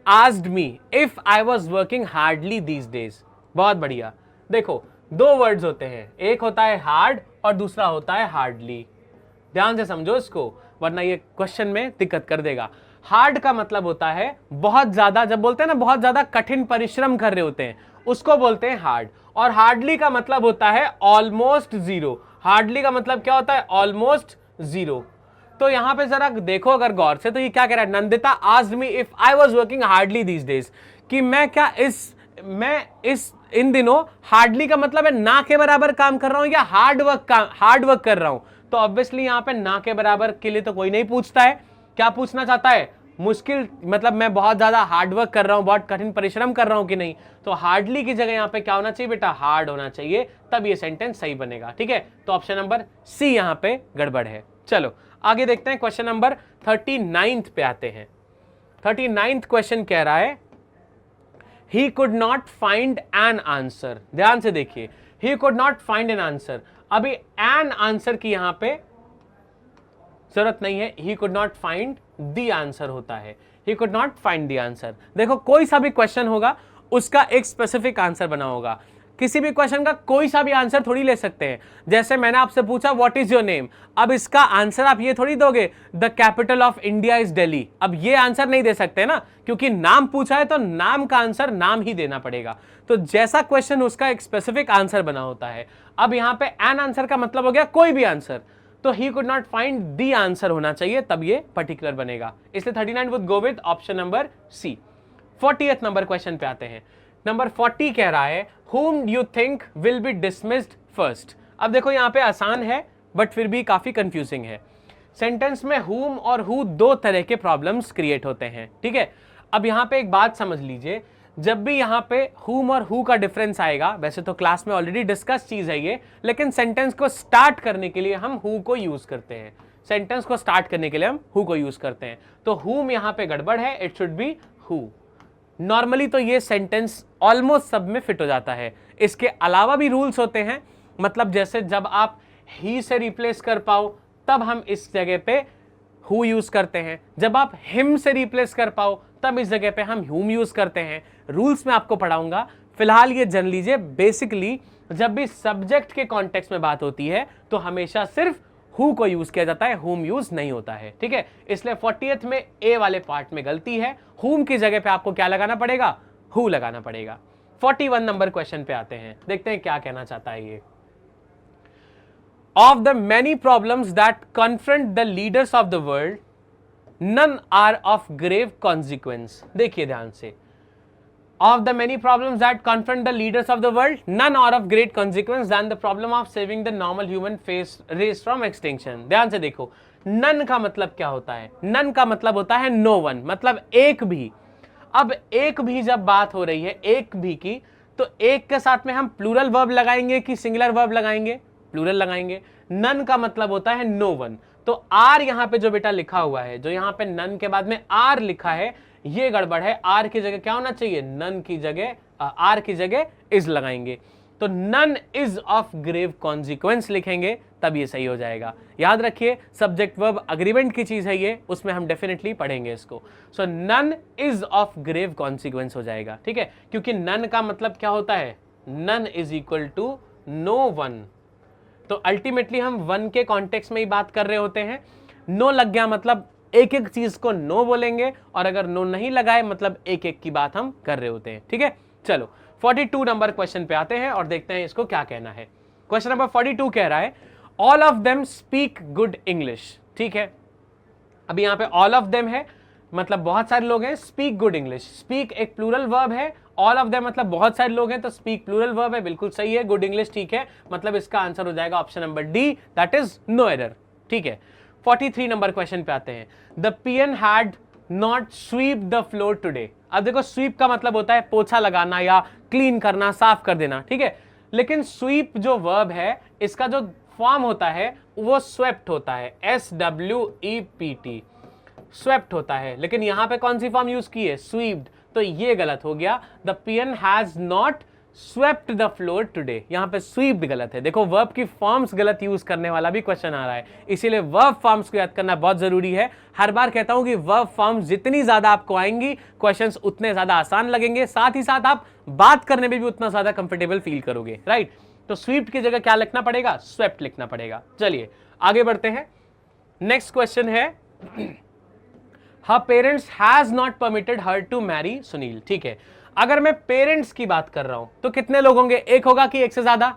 asked me if I was working hardly these days। बहुत बढ़िया। देखो दो वर्ड्स होते हैं, एक होता है हार्ड और दूसरा होता है हार्डली। ध्यान से समझो इसको, वरना ये क्वेश्चन में दिक्कत कर देगा। हार्ड का मतलब होता है बहुत ज्यादा, जब बोलते हैं ना बहुत ज्यादा कठिन परिश्रम कर रहे होते हैं, उसको बोलते हैं हार्ड। और हार्डली का मतलब होता है ऑलमोस्ट जीरो। हार्डली का मतलब क्या होता है, ऑलमोस्ट जीरो। तो यहां पे जरा देखो अगर गौर से, तो ये क्या कह रहा है, Nandita asked me if I was working hardly these days, कि मैं क्या इन दिनों, हार्डली का मतलब है ना के बराबर काम कर रहा हूं या हार्ड वर्क कर रहा हूं। तो ऑब्वियसली यहां पे ना के बराबर के लिए तो कोई नहीं पूछता है, क्या पूछना चाहता है, मुश्किल, मतलब मैं बहुत ज्यादा हार्ड वर्क कर रहा हूं, बहुत कठिन परिश्रम कर रहा हूं कि नहीं। तो हार्डली की जगह यहां पे क्या होना चाहिए बेटा, हार्ड होना चाहिए, तब ये सेंटेंस सही बनेगा, ठीक है। तो ऑप्शन नंबर सी यहां पे गड़बड़ है। चलो आगे देखते हैं, क्वेश्चन नंबर 39 पे आते हैं। 39 क्वेश्चन कह रहा है he could not find an answer। ध्यान से देखिए, he could not find an answer। अभी an answer की यहां पे जरूरत नहीं है, he could not find the answer होता है, he could not find the answer। देखो कोई सा भी क्वेश्चन होगा उसका एक स्पेसिफिक आंसर बना होगा, किसी भी क्वेश्चन का कोई सा भी आंसर थोड़ी ले सकते हैं। जैसे मैंने आपसे पूछा व्हाट इज योर नेम, अब इसका आंसर आप ये थोड़ी दोगे the capital of India is Delhi. अब ये आंसर नहीं दे सकते ना, क्योंकि नाम पूछा है तो नाम का आंसर नाम ही देना पड़ेगा। तो जैसा क्वेश्चन उसका एक स्पेसिफिक आंसर बना होता है। अब यहां पे एन आंसर का मतलब हो गया कोई भी आंसर, तो he could not find the answer होना चाहिए, तब ये पर्टिकुलर बनेगा। इसलिए 39 would go with option number C. 40th number question पे आते हैं। नंबर 40 कह रहा है whom you think will be dismissed first। अब देखो यहाँ पे आसान है बट फिर भी काफी कंफ्यूजिंग है। सेंटेंस में whom और who दो तरह के प्रॉब्लम्स क्रिएट होते हैं, ठीक है। अब यहाँ पे एक बात समझ लीजिए, जब भी यहाँ पे whom और who का डिफरेंस आएगा, वैसे तो क्लास में ऑलरेडी डिस्कस चीज है ये, लेकिन सेंटेंस को स्टार्ट करने के लिए हम who को यूज करते हैं। सेंटेंस को स्टार्ट करने के लिए हम who को यूज करते हैं, तो whom यहाँ पे गड़बड़ है, it should B who। Normally तो ये सेंटेंस ऑलमोस्ट सब में फिट हो जाता है। इसके अलावा भी रूल्स होते हैं, मतलब जैसे जब आप ही से रिप्लेस कर पाओ तब हम इस जगह पे हु यूज करते हैं, जब आप हिम से रिप्लेस कर पाओ तब इस जगह पे हम ह्यूम यूज करते हैं। रूल्स में आपको पढ़ाऊंगा, फिलहाल ये जान लीजिए। बेसिकली जब भी सब्जेक्ट के कॉन्टेक्स्ट में बात होती है तो हमेशा सिर्फ हु को यूज किया जाता है, हुम यूज नहीं होता है, ठीक है। इसलिए 40th में ए वाले पार्ट में गलती है, हुम की जगह पे आपको क्या लगाना पड़ेगा, हु लगाना पड़ेगा। 41 नंबर क्वेश्चन पे आते हैं, देखते हैं क्या कहना चाहता है ये। Of the many problems that confront the leaders of the world, none are of grave consequence. देखिए ध्यान से, of the many problems that confront the leaders of the world, none are of great consequence than the problem of saving the normal human race from extinction। ध्यान से देखो, none का मतलब क्या होता है, none का मतलब होता है no one, मतलब एक भी। अब एक भी जब बात हो रही है एक भी की, तो एक के साथ में हम प्लूरल वर्ब लगाएंगे कि सिंगुलर वर्ब लगाएंगे, प्लूरल लगाएंगे। none का मतलब होता है no one, तो आर यहां पे जो बेटा लिखा हुआ है, जो यहां पे none के बाद में आर लिखा है, ये गड़बड़ है। आर की जगह क्या होना चाहिए, नन की जगह, आर की जगह इज लगाएंगे, तो none is of grave consequence लिखेंगे, तब ये सही हो जाएगा। याद रखिए सब्जेक्ट वर्ब अग्रीमेंट की चीज है ये, उसमें हम डेफिनेटली पढ़ेंगे इसको। So none is of grave consequence हो जाएगा, ठीक है, क्योंकि नन का मतलब क्या होता है, none is equal to no one. तो अल्टीमेटली हम वन के कॉन्टेक्स्ट में ही बात कर रहे होते हैं। नो लग गया मतलब एक एक चीज को नो बोलेंगे, और अगर नो नहीं लगाए मतलब एक एक की बात हम कर रहे होते हैं, ठीक है। चलो 42 नंबर क्वेश्चन पे आते हैं और देखते हैं इसको क्या कहना है। क्वेश्चन नंबर 42 कह रहा है all of them speak good English, ठीक है। अभी यहां पे ऑल ऑफ देम है, मतलब बहुत सारे लोग हैं, स्पीक गुड इंग्लिश, स्पीक एक प्लूरल वर्ब है, ऑल ऑफ देम मतलब बहुत सारे लोग हैं, तो स्पीक प्लूरल वर्ब है, बिल्कुल सही है। गुड इंग्लिश ठीक है, मतलब इसका आंसर हो जाएगा option number D, that is no error, ठीक है। 43 नंबर क्वेश्चन पे आते हैं। The peon had not sweep the floor today. अब देखो स्वीप का मतलब होता है पोछा लगाना या क्लीन करना, साफ कर देना, ठीक है। लेकिन स्वीप जो वर्ब है इसका जो फॉर्म होता है वो स्वेप्ट होता है, SWEPT, स्वेप्ट होता है। लेकिन यहां पे कौन सी फॉर्म यूज की है, स्वीप्ड, तो ये गलत हो गया। The PN has not swept the floor today, यहां पे स्वीप्ड गलत है। देखो वर्ब की फॉर्म्स गलत यूज करने वाला भी क्वेश्चन आ रहा है, इसीलिए वर्ब फॉर्म्स को याद करना बहुत जरूरी है। हर बार कहता हूं कि वर्ब फॉर्म्स जितनी ज्यादा आपको आएंगी क्वेश्चंस उतने ज्यादा आसान लगेंगे, साथ ही साथ आप बात करने में भी उतना ज्यादा कंफर्टेबल फील करोगे, राइट। तो स्वीप्ड की जगह क्या लिखना पड़ेगा, स्वेप्ट लिखना पड़ेगा। चलिए आगे बढ़ते हैं। नेक्स्ट क्वेश्चन है her parents has not permitted her to marry Sunil, ठीक है। अगर मैं पेरेंट्स की बात कर रहा हूं तो कितने लोग होंगे, एक होगा कि एक से ज्यादा।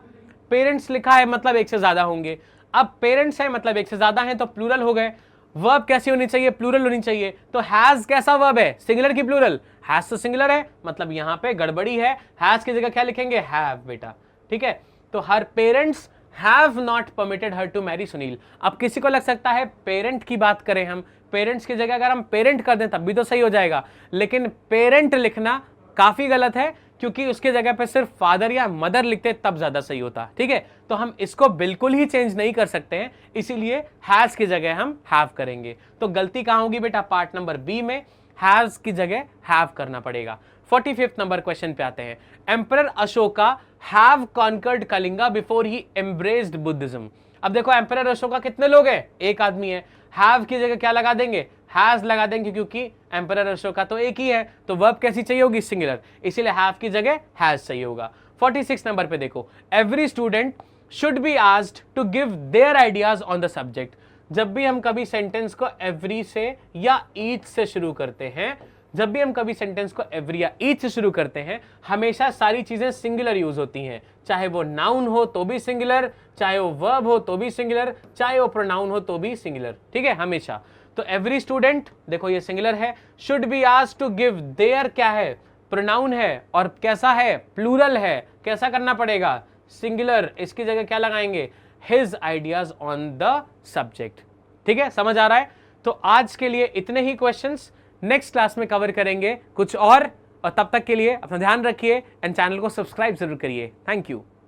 पेरेंट्स लिखा है मतलब एक से ज्यादा होंगे। अब पेरेंट्स है मतलब एक से ज्यादा है, तो प्लूरल हो गए। वर्ब कैसी होनी चाहिए, प्लूरल होनी चाहिए। तो हैज कैसा वर्ब है, सिंगुलर की प्लूरल, हैज तो सिंगुलर है, मतलब यहां पे गड़बड़ी है। हैज की जगह क्या लिखेंगे, हैव बेटा, ठीक है। तो her parents have not permitted her to marry Sunil. अब किसी को लग सकता है पेरेंट की बात करें हम, पेरेंट्स की जगह अगर हम पेरेंट कर दें तब भी तो सही हो जाएगा, लेकिन पेरेंट लिखना काफी गलत है, क्योंकि उसके जगह पे सिर्फ फादर या मदर लिखते तब ज्यादा सही होता, ठीक है। तो हम इसको बिल्कुल ही चेंज नहीं कर सकते हैं, इसीलिए हैज की जगह हम हैव करेंगे। तो गलती कहां होगी बेटा, पार्ट नंबर बी में हैज की जगह हैव करना पड़ेगा। 45 नंबर क्वेश्चन पे आते हैं। Emperor Ashoka have conquered Kalinga before he embraced Buddhism. अब देखो एम्परर अशोका कितने लोग हैं, एक आदमी है। हैव की जगह क्या लगा देंगे, हैज लगा देंगे, क्योंकि एम्परर अशोका तो एक ही है, तो वर्ब कैसी चाहिए होगी, सिंगुलर, इसीलिए हैव की जगह हैज चाहिए होगा। 46 नंबर पे देखो, every student should be asked to give their ideas on the subject. जब भी हम कभी सेंटेंस को एवरी से या ईच से शुरू करते हैं जब भी हम कभी सेंटेंस को एवरी या ईच से शुरू करते हैं, हमेशा सारी चीजें सिंगुलर यूज होती हैं, चाहे वो नाउन हो तो भी सिंगुलर, चाहे वो वर्ब हो तो भी सिंगुलर, चाहे वो प्रोनाउन हो तो भी सिंगुलर, ठीक है, हमेशा। तो एवरी स्टूडेंट, देखो ये सिंगुलर है, should be asked to give their, क्या है, प्रोनाउन है, और कैसा है, प्लूरल है, कैसा करना पड़ेगा, सिंगुलर, इसकी जगह क्या लगाएंगे, his ideas on the subject. ठीक है, समझ आ रहा है? तो आज के लिए इतने ही क्वेश्चंस, नेक्स्ट क्लास में कवर करेंगे कुछ और तब तक के लिए अपना ध्यान रखिए एंड चैनल को सब्सक्राइब जरूर करिए। Thank you.